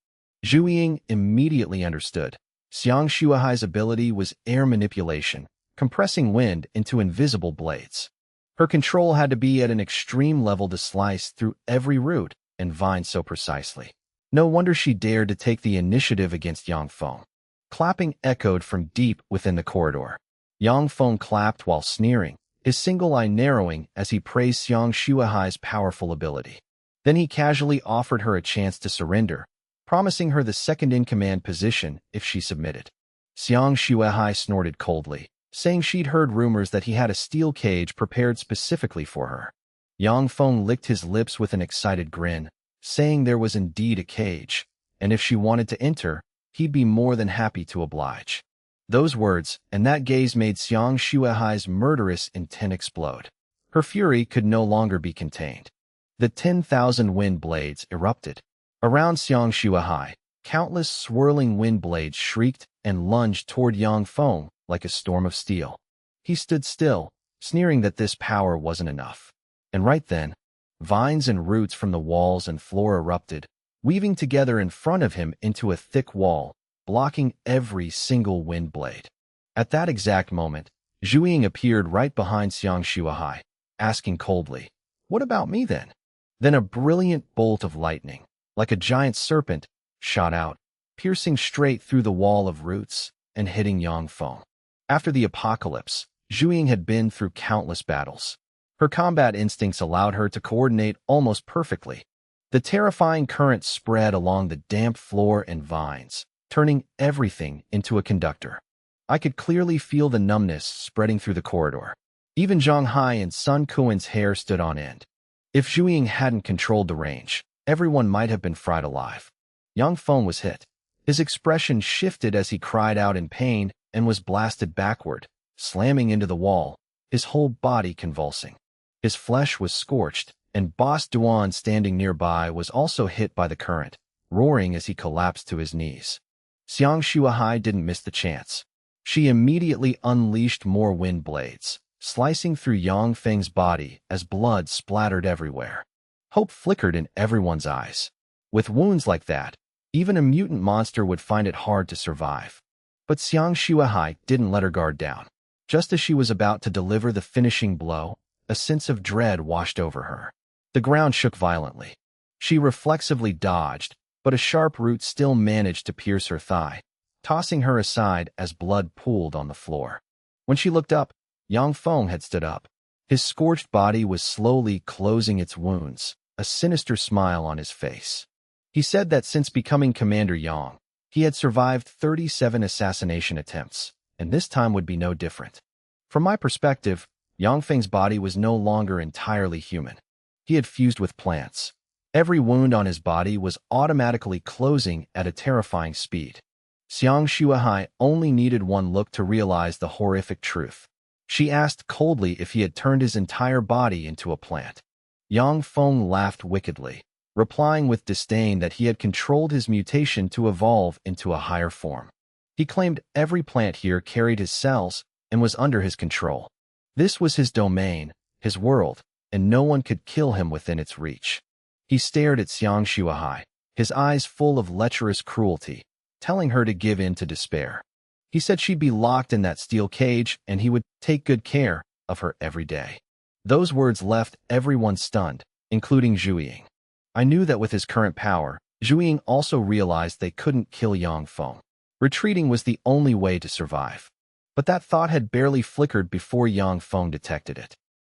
Zhu Ying immediately understood. Xiang Shuahai's ability was air manipulation, compressing wind into invisible blades. Her control had to be at an extreme level to slice through every root and vine so precisely. No wonder she dared to take the initiative against Yang Feng. Clapping echoed from deep within the corridor. Yang Feng clapped while sneering, his single eye narrowing as he praised Xiang Shuahai's powerful ability. Then he casually offered her a chance to surrender, promising her the second-in-command position if she submitted. Xiang Shuahai snorted coldly, saying she'd heard rumors that he had a steel cage prepared specifically for her. Yang Feng licked his lips with an excited grin, saying there was indeed a cage, and if she wanted to enter, he'd be more than happy to oblige. Those words and that gaze made Xiang Shuahai's murderous intent explode. Her fury could no longer be contained. The 10,000 wind blades erupted. Around Xiang Shuahai, countless swirling wind blades shrieked and lunged toward Yang Feng like a storm of steel. He stood still, sneering that this power wasn't enough. And right then, vines and roots from the walls and floor erupted, weaving together in front of him into a thick wall, blocking every single wind blade. At that exact moment, Zhu Ying appeared right behind Xiang Shuahai, asking coldly, "What about me then?" Then a brilliant bolt of lightning, like a giant serpent, shot out, piercing straight through the wall of roots and hitting Yang Feng. After the apocalypse, Zhu Ying had been through countless battles. Her combat instincts allowed her to coordinate almost perfectly. The terrifying current spread along the damp floor and vines, turning everything into a conductor. I could clearly feel the numbness spreading through the corridor. Even Zhang Hai and Sun Kuan's hair stood on end. If Zhu Ying hadn't controlled the range, everyone might have been fried alive. Yang Feng was hit. His expression shifted as he cried out in pain and was blasted backward, slamming into the wall, his whole body convulsing. His flesh was scorched, and Boss Duan standing nearby was also hit by the current, roaring as he collapsed to his knees. Xiang Shuahai didn't miss the chance. She immediately unleashed more wind blades, slicing through Yang Feng's body as blood splattered everywhere. Hope flickered in everyone's eyes. With wounds like that, even a mutant monster would find it hard to survive. But Xiang Shuahai didn't let her guard down. Just as she was about to deliver the finishing blow, a sense of dread washed over her. The ground shook violently. She reflexively dodged, but a sharp root still managed to pierce her thigh, tossing her aside as blood pooled on the floor. When she looked up, Yang Feng had stood up. His scorched body was slowly closing its wounds, a sinister smile on his face. He said that since becoming Commander Yang, he had survived 37 assassination attempts, and this time would be no different. From my perspective, Yang Feng's body was no longer entirely human. He had fused with plants. Every wound on his body was automatically closing at a terrifying speed. Xiang Shuahai only needed one look to realize the horrific truth. She asked coldly if he had turned his entire body into a plant. Yang Feng laughed wickedly, replying with disdain that he had controlled his mutation to evolve into a higher form. He claimed every plant here carried his cells and was under his control. This was his domain, his world, and no one could kill him within its reach. He stared at Xiang Shuahai, his eyes full of lecherous cruelty, telling her to give in to despair. He said she'd be locked in that steel cage and he would take good care of her every day. Those words left everyone stunned, including Zhu Ying. I knew that with his current power, Zhu Ying also realized they couldn't kill Yang Feng. Retreating was the only way to survive. But that thought had barely flickered before Yang Feng detected it.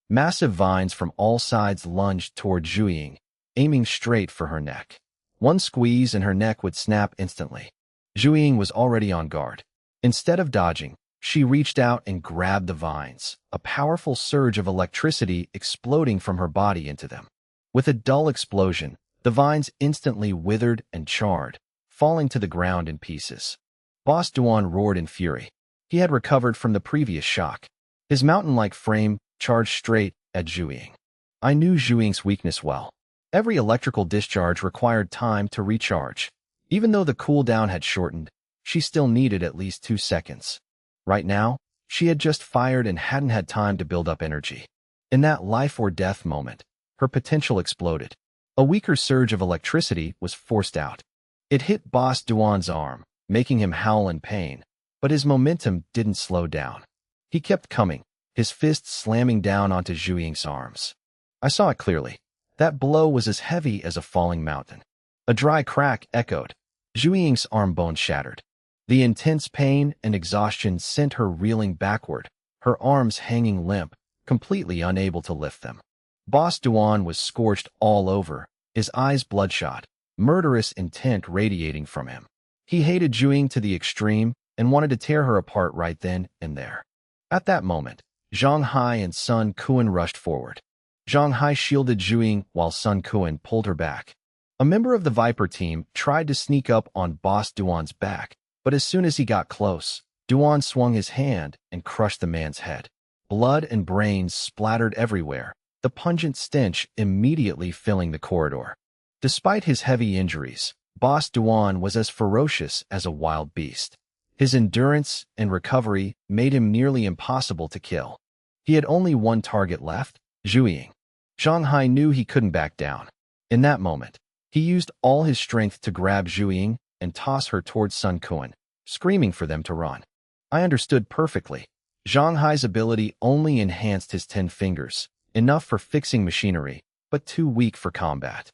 Massive vines from all sides lunged toward Zhu Ying, aiming straight for her neck. One squeeze and her neck would snap instantly. Zhu Ying was already on guard. Instead of dodging, she reached out and grabbed the vines, a powerful surge of electricity exploding from her body into them. With a dull explosion, the vines instantly withered and charred, falling to the ground in pieces. Boss Duan roared in fury. He had recovered from the previous shock. His mountain-like frame charged straight at Zhu Ying. I knew Zhu Ying's weakness well. Every electrical discharge required time to recharge. Even though the cooldown had shortened, she still needed at least 2 seconds. Right now, she had just fired and hadn't had time to build up energy. In that life-or-death moment, her potential exploded. A weaker surge of electricity was forced out. It hit Boss Duan's arm, making him howl in pain, but his momentum didn't slow down. He kept coming, his fists slamming down onto Zhu Ying's arms. I saw it clearly. That blow was as heavy as a falling mountain. A dry crack echoed. Zhu Ying's arm bone shattered. The intense pain and exhaustion sent her reeling backward, her arms hanging limp, completely unable to lift them. Boss Duan was scorched all over, his eyes bloodshot, murderous intent radiating from him. He hated Zhu Ying to the extreme and wanted to tear her apart right then and there. At that moment, Zhang Hai and Sun Kuan rushed forward. Zhang Hai shielded Zhu Ying while Sun Kuan pulled her back. A member of the Viper team tried to sneak up on Boss Duan's back, but as soon as he got close, Duan swung his hand and crushed the man's head. Blood and brains splattered everywhere, the pungent stench immediately filling the corridor. Despite his heavy injuries, Boss Duan was as ferocious as a wild beast. His endurance and recovery made him nearly impossible to kill. He had only one target left, Zhu Ying. Zhang Hai knew he couldn't back down. In that moment, he used all his strength to grab Zhu Ying and toss her towards Sun Kuan, screaming for them to run. I understood perfectly. Zhang Hai's ability only enhanced his 10 fingers, enough for fixing machinery, but too weak for combat.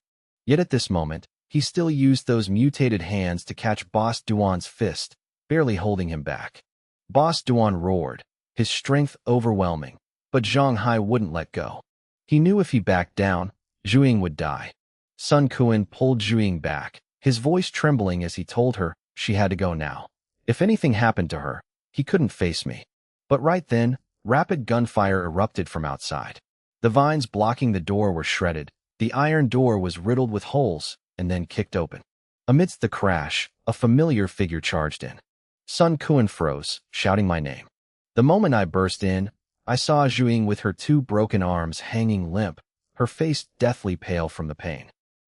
Yet at this moment, he still used those mutated hands to catch Boss Duan's fist, barely holding him back. Boss Duan roared, his strength overwhelming, but Zhang Hai wouldn't let go. He knew if he backed down, Zhu Ying would die. Sun Kuan pulled Zhu Ying back, his voice trembling as he told her she had to go now. If anything happened to her, he couldn't face me. But right then, rapid gunfire erupted from outside. The vines blocking the door were shredded, the iron door was riddled with holes, and then kicked open. Amidst the crash, a familiar figure charged in. Sun Kuan froze, shouting my name. The moment I burst in, I saw Zhu Ying with her 2 broken arms hanging limp, her face deathly pale from the pain.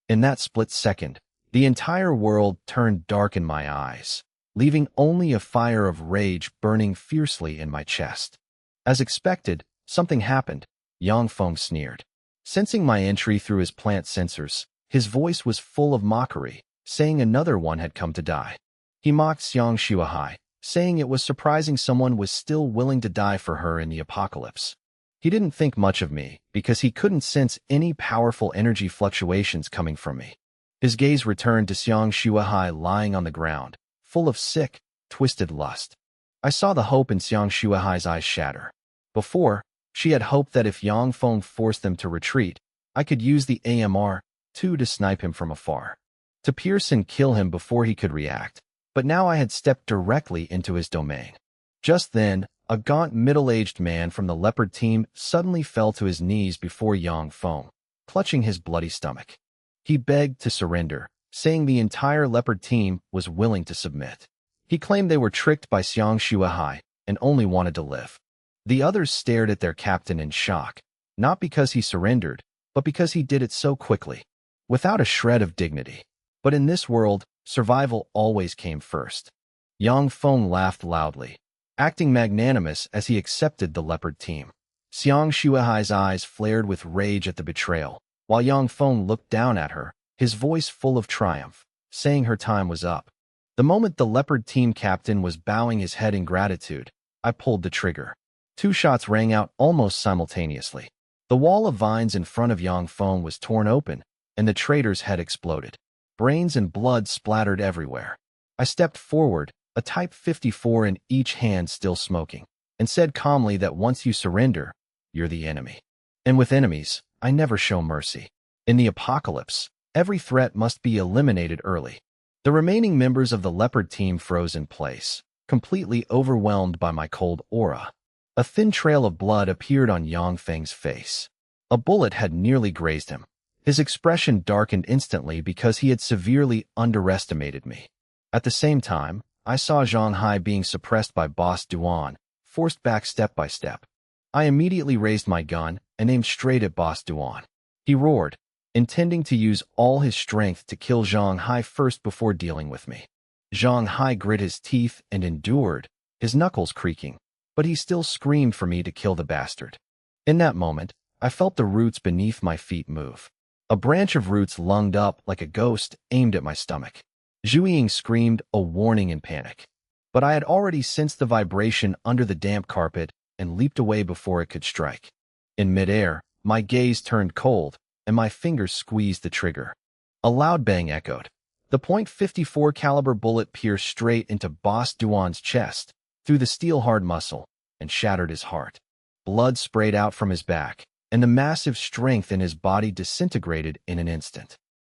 In that split second, the entire world turned dark in my eyes, leaving only a fire of rage burning fiercely in my chest. As expected, something happened, Yang Feng sneered. Sensing my entry through his plant sensors, his voice was full of mockery, saying another one had come to die. He mocked Xiang Shuahai, saying it was surprising someone was still willing to die for her in the apocalypse. He didn't think much of me because he couldn't sense any powerful energy fluctuations coming from me. His gaze returned to Xiang Shuahai lying on the ground, full of sick, twisted lust. I saw the hope in Xiang Shuahai's eyes shatter. Before, she had hoped that if Yang Feng forced them to retreat, I could use the AMR-2 to snipe him from afar, to pierce and kill him before he could react. But now I had stepped directly into his domain. Just then, a gaunt middle-aged man from the leopard team suddenly fell to his knees before Yang Feng, clutching his bloody stomach. He begged to surrender, saying the entire leopard team was willing to submit. He claimed they were tricked by Xiang Shuahai and only wanted to live. The others stared at their captain in shock, not because he surrendered, but because he did it so quickly, without a shred of dignity. But in this world, survival always came first. Yang Feng laughed loudly, acting magnanimous as he accepted the leopard team. Xiang Shuai's eyes flared with rage at the betrayal, while Yang Feng looked down at her, his voice full of triumph, saying her time was up. The moment the leopard team captain was bowing his head in gratitude, I pulled the trigger. 2 shots rang out almost simultaneously. The wall of vines in front of Yang Feng was torn open, and the traitor's head exploded. Brains and blood splattered everywhere. I stepped forward, a Type 54 in each hand still smoking, and said calmly that once you surrender, you're the enemy. And with enemies, I never show mercy. In the apocalypse, every threat must be eliminated early. The remaining members of the leopard team froze in place, completely overwhelmed by my cold aura. A thin trail of blood appeared on Yang Feng's face. A bullet had nearly grazed him. His expression darkened instantly because he had severely underestimated me. At the same time, I saw Zhang Hai being suppressed by Boss Duan, forced back step by step. I immediately raised my gun and aimed straight at Boss Duan. He roared, intending to use all his strength to kill Zhang Hai first before dealing with me. Zhang Hai grit his teeth and endured, his knuckles creaking, but he still screamed for me to kill the bastard. In that moment, I felt the roots beneath my feet move. A branch of roots lunged up like a ghost aimed at my stomach. Zhu Ying screamed a warning in panic. But I had already sensed the vibration under the damp carpet and leaped away before it could strike. In midair, my gaze turned cold, and my fingers squeezed the trigger. A loud bang echoed. The .54 caliber bullet pierced straight into Boss Duan's chest, through the steel-hard muscle, and shattered his heart. Blood sprayed out from his back, and the massive strength in his body disintegrated in an instant.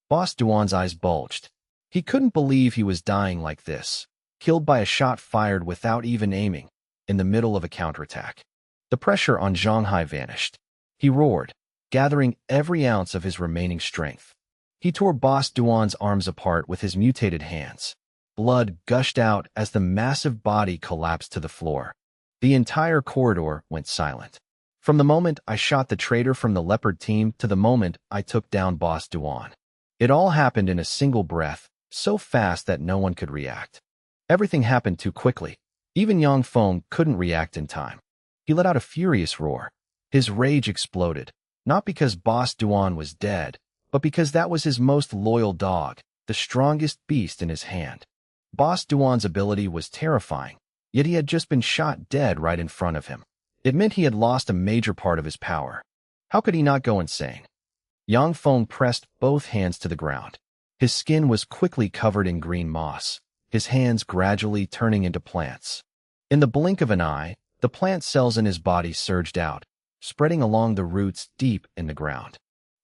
Boss Duan's eyes bulged. He couldn't believe he was dying like this, killed by a shot fired without even aiming, in the middle of a counterattack. The pressure on Zhang Hai vanished. He roared, gathering every ounce of his remaining strength. He tore Boss Duan's arms apart with his mutated hands. Blood gushed out as the massive body collapsed to the floor. The entire corridor went silent. From the moment I shot the traitor from the leopard team to the moment I took down Boss Duan. It all happened in a single breath, so fast that no one could react. Everything happened too quickly. Even Yang Feng couldn't react in time. He let out a furious roar. His rage exploded, not because Boss Duan was dead, but because that was his most loyal dog, the strongest beast in his hand. Boss Duan's ability was terrifying, yet he had just been shot dead right in front of him. It meant he had lost a major part of his power. How could he not go insane? Yang Feng pressed both hands to the ground. His skin was quickly covered in green moss, his hands gradually turning into plants. In the blink of an eye, the plant cells in his body surged out, spreading along the roots deep in the ground.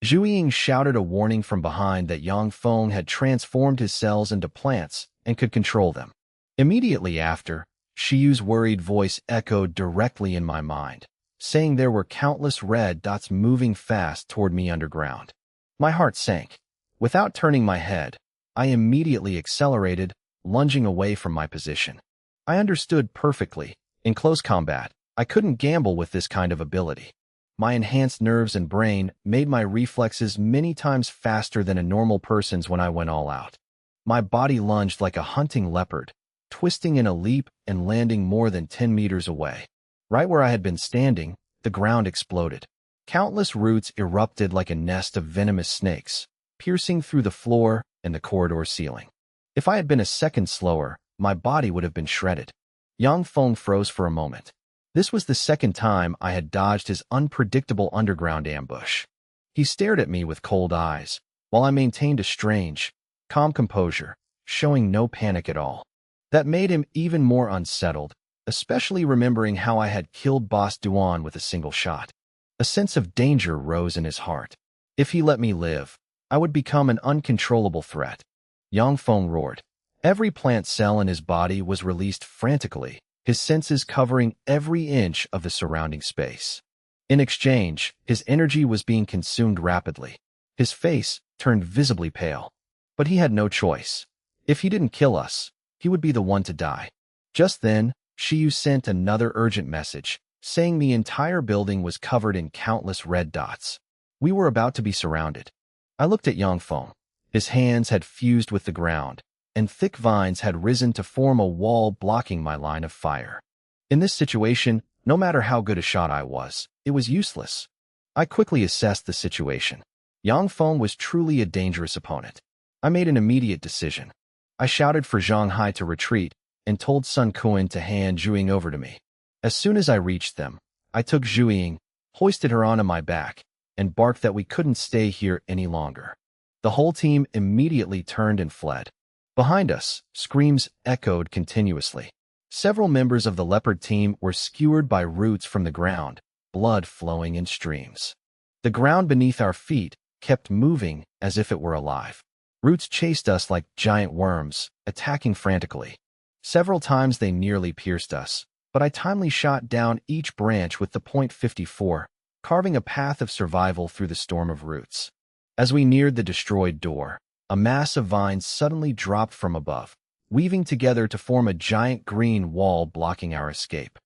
Zhu Ying shouted a warning from behind that Yang Feng had transformed his cells into plants and could control them. Immediately after, Shiyu's worried voice echoed directly in my mind, saying there were countless red dots moving fast toward me underground. My heart sank. Without turning my head, I immediately accelerated, lunging away from my position. I understood perfectly. In close combat, I couldn't gamble with this kind of ability. My enhanced nerves and brain made my reflexes many times faster than a normal person's when I went all out. My body lunged like a hunting leopard, twisting in a leap and landing more than 10 meters away. Right where I had been standing, the ground exploded. Countless roots erupted like a nest of venomous snakes, piercing through the floor and the corridor ceiling. If I had been a second slower, my body would have been shredded. Yang Feng froze for a moment. This was the second time I had dodged his unpredictable underground ambush. He stared at me with cold eyes, while I maintained a strange, calm composure, showing no panic at all. That made him even more unsettled, especially remembering how I had killed Boss Duan with a single shot. A sense of danger rose in his heart. If he let me live, I would become an uncontrollable threat. Yang Feng roared. Every plant cell in his body was released frantically, his senses covering every inch of the surrounding space. In exchange, his energy was being consumed rapidly. His face turned visibly pale. But he had no choice. If he didn't kill us, he would be the one to die. Just then, Shiyu sent another urgent message, saying the entire building was covered in countless red dots. We were about to be surrounded. I looked at Yangfeng. His hands had fused with the ground, and thick vines had risen to form a wall blocking my line of fire. In this situation, no matter how good a shot I was, it was useless. I quickly assessed the situation. Yangfeng was truly a dangerous opponent. I made an immediate decision. I shouted for Zhang Hai to retreat and told Sun Kuan to hand Zhuiying over to me. As soon as I reached them, I took Zhuiying, hoisted her onto my back, and barked that we couldn't stay here any longer. The whole team immediately turned and fled. Behind us, screams echoed continuously. Several members of the leopard team were skewered by roots from the ground, blood flowing in streams. The ground beneath our feet kept moving as if it were alive. Roots chased us like giant worms, attacking frantically. Several times they nearly pierced us, but I timely shot down each branch with the .54, carving a path of survival through the storm of roots. As we neared the destroyed door, a mass of vines suddenly dropped from above, weaving together to form a giant green wall blocking our escape.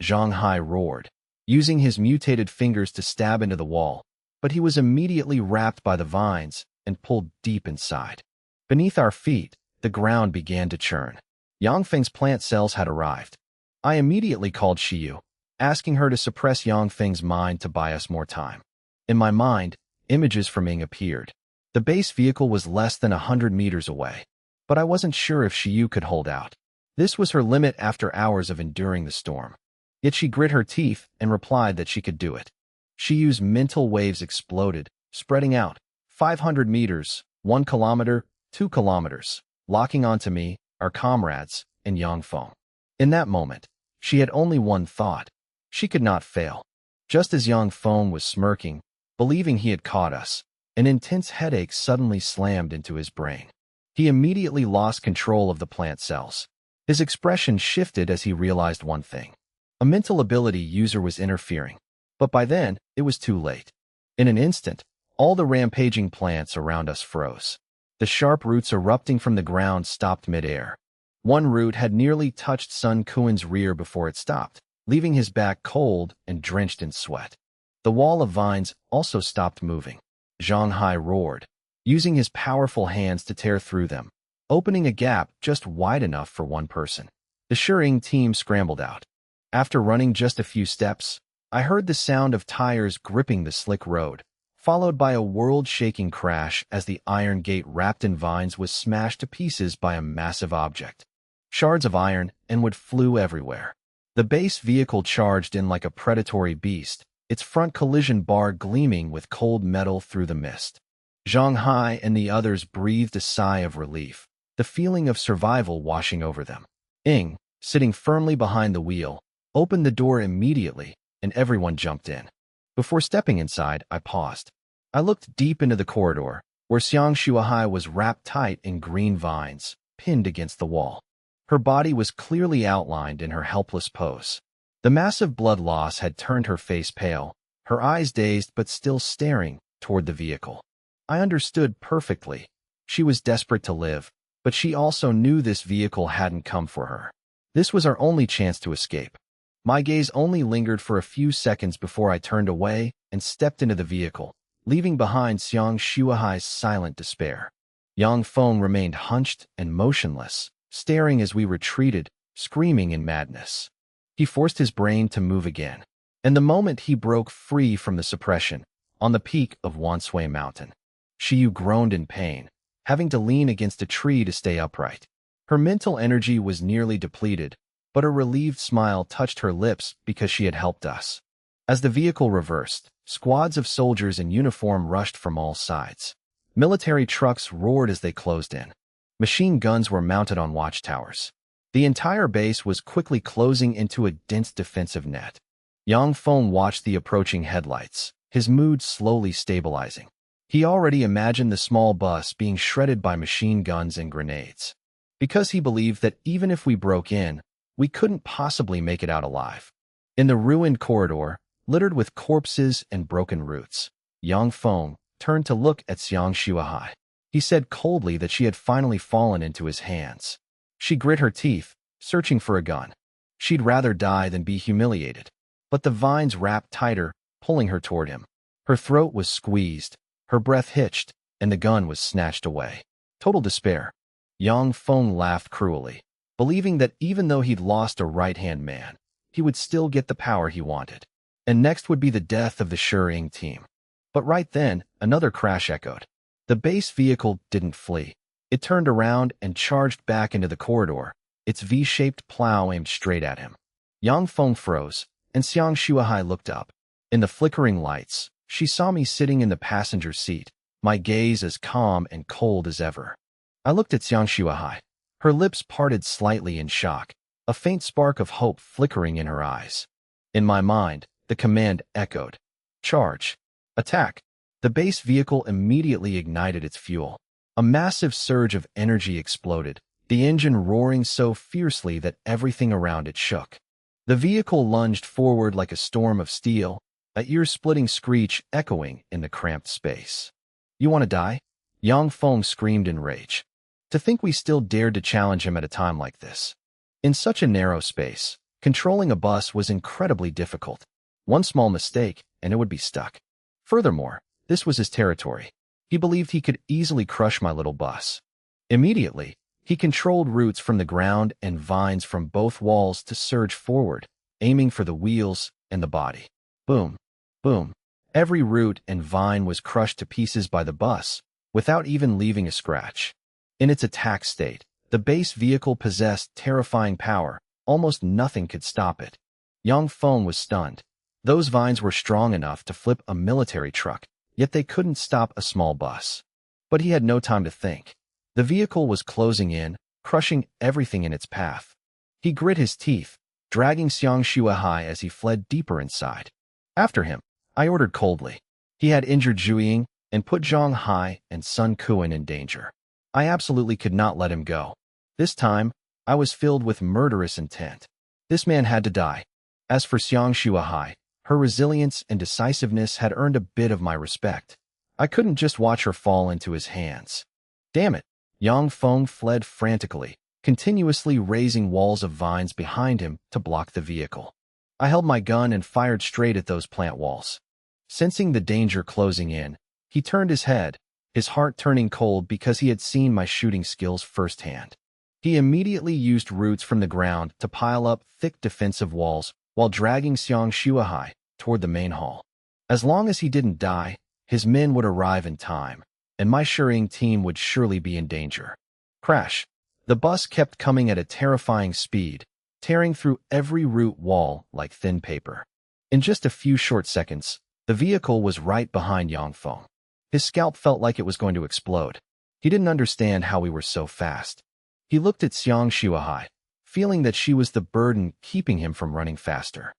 Zhang Hai roared, using his mutated fingers to stab into the wall, but he was immediately wrapped by the vines and pulled deep inside. Beneath our feet, the ground began to churn. Yangfeng's plant cells had arrived. I immediately called Shiyu, asking her to suppress Yangfeng's mind to buy us more time. In my mind, images from Ying appeared. The base vehicle was less than 100 meters away, but I wasn't sure if Shiyu could hold out. This was her limit after hours of enduring the storm. Yet she grit her teeth and replied that she could do it. Shiyu's mental waves exploded, spreading out. 500 meters, 1 kilometer, 2 kilometers, locking onto me, our comrades, and Yangfeng. In that moment, she had only one thought. She could not fail. Just as Yangfeng was smirking, believing he had caught us, an intense headache suddenly slammed into his brain. He immediately lost control of the plant cells. His expression shifted as he realized one thing. A mental ability user was interfering, but by then, it was too late. In an instant, all the rampaging plants around us froze. The sharp roots erupting from the ground stopped midair. One root had nearly touched Sun Kuan's rear before it stopped, leaving his back cold and drenched in sweat. The wall of vines also stopped moving. Zhang Hai roared, using his powerful hands to tear through them, opening a gap just wide enough for one person. The Shuying team scrambled out. After running just a few steps, I heard the sound of tires gripping the slick road, followed by a world-shaking crash as the iron gate wrapped in vines was smashed to pieces by a massive object. Shards of iron and wood flew everywhere. The base vehicle charged in like a predatory beast, its front collision bar gleaming with cold metal through the mist. Zhang Hai and the others breathed a sigh of relief, the feeling of survival washing over them. Ying, sitting firmly behind the wheel, opened the door immediately, and everyone jumped in. Before stepping inside, I paused. I looked deep into the corridor, where Xiang Shuahai was wrapped tight in green vines, pinned against the wall. Her body was clearly outlined in her helpless pose. The massive blood loss had turned her face pale, her eyes dazed but still staring toward the vehicle. I understood perfectly. She was desperate to live, but she also knew this vehicle hadn't come for her. This was our only chance to escape. My gaze only lingered for a few seconds before I turned away and stepped into the vehicle, leaving behind Xiang Shuahai's silent despair. Yangfeng remained hunched and motionless, staring as we retreated, screaming in madness. He forced his brain to move again, and the moment he broke free from the suppression, on the peak of Wanshui Mountain, Shiyu groaned in pain, having to lean against a tree to stay upright. Her mental energy was nearly depleted, but a relieved smile touched her lips because she had helped us. As the vehicle reversed, squads of soldiers in uniform rushed from all sides. Military trucks roared as they closed in. Machine guns were mounted on watchtowers. The entire base was quickly closing into a dense defensive net. Yangfeng watched the approaching headlights, his mood slowly stabilizing. He already imagined the small bus being shredded by machine guns and grenades. Because he believed that even if we broke in, we couldn't possibly make it out alive. In the ruined corridor, littered with corpses and broken roots, Yangfeng turned to look at Xiang Shuahai. He said coldly that she had finally fallen into his hands. She grit her teeth, searching for a gun. She'd rather die than be humiliated. but the vines wrapped tighter, pulling her toward him. Her throat was squeezed, her breath hitched, and the gun was snatched away. Total despair. Yang Feng laughed cruelly, believing that even though he'd lost a right-hand man, he would still get the power he wanted. And next would be the death of the Shering team. But right then, another crash echoed. The base vehicle didn't flee. It turned around and charged back into the corridor, its V-shaped plow aimed straight at him. Yang Feng froze, and Xiang Shuahai looked up. In the flickering lights, she saw me sitting in the passenger seat, my gaze as calm and cold as ever. I looked at Xiang Shuahai. Her lips parted slightly in shock, a faint spark of hope flickering in her eyes. In my mind, the command echoed. Charge. Attack. The base vehicle immediately ignited its fuel. A massive surge of energy exploded, the engine roaring so fiercely that everything around it shook. The vehicle lunged forward like a storm of steel, a ear-splitting screech echoing in the cramped space. You want to die? Yang Feng screamed in rage. To think we still dared to challenge him at a time like this. In such a narrow space, controlling a bus was incredibly difficult. One small mistake, and it would be stuck. Furthermore, this was his territory. He believed he could easily crush my little bus. Immediately, he controlled roots from the ground and vines from both walls to surge forward, aiming for the wheels and the body. Boom, boom. Every root and vine was crushed to pieces by the bus, without even leaving a scratch. In its attack state, the base vehicle possessed terrifying power. Almost nothing could stop it. Yang Feng was stunned. Those vines were strong enough to flip a military truck, yet they couldn't stop a small bus. But he had no time to think. The vehicle was closing in, crushing everything in its path. He grit his teeth, dragging Xiang Shuahai as he fled deeper inside. After him, I ordered coldly. He had injured Zhu Ying and put Zhang Hai and Sun Kuan in danger. I absolutely could not let him go. This time, I was filled with murderous intent. This man had to die. As for Xiang Shuahai, her resilience and decisiveness had earned a bit of my respect. I couldn't just watch her fall into his hands. Damn it! Yang Feng fled frantically, continuously raising walls of vines behind him to block the vehicle. I held my gun and fired straight at those plant walls. Sensing the danger closing in, he turned his head, his heart turning cold because he had seen my shooting skills firsthand. He immediately used roots from the ground to pile up thick defensive walls while dragging Xiang Shuahai toward the main hall. As long as he didn't die, his men would arrive in time, and my Shering team would surely be in danger. Crash. The bus kept coming at a terrifying speed, tearing through every root wall like thin paper. In just a few short seconds, the vehicle was right behind Yang Feng. His scalp felt like it was going to explode. He didn't understand how we were so fast. He looked at Xiang Shuahai, feeling that she was the burden keeping him from running faster.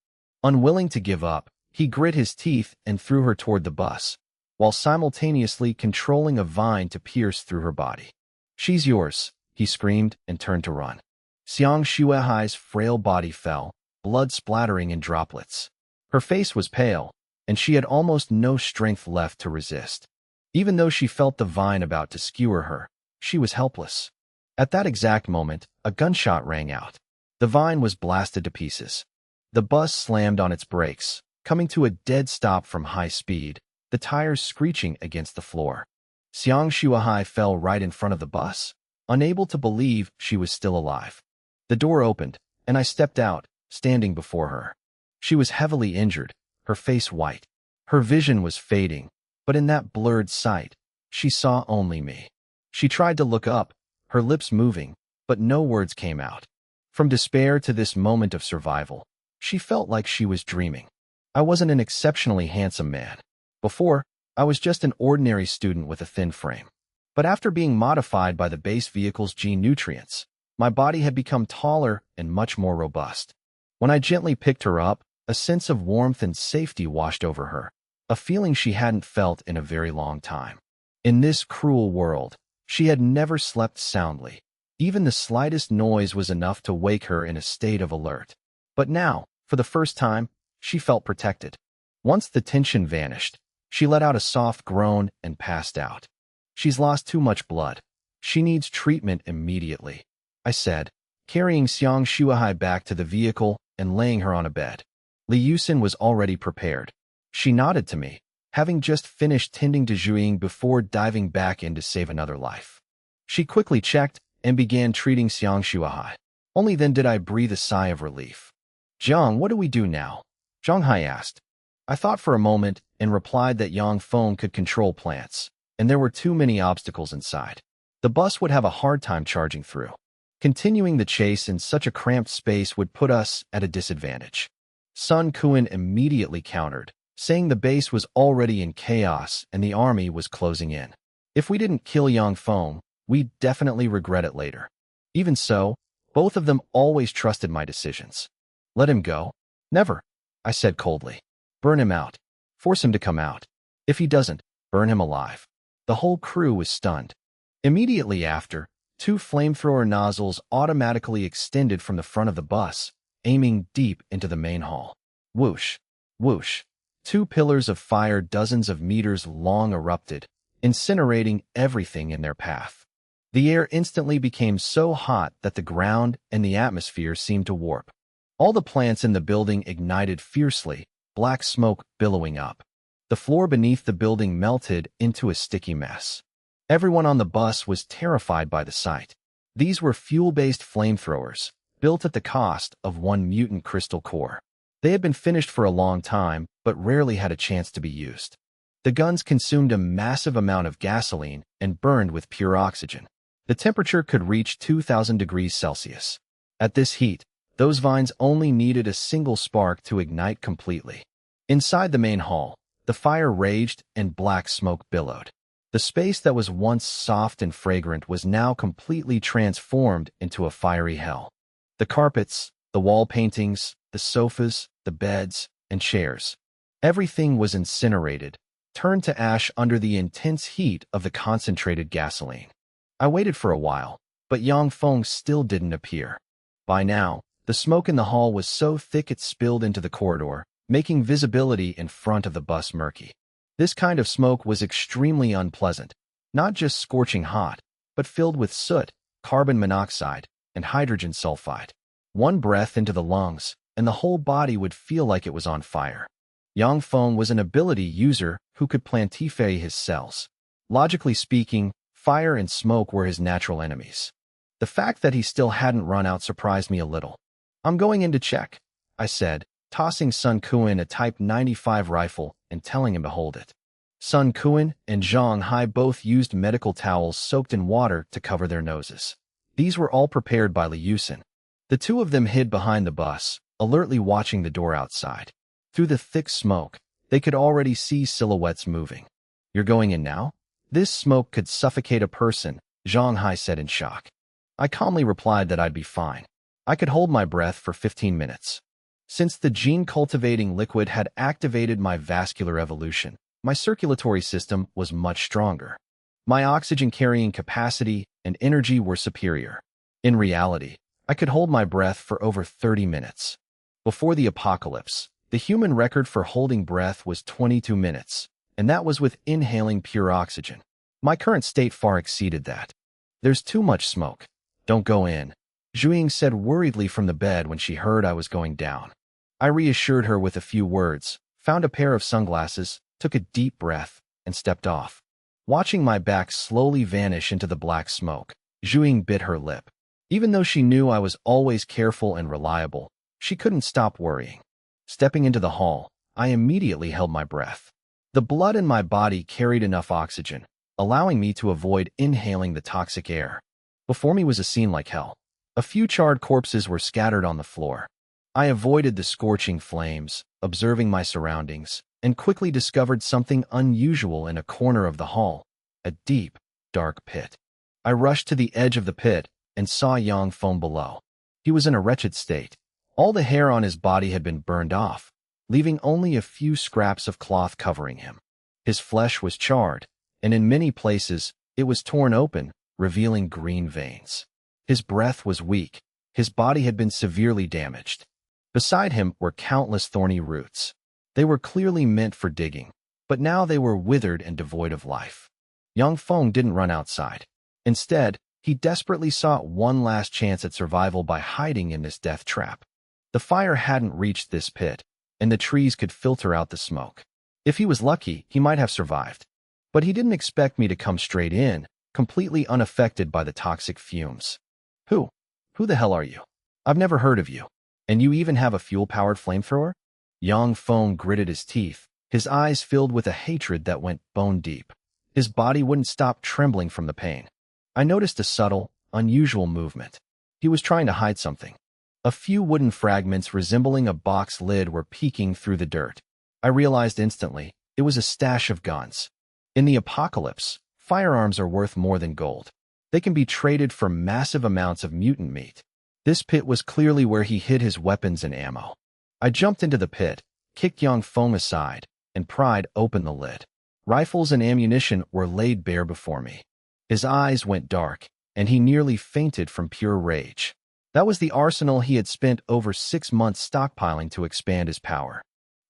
Unwilling to give up, he grit his teeth and threw her toward the bus, while simultaneously controlling a vine to pierce through her body. She's yours, he screamed and turned to run. Xiang Shuahai's frail body fell, blood splattering in droplets. Her face was pale, and she had almost no strength left to resist. Even though she felt the vine about to skewer her, she was helpless. At that exact moment, a gunshot rang out. The vine was blasted to pieces. The bus slammed on its brakes, coming to a dead stop from high speed, the tires screeching against the floor. Xiang Shuahai fell right in front of the bus, unable to believe she was still alive. The door opened, and I stepped out, standing before her. She was heavily injured, her face white. Her vision was fading, but in that blurred sight, she saw only me. She tried to look up, her lips moving, but no words came out. From despair to this moment of survival, she felt like she was dreaming. I wasn't an exceptionally handsome man. Before, I was just an ordinary student with a thin frame. But after being modified by the base vehicle's gene nutrients, my body had become taller and much more robust. When I gently picked her up, a sense of warmth and safety washed over her, a feeling she hadn't felt in a very long time. In this cruel world, she had never slept soundly. Even the slightest noise was enough to wake her in a state of alert. But now, for the first time, she felt protected. Once the tension vanished, she let out a soft groan and passed out. She's lost too much blood. She needs treatment immediately, I said, carrying Xiang Shuahai back to the vehicle and laying her on a bed. Li Yusin was already prepared. She nodded to me, having just finished tending to Zhuing before diving back in to save another life. She quickly checked and began treating Xiang Shuahai. Only then did I breathe a sigh of relief. Jiang, what do we do now? Zhang Hai asked. I thought for a moment and replied that Yang Feng could control plants, and there were too many obstacles inside. The bus would have a hard time charging through. Continuing the chase in such a cramped space would put us at a disadvantage. Sun Kuan immediately countered, saying the base was already in chaos and the army was closing in. If we didn't kill Yang Feng, we'd definitely regret it later. Even so, both of them always trusted my decisions. Let him go? Never, I said coldly. Burn him out. Force him to come out. If he doesn't, burn him alive. The whole crew was stunned. Immediately after, 2 flamethrower nozzles automatically extended from the front of the bus, aiming deep into the main hall. Whoosh, whoosh. 2 pillars of fire dozens of meters long erupted, incinerating everything in their path. The air instantly became so hot that the ground and the atmosphere seemed to warp. All the plants in the building ignited fiercely, black smoke billowing up. The floor beneath the building melted into a sticky mess. Everyone on the bus was terrified by the sight. These were fuel-based flamethrowers, built at the cost of 1 mutant crystal core. They had been finished for a long time, but rarely had a chance to be used. The guns consumed a massive amount of gasoline and burned with pure oxygen. The temperature could reach 2,000 degrees Celsius. At this heat, those vines only needed a single spark to ignite completely. Inside the main hall, the fire raged and black smoke billowed. The space that was once soft and fragrant was now completely transformed into a fiery hell. The carpets, the wall paintings, the sofas, the beds, and chairs. Everything was incinerated, turned to ash under the intense heat of the concentrated gasoline. I waited for a while, but Yang Feng still didn't appear. By now, the smoke in the hall was so thick it spilled into the corridor, making visibility in front of the bus murky. This kind of smoke was extremely unpleasant, not just scorching hot, but filled with soot, carbon monoxide, and hydrogen sulfide. One breath into the lungs, and the whole body would feel like it was on fire. Yang Feng was an ability user who could plantify his cells. Logically speaking, fire and smoke were his natural enemies. The fact that he still hadn't run out surprised me a little. I'm going in to check, I said, tossing Sun Kuan a Type 95 rifle and telling him to hold it. Sun Kuan and Zhang Hai both used medical towels soaked in water to cover their noses. These were all prepared by Li Yusin. The 2 of them hid behind the bus, alertly watching the door outside. Through the thick smoke, they could already see silhouettes moving. You're going in now? This smoke could suffocate a person, Zhang Hai said in shock. I calmly replied that I'd be fine. I could hold my breath for 15 minutes. Since the gene-cultivating liquid had activated my vascular evolution, my circulatory system was much stronger. My oxygen-carrying capacity and energy were superior. In reality, I could hold my breath for over 30 minutes. Before the apocalypse, the human record for holding breath was 22 minutes, and that was with inhaling pure oxygen. My current state far exceeded that. There's too much smoke. Don't go in, Zhuing said worriedly from the bed when she heard I was going down. I reassured her with a few words, found a pair of sunglasses, took a deep breath, and stepped off. Watching my back slowly vanish into the black smoke, Zhuing bit her lip. Even though she knew I was always careful and reliable, she couldn't stop worrying. Stepping into the hall, I immediately held my breath. The blood in my body carried enough oxygen, allowing me to avoid inhaling the toxic air. Before me was a scene like hell. A few charred corpses were scattered on the floor. I avoided the scorching flames, observing my surroundings, and quickly discovered something unusual in a corner of the hall, a deep, dark pit. I rushed to the edge of the pit and saw Yang Feng below. He was in a wretched state. All the hair on his body had been burned off, leaving only a few scraps of cloth covering him. His flesh was charred, and in many places it was torn open, revealing green veins. His breath was weak. His body had been severely damaged. Beside him were countless thorny roots. They were clearly meant for digging, but now they were withered and devoid of life. Yang Feng didn't run outside. Instead, he desperately sought one last chance at survival by hiding in this death trap. The fire hadn't reached this pit, and the trees could filter out the smoke. If he was lucky, he might have survived. But he didn't expect me to come straight in, completely unaffected by the toxic fumes. Who? Who the hell are you? I've never heard of you. And you even have a fuel-powered flamethrower? Yang Feng gritted his teeth, his eyes filled with a hatred that went bone deep. His body wouldn't stop trembling from the pain. I noticed a subtle, unusual movement. He was trying to hide something. A few wooden fragments resembling a box lid were peeking through the dirt. I realized instantly, it was a stash of guns. In the apocalypse, firearms are worth more than gold. They can be traded for massive amounts of mutant meat. This pit was clearly where he hid his weapons and ammo. I jumped into the pit, kicked Yang Feng aside, and pried open the lid. Rifles and ammunition were laid bare before me. His eyes went dark, and he nearly fainted from pure rage. That was the arsenal he had spent over 6 months stockpiling to expand his power.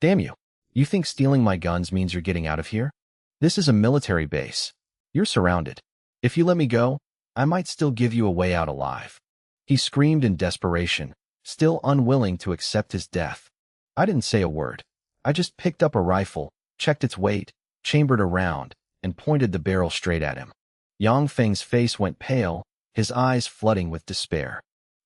Damn you! You think stealing my guns means you're getting out of here? This is a military base. You're surrounded. If you let me go, I might still give you a way out alive. He screamed in desperation, still unwilling to accept his death. I didn't say a word. I just picked up a rifle, checked its weight, chambered a round, and pointed the barrel straight at him. Yang Feng's face went pale, his eyes flooding with despair.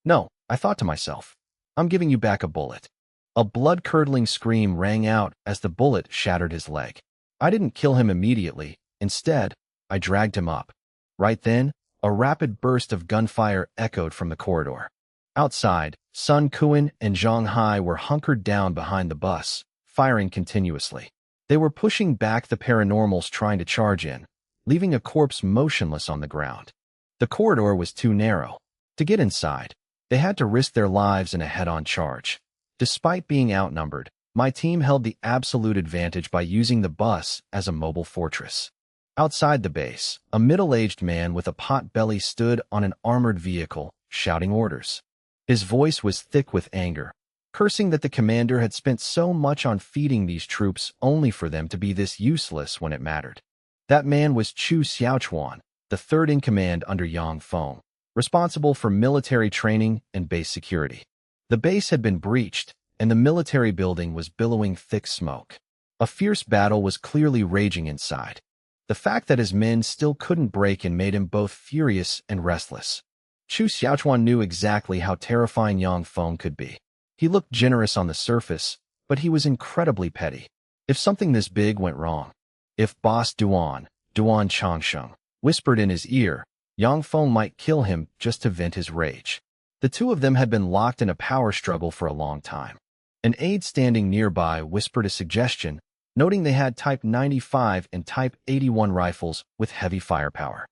No, I thought to myself. I'm giving you back a bullet. A blood-curdling scream rang out as the bullet shattered his leg. I didn't kill him immediately. Instead, I dragged him up. Right then, a rapid burst of gunfire echoed from the corridor. Outside, Sun Kuan and Zhang Hai were hunkered down behind the bus, firing continuously. They were pushing back the paranormals trying to charge in, leaving a corpse motionless on the ground. The corridor was too narrow. To get inside, they had to risk their lives in a head-on charge. Despite being outnumbered, my team held the absolute advantage by using the bus as a mobile fortress. Outside the base, a middle-aged man with a pot belly stood on an armored vehicle, shouting orders. His voice was thick with anger, cursing that the commander had spent so much on feeding these troops only for them to be this useless when it mattered. That man was Chu Xiaochuan, the third in command under Yang Feng, responsible for military training and base security. The base had been breached, and the military building was billowing thick smoke. A fierce battle was clearly raging inside. The fact that his men still couldn't break in made him both furious and restless. Chu Xiaochuan knew exactly how terrifying Yang Feng could be. He looked generous on the surface, but he was incredibly petty. If something this big went wrong, if Boss Duan Changsheng, whispered in his ear, Yang Feng might kill him just to vent his rage. The two of them had been locked in a power struggle for a long time. An aide standing nearby whispered a suggestion, noting they had Type 95 and Type 81 rifles with heavy firepower.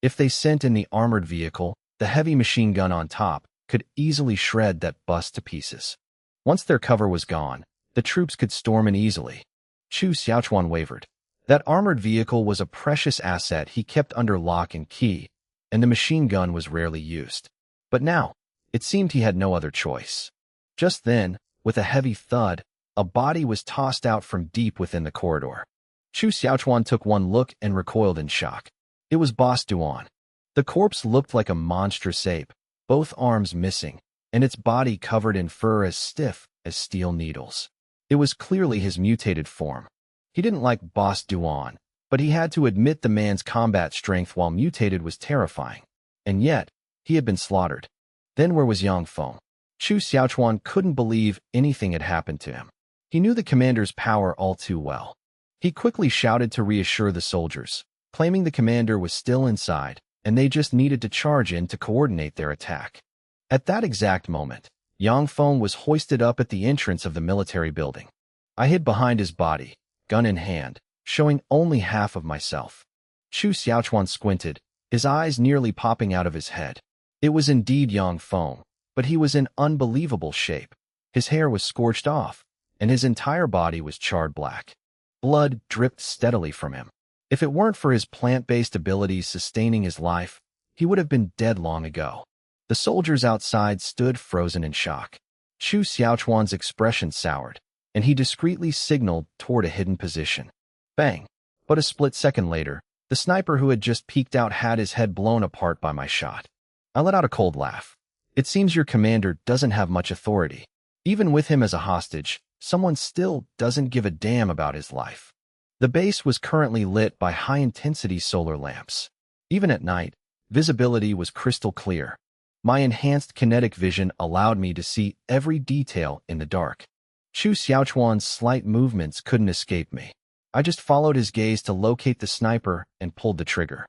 If they sent in the armored vehicle, the heavy machine gun on top could easily shred that bus to pieces. Once their cover was gone, the troops could storm in easily. Chu Xiaochuan wavered. That armored vehicle was a precious asset he kept under lock and key, and the machine gun was rarely used. But now, it seemed he had no other choice. Just then, with a heavy thud, a body was tossed out from deep within the corridor. Chu Xiaochuan took one look and recoiled in shock. It was Boss Duan. The corpse looked like a monstrous ape, both arms missing, and its body covered in fur as stiff as steel needles. It was clearly his mutated form. He didn't like Boss Duan, but he had to admit the man's combat strength while mutated was terrifying. And yet, he had been slaughtered. Then where was Yang Feng? Chu Xiaochuan couldn't believe anything had happened to him. He knew the commander's power all too well. He quickly shouted to reassure the soldiers, claiming the commander was still inside, and they just needed to charge in to coordinate their attack. At that exact moment, Yang Feng was hoisted up at the entrance of the military building. I hid behind his body, gun in hand, showing only half of myself. Chu Xiaochuan squinted, his eyes nearly popping out of his head. It was indeed Yang Feng, but he was in unbelievable shape. His hair was scorched off, and his entire body was charred black. Blood dripped steadily from him. If it weren't for his plant-based abilities sustaining his life, he would have been dead long ago. The soldiers outside stood frozen in shock. Chu Xiaochuan's expression soured, and he discreetly signaled toward a hidden position. Bang! But a split second later, the sniper who had just peeked out had his head blown apart by my shot. I let out a cold laugh. It seems your commander doesn't have much authority. Even with him as a hostage, someone still doesn't give a damn about his life. The base was currently lit by high-intensity solar lamps. Even at night, visibility was crystal clear. My enhanced kinetic vision allowed me to see every detail in the dark. Chu Xiaochuan's slight movements couldn't escape me. I just followed his gaze to locate the sniper and pulled the trigger.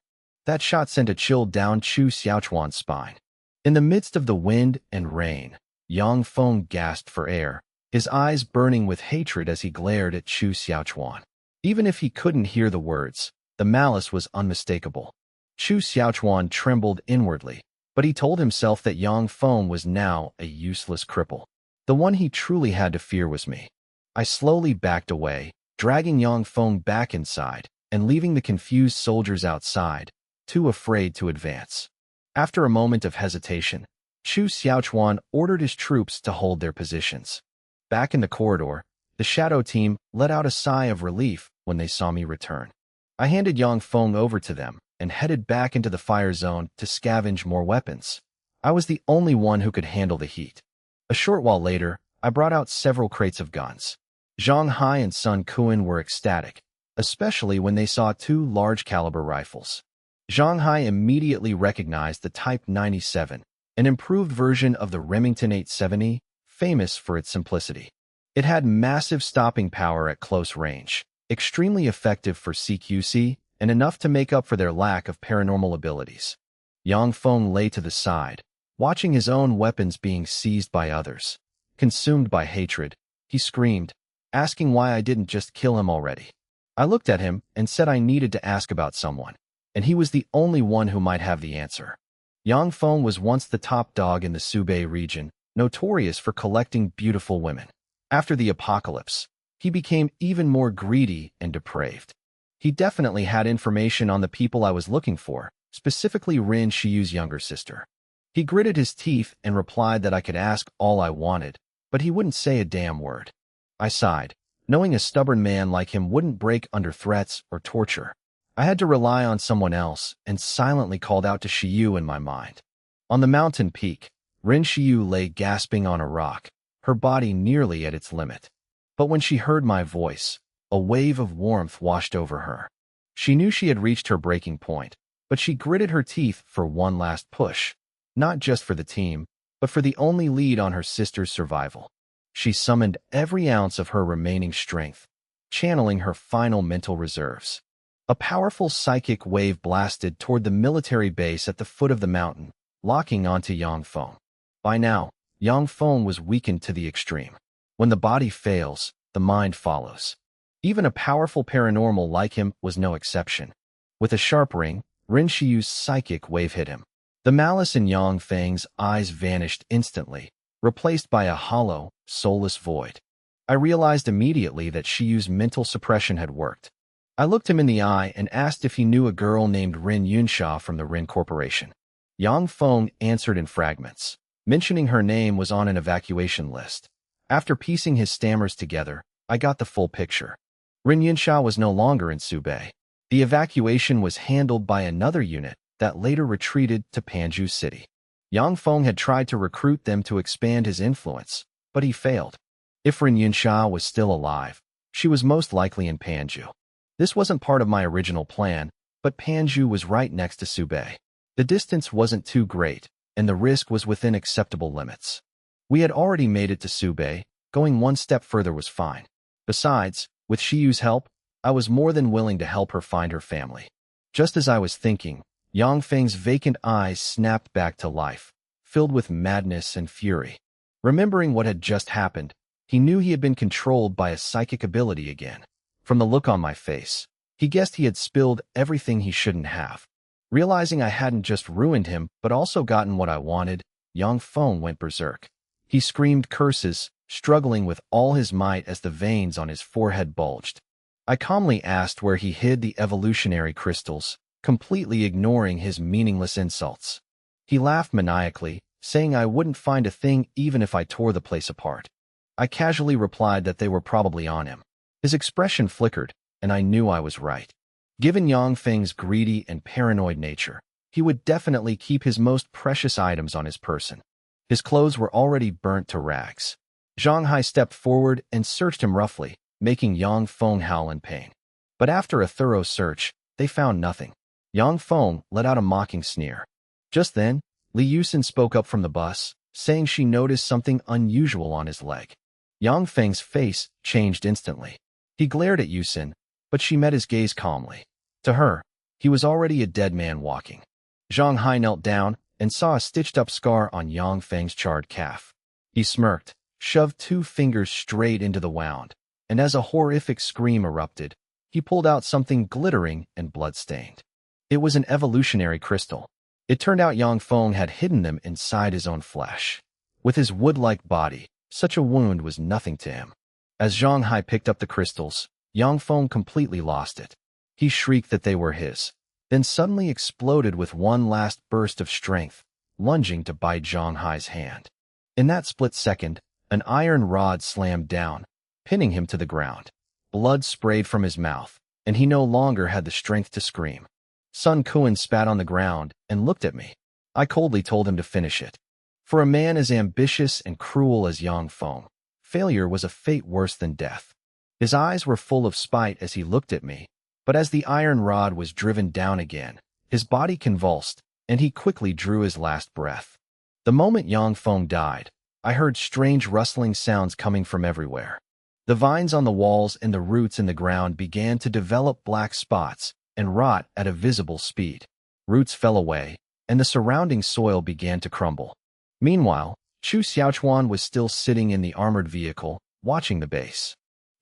That shot sent a chill down Chu Xiaochuan's spine. In the midst of the wind and rain, Yang Feng gasped for air, his eyes burning with hatred as he glared at Chu Xiaochuan. Even if he couldn't hear the words, the malice was unmistakable. Chu Xiaochuan trembled inwardly, but he told himself that Yang Feng was now a useless cripple. The one he truly had to fear was me. I slowly backed away, dragging Yang Feng back inside and leaving the confused soldiers outside, too afraid to advance. After a moment of hesitation, Chu Xiaochuan ordered his troops to hold their positions. Back in the corridor, the shadow team let out a sigh of relief when they saw me return. I handed Yang Feng over to them and headed back into the fire zone to scavenge more weapons. I was the only one who could handle the heat. A short while later, I brought out several crates of guns. Zhang Hai and Sun Kuan were ecstatic, especially when they saw 2 large-caliber rifles. Zhang Hai immediately recognized the Type 97, an improved version of the Remington 870, famous for its simplicity. It had massive stopping power at close range, extremely effective for CQC, and enough to make up for their lack of paranormal abilities. Yang Feng lay to the side, watching his own weapons being seized by others. Consumed by hatred, he screamed, asking why I didn't just kill him already. I looked at him and said I needed to ask about someone, and he was the only one who might have the answer. Yang Feng was once the top dog in the Subei region, notorious for collecting beautiful women. After the apocalypse, he became even more greedy and depraved. He definitely had information on the people I was looking for, specifically Rin Shiyu's younger sister. He gritted his teeth and replied that I could ask all I wanted, but he wouldn't say a damn word. I sighed, knowing a stubborn man like him wouldn't break under threats or torture. I had to rely on someone else and silently called out to Shiyu in my mind. On the mountain peak, Rin Shiyu lay gasping on a rock, her body nearly at its limit. But when she heard my voice, a wave of warmth washed over her. She knew she had reached her breaking point, but she gritted her teeth for one last push, not just for the team, but for the only lead on her sister's survival. She summoned every ounce of her remaining strength, channeling her final mental reserves. A powerful psychic wave blasted toward the military base at the foot of the mountain, locking onto Yang Feng. By now, Yang Feng was weakened to the extreme. When the body fails, the mind follows. Even a powerful paranormal like him was no exception. With a sharp ring, Rin Shiyu's psychic wave hit him. The malice in Yang Feng's eyes vanished instantly, replaced by a hollow, soulless void. I realized immediately that Shiyu's mental suppression had worked. I looked him in the eye and asked if he knew a girl named Rin Yunsha from the Rin Corporation. Yang Feng answered in fragments. Mentioning her name was on an evacuation list. After piecing his stammers together, I got the full picture. Rin Yunsha was no longer in Subei. The evacuation was handled by another unit that later retreated to Panju City. Yang Feng had tried to recruit them to expand his influence, but he failed. If Rin Yunsha was still alive, she was most likely in Panju. This wasn't part of my original plan, but Panju was right next to Subei. The distance wasn't too great, and the risk was within acceptable limits. We had already made it to Subei, going one step further was fine. Besides, with Shiyu's help, I was more than willing to help her find her family. Just as I was thinking, Yang Feng's vacant eyes snapped back to life, filled with madness and fury. Remembering what had just happened, he knew he had been controlled by a psychic ability again. From the look on my face, he guessed he had spilled everything he shouldn't have. Realizing I hadn't just ruined him, but also gotten what I wanted, Yang Feng went berserk. He screamed curses, struggling with all his might as the veins on his forehead bulged. I calmly asked where he hid the evolutionary crystals, completely ignoring his meaningless insults. He laughed maniacally, saying I wouldn't find a thing even if I tore the place apart. I casually replied that they were probably on him. His expression flickered, and I knew I was right. Given Yang Feng's greedy and paranoid nature, he would definitely keep his most precious items on his person. His clothes were already burnt to rags. Zhang Hai stepped forward and searched him roughly, making Yang Feng howl in pain. But after a thorough search, they found nothing. Yang Feng let out a mocking sneer. Just then, Li Yusin spoke up from the bus, saying she noticed something unusual on his leg. Yang Feng's face changed instantly. He glared at Yusin, but she met his gaze calmly. To her, he was already a dead man walking. Zhang Hai knelt down and saw a stitched-up scar on Yang Feng's charred calf. He smirked, shoved 2 fingers straight into the wound, and as a horrific scream erupted, he pulled out something glittering and blood-stained. It was an evolutionary crystal. It turned out Yang Feng had hidden them inside his own flesh. With his wood-like body, such a wound was nothing to him. As Zhang Hai picked up the crystals, Yang Feng completely lost it. He shrieked that they were his, then suddenly exploded with one last burst of strength, lunging to bite Zhang Hai's hand. In that split second, an iron rod slammed down, pinning him to the ground. Blood sprayed from his mouth, and he no longer had the strength to scream. Sun Kuan spat on the ground and looked at me. I coldly told him to finish it. For a man as ambitious and cruel as Yang Feng, failure was a fate worse than death. His eyes were full of spite as he looked at me, but as the iron rod was driven down again, his body convulsed, and he quickly drew his last breath. The moment Yang Feng died, I heard strange rustling sounds coming from everywhere. The vines on the walls and the roots in the ground began to develop black spots and rot at a visible speed. Roots fell away, and the surrounding soil began to crumble. Meanwhile, Chu Xiaochuan was still sitting in the armored vehicle, watching the base.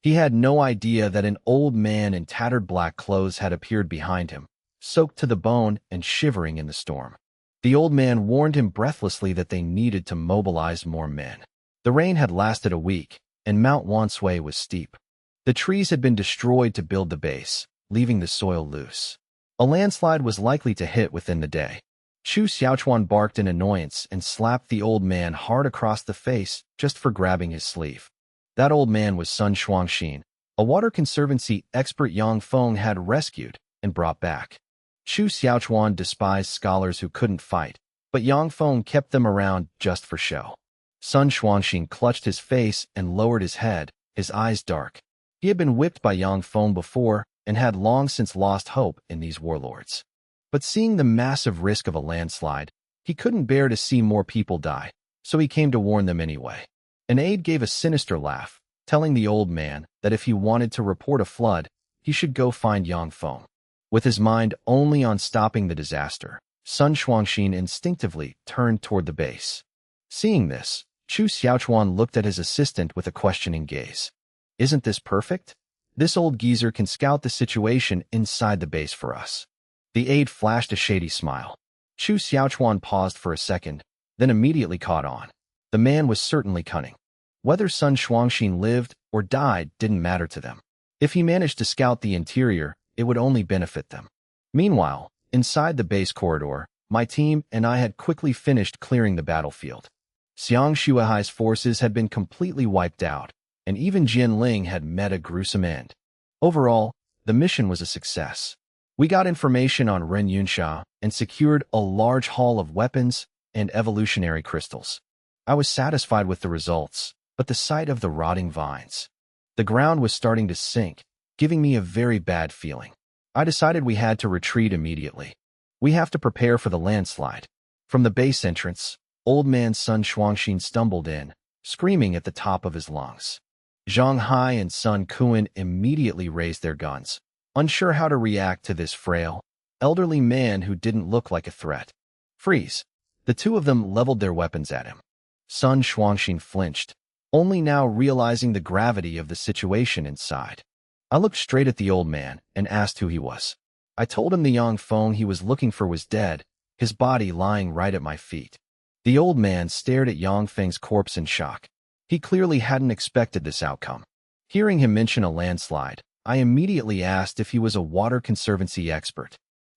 He had no idea that an old man in tattered black clothes had appeared behind him, soaked to the bone and shivering in the storm. The old man warned him breathlessly that they needed to mobilize more men. The rain had lasted a week, and Mount Wanshui was steep. The trees had been destroyed to build the base, leaving the soil loose. A landslide was likely to hit within the day. Chu Xiaochuan barked in annoyance and slapped the old man hard across the face just for grabbing his sleeve. That old man was Sun Shuangxin, a water conservancy expert Yang Feng had rescued and brought back. Chu Xiaochuan despised scholars who couldn't fight, but Yang Feng kept them around just for show. Sun Shuangxin clutched his face and lowered his head, his eyes dark. He had been whipped by Yang Feng before and had long since lost hope in these warlords. But seeing the massive risk of a landslide, he couldn't bear to see more people die, so he came to warn them anyway. An aide gave a sinister laugh, telling the old man that if he wanted to report a flood, he should go find Yang Feng. With his mind only on stopping the disaster, Sun Shuangxin instinctively turned toward the base. Seeing this, Chu Xiaochuan looked at his assistant with a questioning gaze. Isn't this perfect? This old geezer can scout the situation inside the base for us. The aide flashed a shady smile. Chu Xiaochuan paused for a second, then immediately caught on. The man was certainly cunning. Whether Sun Shuangxin lived or died didn't matter to them. If he managed to scout the interior, it would only benefit them. Meanwhile, inside the base corridor, my team and I had quickly finished clearing the battlefield. Xiang Shuahai's forces had been completely wiped out, and even Jin Ling had met a gruesome end. Overall, the mission was a success. We got information on Ren Yunsha and secured a large haul of weapons and evolutionary crystals. I was satisfied with the results, but the sight of the rotting vines. The ground was starting to sink, giving me a very bad feeling. I decided we had to retreat immediately. We have to prepare for the landslide. From the base entrance, old man Sun Shuangxin stumbled in, screaming at the top of his lungs. Zhang Hai and Sun Kuan immediately raised their guns, unsure how to react to this frail, elderly man who didn't look like a threat. Freeze! The two of them leveled their weapons at him. Sun Shuangxin flinched, only now realizing the gravity of the situation inside. I looked straight at the old man and asked who he was. I told him the Yang Feng he was looking for was dead, his body lying right at my feet. The old man stared at Yang Feng's corpse in shock. He clearly hadn't expected this outcome. Hearing him mention a landslide, I immediately asked if he was a water conservancy expert.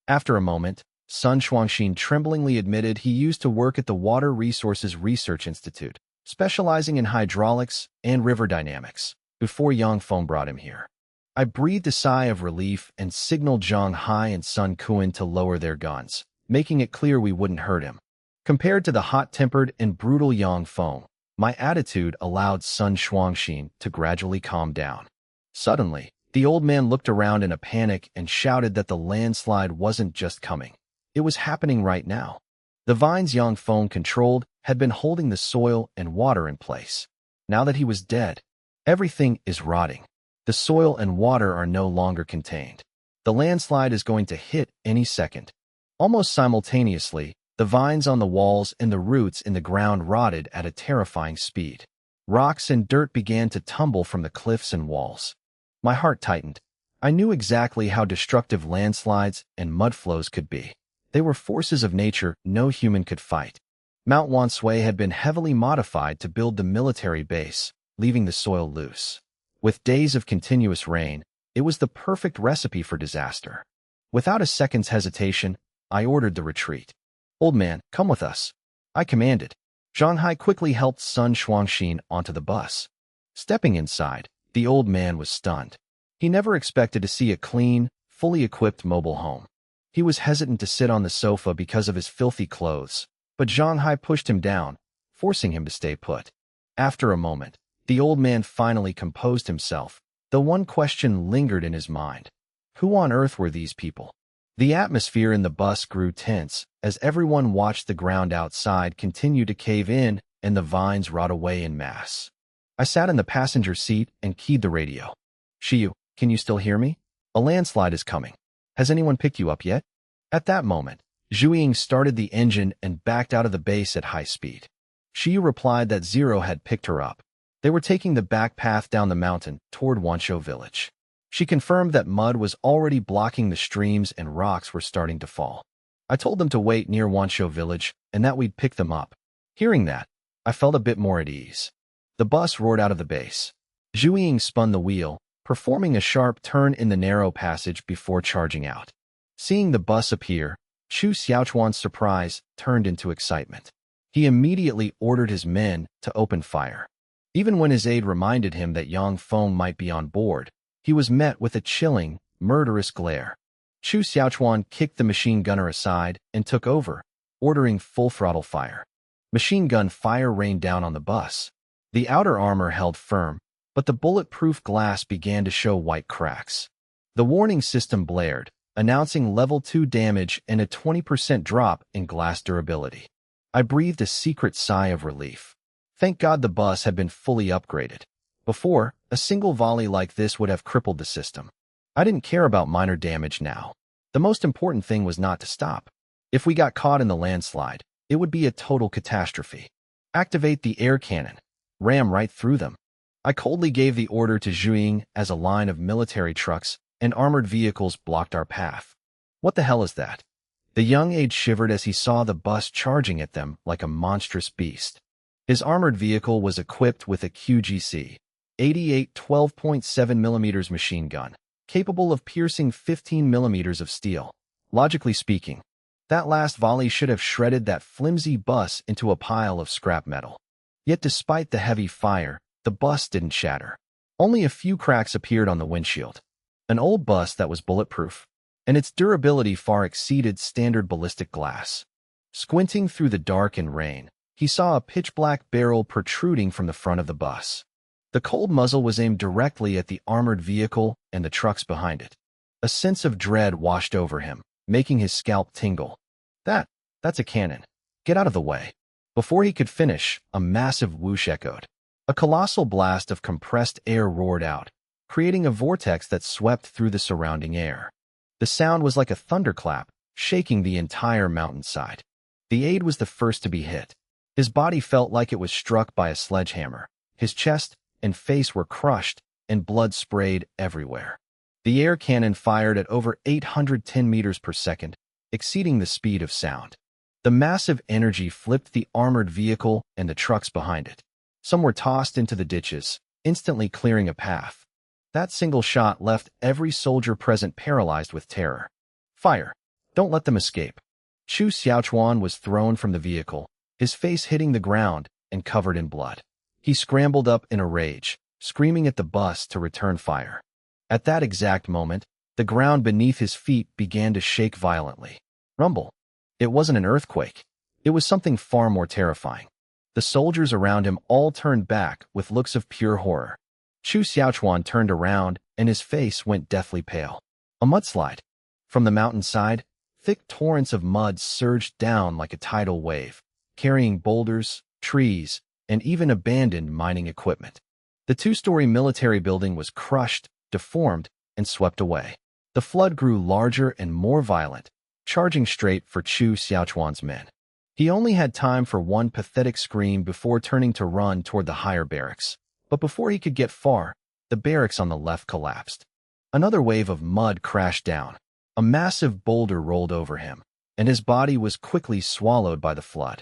After a moment, Sun Shuangxin tremblingly admitted he used to work at the Water Resources Research Institute, specializing in hydraulics and river dynamics, before Yang Feng brought him here. I breathed a sigh of relief and signaled Zhang Hai and Sun Kuan to lower their guns, making it clear we wouldn't hurt him. Compared to the hot-tempered and brutal Yang Feng, My attitude allowed Sun Shuangxin to gradually calm down. Suddenly, the old man looked around in a panic and shouted that the landslide wasn't just coming. It was happening right now. The vines Yang Feng controlled had been holding the soil and water in place. Now that he was dead, everything is rotting. The soil and water are no longer contained. The landslide is going to hit any second. Almost simultaneously, the vines on the walls and the roots in the ground rotted at a terrifying speed. Rocks and dirt began to tumble from the cliffs and walls. My heart tightened. I knew exactly how destructive landslides and mudflows could be. They were forces of nature no human could fight. Mount Wanshui had been heavily modified to build the military base, leaving the soil loose. With days of continuous rain, it was the perfect recipe for disaster. Without a second's hesitation, I ordered the retreat. "Old man, come with us," I commanded. Zhang Hai quickly helped Sun Shuangxin onto the bus. Stepping inside, the old man was stunned. He never expected to see a clean, fully equipped mobile home. He was hesitant to sit on the sofa because of his filthy clothes, but Zhang Hai pushed him down, forcing him to stay put. After a moment, the old man finally composed himself, though one question lingered in his mind. Who on earth were these people? The atmosphere in the bus grew tense as everyone watched the ground outside continue to cave in and the vines rot away en masse. I sat in the passenger seat and keyed the radio. "Shiyu, can you still hear me? A landslide is coming. Has anyone picked you up yet?" At that moment, Zhu Ying started the engine and backed out of the base at high speed. Shiyu replied that Zero had picked her up. They were taking the back path down the mountain toward Wanshou village. She confirmed that mud was already blocking the streams and rocks were starting to fall. I told them to wait near Wanshou village and that we'd pick them up. Hearing that, I felt a bit more at ease. The bus roared out of the base. Zhu Ying spun the wheel, performing a sharp turn in the narrow passage before charging out. Seeing the bus appear, Chu Xiaochuan's surprise turned into excitement. He immediately ordered his men to open fire. Even when his aide reminded him that Yang Feng might be on board, he was met with a chilling, murderous glare. Chu Xiaochuan kicked the machine gunner aside and took over, ordering full throttle fire. Machine gun fire rained down on the bus. The outer armor held firm, but the bulletproof glass began to show white cracks. The warning system blared, announcing level 2 damage and a 20% drop in glass durability. I breathed a secret sigh of relief. Thank God the bus had been fully upgraded. Before, a single volley like this would have crippled the system. I didn't care about minor damage now. The most important thing was not to stop. If we got caught in the landslide, it would be a total catastrophe. Activate the air cannon. Ram right through them. I coldly gave the order to Zhu Ying as a line of military trucks and armored vehicles blocked our path. What the hell is that? The young aide shivered as he saw the bus charging at them like a monstrous beast. His armored vehicle was equipped with a QGC 88 12.7mm machine gun, capable of piercing 15mm of steel. Logically speaking, that last volley should have shredded that flimsy bus into a pile of scrap metal. Yet despite the heavy fire, the bus didn't shatter. Only a few cracks appeared on the windshield. An old bus that was bulletproof, and its durability far exceeded standard ballistic glass. Squinting through the dark and rain, he saw a pitch-black barrel protruding from the front of the bus. The cold muzzle was aimed directly at the armored vehicle and the trucks behind it. A sense of dread washed over him, making his scalp tingle. That's a cannon. Get out of the way. Before he could finish, a massive whoosh echoed. A colossal blast of compressed air roared out, creating a vortex that swept through the surrounding air. The sound was like a thunderclap, shaking the entire mountainside. The aide was the first to be hit. His body felt like it was struck by a sledgehammer. His chest and face were crushed, and blood sprayed everywhere. The air cannon fired at over 810 meters per second, exceeding the speed of sound. The massive energy flipped the armored vehicle and the trucks behind it. Some were tossed into the ditches, instantly clearing a path. That single shot left every soldier present paralyzed with terror. Fire! Don't let them escape. Chu Xiaochuan was thrown from the vehicle, his face hitting the ground and covered in blood. He scrambled up in a rage, screaming at the bus to return fire. At that exact moment, the ground beneath his feet began to shake violently. Rumble. It wasn't an earthquake. It was something far more terrifying. The soldiers around him all turned back with looks of pure horror. Chu Xiaochuan turned around, and his face went deathly pale. A mudslide. From the mountainside, thick torrents of mud surged down like a tidal wave, carrying boulders, trees, and even abandoned mining equipment. The two-story military building was crushed, deformed, and swept away. The flood grew larger and more violent, charging straight for Chu Xiaochuan's men. He only had time for one pathetic scream before turning to run toward the higher barracks. But before he could get far, the barracks on the left collapsed. Another wave of mud crashed down. A massive boulder rolled over him, and his body was quickly swallowed by the flood.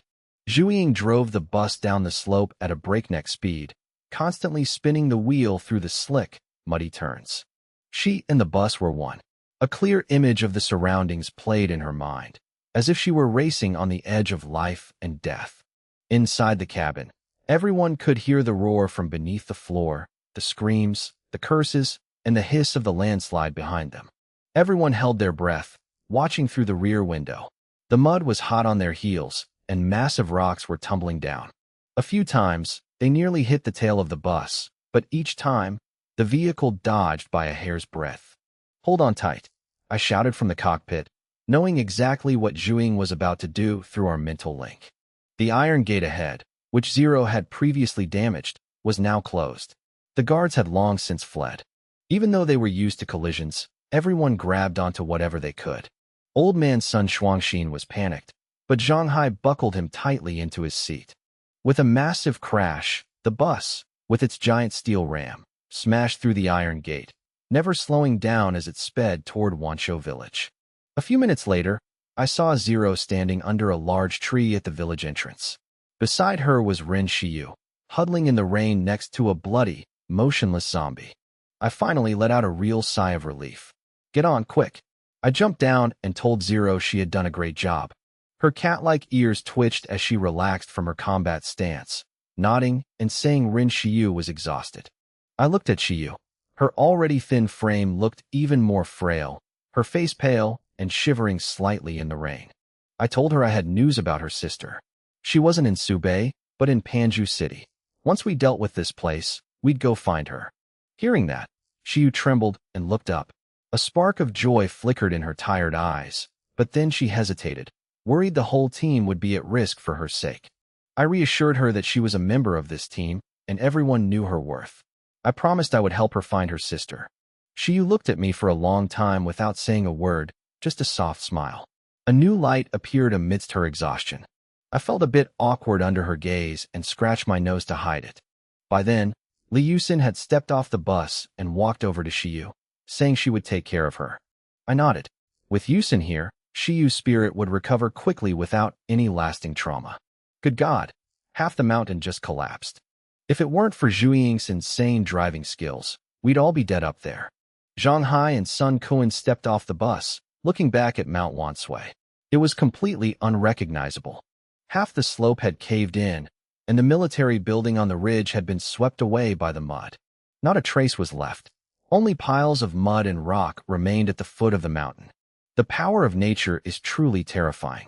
Zhu Ying drove the bus down the slope at a breakneck speed, constantly spinning the wheel through the slick, muddy turns. She and the bus were one. A clear image of the surroundings played in her mind, as if she were racing on the edge of life and death. Inside the cabin, everyone could hear the roar from beneath the floor, the screams, the curses, and the hiss of the landslide behind them. Everyone held their breath, watching through the rear window. The mud was hot on their heels, and massive rocks were tumbling down. A few times, they nearly hit the tail of the bus, but each time, the vehicle dodged by a hair's breadth. "Hold on tight," I shouted from the cockpit, knowing exactly what Zhu Ying was about to do through our mental link. The iron gate ahead, which Zero had previously damaged, was now closed. The guards had long since fled. Even though they were used to collisions, everyone grabbed onto whatever they could. Old man Sun Shuangxin was panicked, but Zhang Hai buckled him tightly into his seat. With a massive crash, the bus, with its giant steel ram, smashed through the iron gate, never slowing down as it sped toward Wanshou village. A few minutes later, I saw Zero standing under a large tree at the village entrance. Beside her was Ren Shiyu, huddling in the rain next to a bloody, motionless zombie. I finally let out a real sigh of relief. "Get on, quick." I jumped down and told Zero she had done a great job. Her cat-like ears twitched as she relaxed from her combat stance, nodding and saying Ren Shiyu was exhausted. I looked at Shiyu. Her already thin frame looked even more frail, her face pale and shivering slightly in the rain. I told her I had news about her sister. She wasn't in Subei, but in Panju City. Once we dealt with this place, we'd go find her. Hearing that, Shiyu trembled and looked up. A spark of joy flickered in her tired eyes, but then she hesitated, worried the whole team would be at risk for her sake. I reassured her that she was a member of this team, and everyone knew her worth. I promised I would help her find her sister. Shiyu looked at me for a long time without saying a word, just a soft smile. A new light appeared amidst her exhaustion. I felt a bit awkward under her gaze and scratched my nose to hide it. By then, Li Yusin had stepped off the bus and walked over to Shiyu, saying she would take care of her. I nodded. With Yusin here, Shiyu's spirit would recover quickly without any lasting trauma. Good God, half the mountain just collapsed. If it weren't for Zhu Ying's insane driving skills, we'd all be dead up there. Zhang Hai and Sun Kuan stepped off the bus, looking back at Mount Wanshui. It was completely unrecognizable. Half the slope had caved in, and the military building on the ridge had been swept away by the mud. Not a trace was left. Only piles of mud and rock remained at the foot of the mountain. The power of nature is truly terrifying.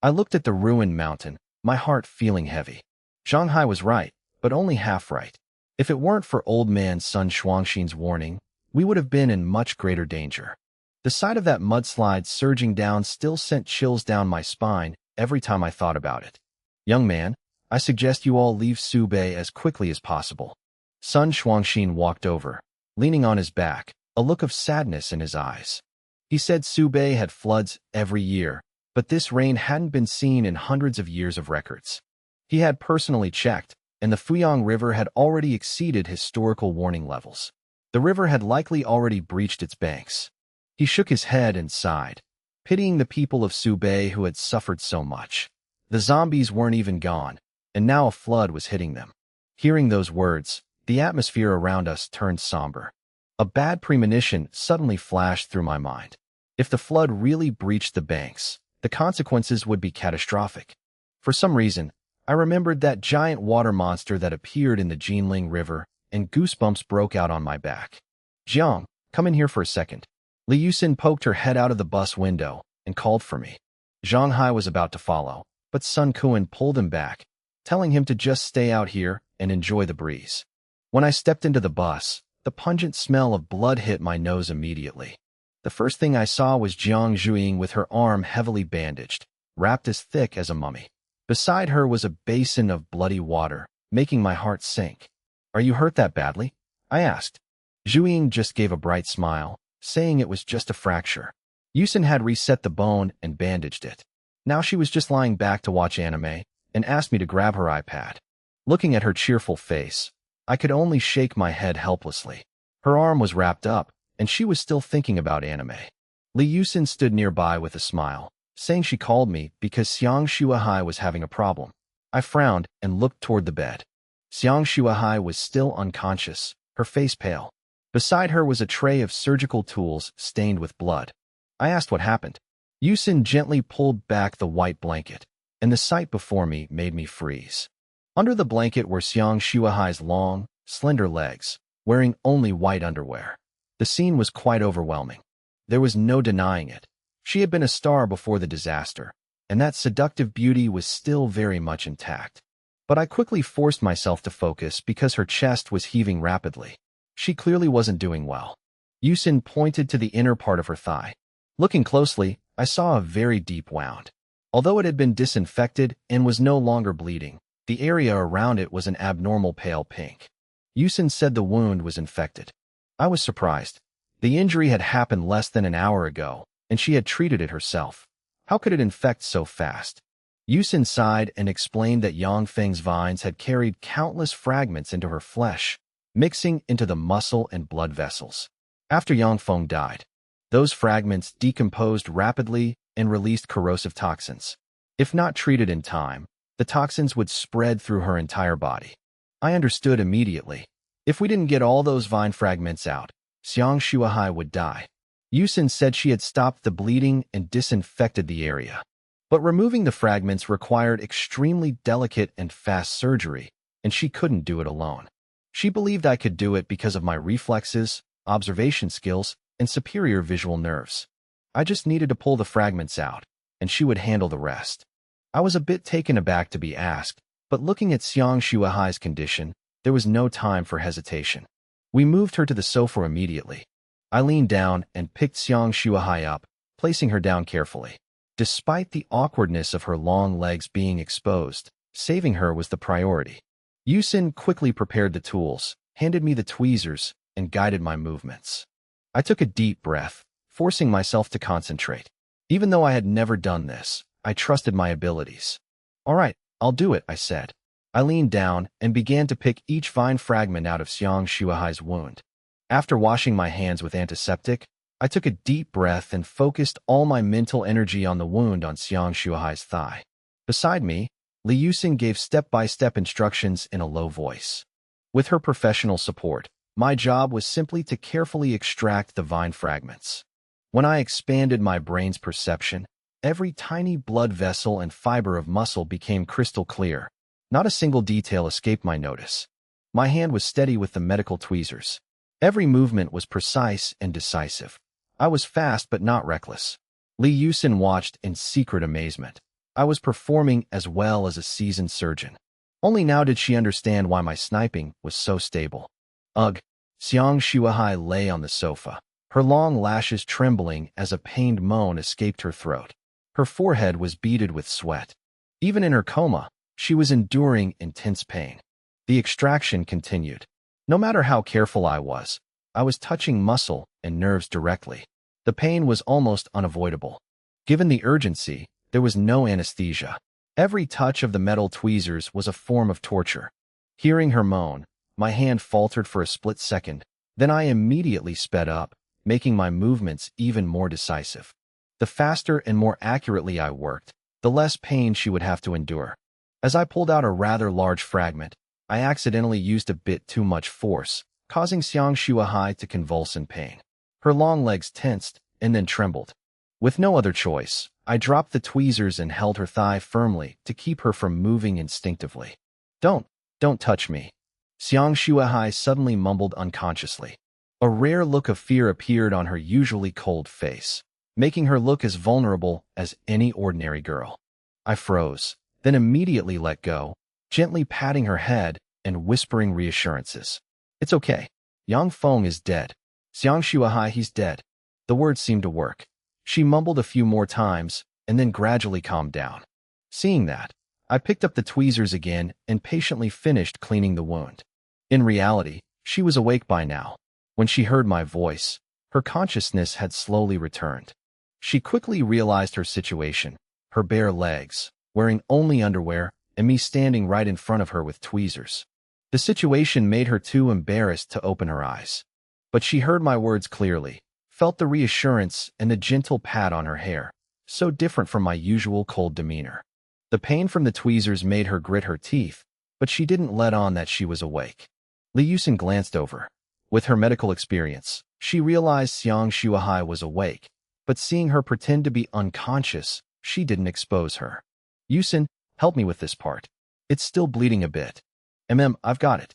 I looked at the ruined mountain, my heart feeling heavy. Zhang Hai was right, but only half right. If it weren't for old man Sun Shuangxin's warning, we would have been in much greater danger. The sight of that mudslide surging down still sent chills down my spine every time I thought about it. "Young man, I suggest you all leave Subei as quickly as possible." Sun Shuangxin walked over, leaning on his back, a look of sadness in his eyes. He said Subei had floods every year, but this rain hadn't been seen in hundreds of years of records. He had personally checked, and the Fuyang River had already exceeded historical warning levels. The river had likely already breached its banks. He shook his head and sighed, pitying the people of Subei who had suffered so much. The zombies weren't even gone, and now a flood was hitting them. Hearing those words, the atmosphere around us turned somber. A bad premonition suddenly flashed through my mind. If the flood really breached the banks, the consequences would be catastrophic. For some reason, I remembered that giant water monster that appeared in the Jinling River, and goosebumps broke out on my back. "Jiang, come in here for a second." Li Yusin poked her head out of the bus window and called for me. Zhang Hai was about to follow, but Sun Kuan pulled him back. telling him to just stay out here and enjoy the breeze. When I stepped into the bus, the pungent smell of blood hit my nose immediately. The first thing I saw was Jiang Zhuiying with her arm heavily bandaged, wrapped as thick as a mummy. Beside her was a basin of bloody water, making my heart sink. "Are you hurt that badly?" I asked. Zhuiying just gave a bright smile, saying it was just a fracture. Yusin had reset the bone and bandaged it. Now she was just lying back to watch anime and asked me to grab her iPad. Looking at her cheerful face, I could only shake my head helplessly. Her arm was wrapped up, and she was still thinking about anime. Li Yusin stood nearby with a smile, saying she called me because Xiang Shuahai was having a problem. I frowned and looked toward the bed. Xiang Shuahai was still unconscious, her face pale. Beside her was a tray of surgical tools stained with blood. I asked what happened. Yusin gently pulled back the white blanket, and the sight before me made me freeze. Under the blanket were Xiang Shuahai's long, slender legs, wearing only white underwear. The scene was quite overwhelming. There was no denying it. She had been a star before the disaster, and that seductive beauty was still very much intact. But I quickly forced myself to focus because her chest was heaving rapidly. She clearly wasn't doing well. Yusin pointed to the inner part of her thigh. Looking closely, I saw a very deep wound. Although it had been disinfected and was no longer bleeding, the area around it was an abnormal pale pink. Yusin said the wound was infected. I was surprised. The injury had happened less than an hour ago, and she had treated it herself. How could it infect so fast? Yusin sighed and explained that Yang Feng's vines had carried countless fragments into her flesh, mixing into the muscle and blood vessels. After Yang Feng died, those fragments decomposed rapidly and released corrosive toxins. If not treated in time, the toxins would spread through her entire body. I understood immediately. If we didn't get all those vine fragments out, Xiang Shuahai would die. Yusin said she had stopped the bleeding and disinfected the area. But removing the fragments required extremely delicate and fast surgery, and she couldn't do it alone. She believed I could do it because of my reflexes, observation skills, and superior visual nerves. I just needed to pull the fragments out, and she would handle the rest. I was a bit taken aback to be asked, but looking at Xiang Shuahai's condition, there was no time for hesitation. We moved her to the sofa immediately. I leaned down and picked Xiang Shuahai up, placing her down carefully. Despite the awkwardness of her long legs being exposed, saving her was the priority. Yusin quickly prepared the tools, handed me the tweezers, and guided my movements. I took a deep breath, forcing myself to concentrate. Even though I had never done this, I trusted my abilities. "All right, I'll do it," I said. I leaned down and began to pick each vine fragment out of Xiang Shuahai's wound. After washing my hands with antiseptic, I took a deep breath and focused all my mental energy on the wound on Xiang Shuahai's thigh. Beside me, Li Yusin gave step-by-step instructions in a low voice. With her professional support, my job was simply to carefully extract the vine fragments. When I expanded my brain's perception, every tiny blood vessel and fiber of muscle became crystal clear. Not a single detail escaped my notice. My hand was steady with the medical tweezers. Every movement was precise and decisive. I was fast but not reckless. Li Yusin watched in secret amazement. I was performing as well as a seasoned surgeon. Only now did she understand why my sniping was so stable. Ugh! Xiang Shuahai lay on the sofa, her long lashes trembling as a pained moan escaped her throat. Her forehead was beaded with sweat. Even in her coma, she was enduring intense pain. The extraction continued. No matter how careful I was touching muscle and nerves directly. The pain was almost unavoidable. Given the urgency, there was no anesthesia. Every touch of the metal tweezers was a form of torture. Hearing her moan, my hand faltered for a split second, then I immediately sped up, making my movements even more decisive. The faster and more accurately I worked, the less pain she would have to endure. As I pulled out a rather large fragment, I accidentally used a bit too much force, causing Xiang Shuahai to convulse in pain. Her long legs tensed and then trembled. With no other choice, I dropped the tweezers and held her thigh firmly to keep her from moving instinctively. Don't touch me." Xiang Shuahai suddenly mumbled unconsciously. A rare look of fear appeared on her usually cold face, making her look as vulnerable as any ordinary girl. I froze, then immediately let go, gently patting her head and whispering reassurances. It's okay. Yang Feng is dead. Xiang Shuahai, he's dead. The words seemed to work. She mumbled a few more times and then gradually calmed down. Seeing that, I picked up the tweezers again and patiently finished cleaning the wound. In reality, she was awake by now. When she heard my voice, her consciousness had slowly returned. She quickly realized her situation, her bare legs, wearing only underwear, and me standing right in front of her with tweezers. The situation made her too embarrassed to open her eyes. But she heard my words clearly, felt the reassurance and the gentle pat on her hair, so different from my usual cold demeanor. The pain from the tweezers made her grit her teeth, but she didn't let on that she was awake. Li Yusin glanced over. With her medical experience, she realized Xiang Shuahai was awake, but seeing her pretend to be unconscious, she didn't expose her. Yusin, help me with this part. It's still bleeding a bit. I've got it.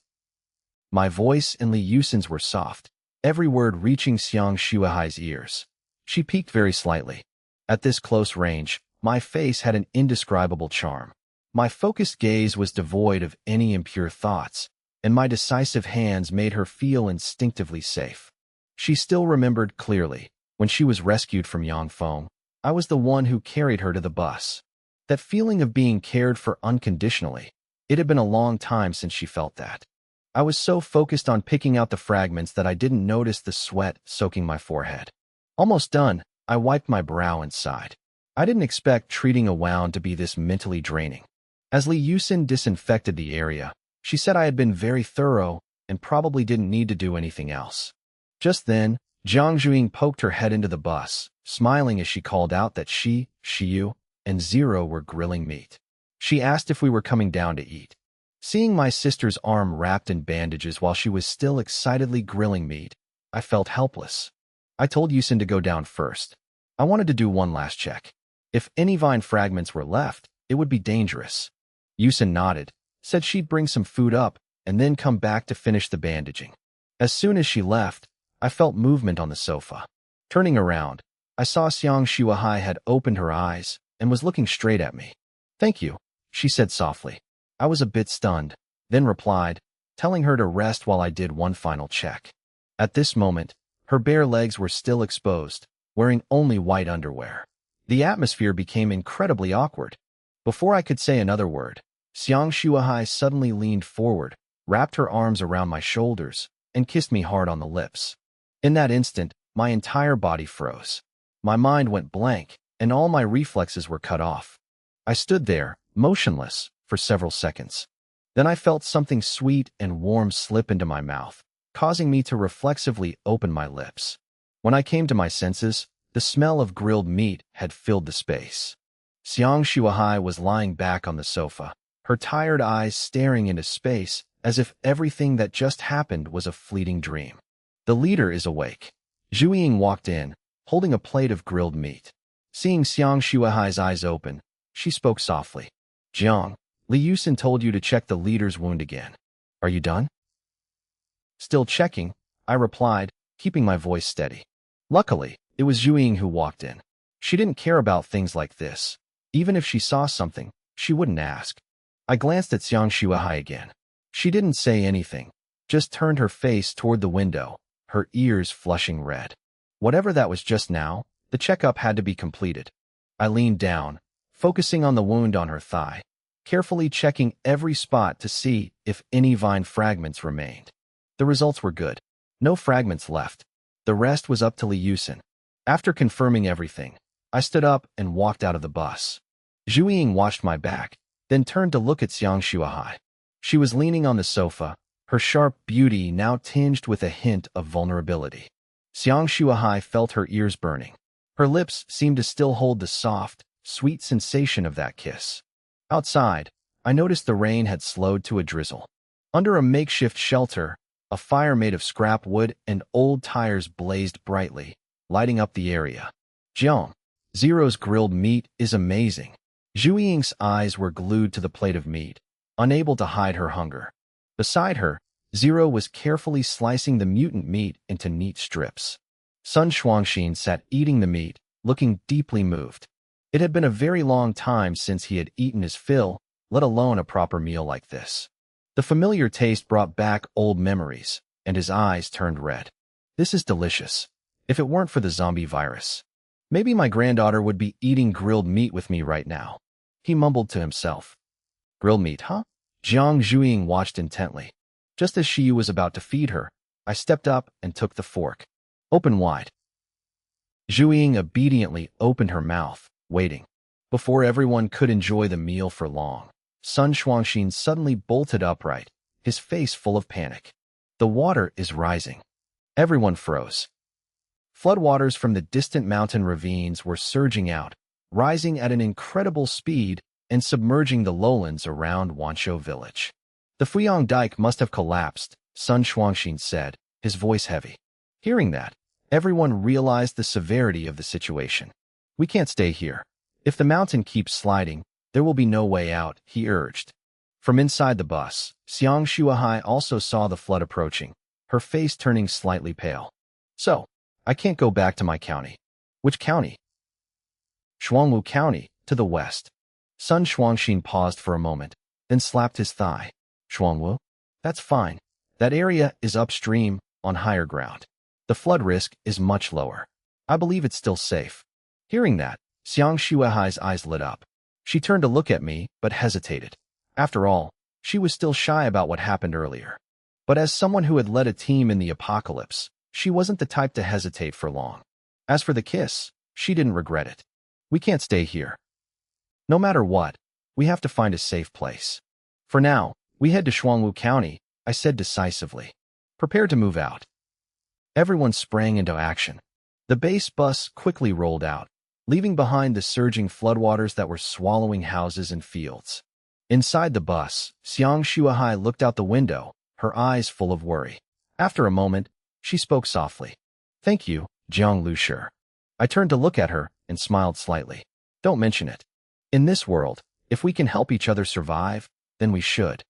My voice and Li Yusin's were soft, every word reaching Xiang Shuahai's ears. She peeked very slightly. At this close range, my face had an indescribable charm. My focused gaze was devoid of any impure thoughts, and my decisive hands made her feel instinctively safe. She still remembered clearly, when she was rescued from Yang Feng, I was the one who carried her to the bus. That feeling of being cared for unconditionally, it had been a long time since she felt that. I was so focused on picking out the fragments that I didn't notice the sweat soaking my forehead. Almost done, I wiped my brow and sighed. I didn't expect treating a wound to be this mentally draining. As Li Yusin disinfected the area, she said I had been very thorough and probably didn't need to do anything else. Just then, Jiang Zhuing poked her head into the bus, smiling as she called out that she, Shiyu, and Zero were grilling meat. She asked if we were coming down to eat. Seeing my sister's arm wrapped in bandages while she was still excitedly grilling meat, I felt helpless. I told Yusin to go down first. I wanted to do one last check. If any vine fragments were left, it would be dangerous. Yusin nodded, said she'd bring some food up, and then come back to finish the bandaging. As soon as she left, I felt movement on the sofa. Turning around, I saw Xiang Shuahai had opened her eyes and was looking straight at me. Thank you, she said softly. I was a bit stunned, then replied, telling her to rest while I did one final check. At this moment, her bare legs were still exposed, wearing only white underwear. The atmosphere became incredibly awkward. Before I could say another word, Xiang Shuahai suddenly leaned forward, wrapped her arms around my shoulders, and kissed me hard on the lips. In that instant, my entire body froze. My mind went blank, and all my reflexes were cut off. I stood there, motionless, for several seconds. Then I felt something sweet and warm slip into my mouth, causing me to reflexively open my lips. When I came to my senses, the smell of grilled meat had filled the space. Xiang Shuahai was lying back on the sofa, her tired eyes staring into space as if everything that just happened was a fleeting dream. The leader is awake. Zhu Ying walked in, holding a plate of grilled meat. Seeing Xiang Shuahai's eyes open, she spoke softly. Jiang, Li Yusin told you to check the leader's wound again. Are you done? Still checking, I replied, keeping my voice steady. Luckily, it was Zhu Ying who walked in. She didn't care about things like this. Even if she saw something, she wouldn't ask. I glanced at Xiang Shuahai again. She didn't say anything, just turned her face toward the window, her ears flushing red. Whatever that was just now, the checkup had to be completed. I leaned down, focusing on the wound on her thigh, carefully checking every spot to see if any vine fragments remained. The results were good. No fragments left. The rest was up to Li Yusin. After confirming everything, I stood up and walked out of the bus. Zhu Ying watched my back, then turned to look at Xiang Shuahai. She was leaning on the sofa, her sharp beauty now tinged with a hint of vulnerability. Xiang Shuahai felt her ears burning. Her lips seemed to still hold the soft, sweet sensation of that kiss. Outside, I noticed the rain had slowed to a drizzle. Under a makeshift shelter, a fire made of scrap wood and old tires blazed brightly, lighting up the area. Jiang, Zero's grilled meat is amazing. Zhu Ying's eyes were glued to the plate of meat, unable to hide her hunger. Beside her, Zero was carefully slicing the mutant meat into neat strips. Sun Shuangxin sat eating the meat, looking deeply moved. It had been a very long time since he had eaten his fill, let alone a proper meal like this. The familiar taste brought back old memories, and his eyes turned red. This is delicious. If it weren't for the zombie virus, maybe my granddaughter would be eating grilled meat with me right now. He mumbled to himself. Grilled meat, huh? Jiang Zhuiying watched intently. Just as Shiyu was about to feed her, I stepped up and took the fork. Open wide. Zhuiying obediently opened her mouth, waiting. Before everyone could enjoy the meal for long, Sun Shuangxin suddenly bolted upright, his face full of panic. The water is rising. Everyone froze. Floodwaters from the distant mountain ravines were surging out, rising at an incredible speed and submerging the lowlands around Wanshou village. The Fuyang dike must have collapsed, Sun Shuangxin said, his voice heavy. Hearing that, everyone realized the severity of the situation. We can't stay here. If the mountain keeps sliding, there will be no way out, he urged. From inside the bus, Xiang Shuahai also saw the flood approaching, her face turning slightly pale. So, I can't go back to my county. Which county? Shuangwu County, to the west. Sun Shuangxin paused for a moment, then slapped his thigh. Shuangwu? That's fine. That area is upstream, on higher ground. The flood risk is much lower. I believe it's still safe. Hearing that, Xiang Shuahai's eyes lit up. She turned to look at me, but hesitated. After all, she was still shy about what happened earlier. But as someone who had led a team in the apocalypse, she wasn't the type to hesitate for long. As for the kiss, she didn't regret it. We can't stay here. No matter what, we have to find a safe place. For now, we head to Shuangwu County, I said decisively. Prepare to move out. Everyone sprang into action. The base bus quickly rolled out, leaving behind the surging floodwaters that were swallowing houses and fields. Inside the bus, Xiang Shuahai looked out the window, her eyes full of worry. After a moment, she spoke softly. Thank you, Jiang Lushi. I turned to look at her and smiled slightly. Don't mention it. In this world, if we can help each other survive, then we should.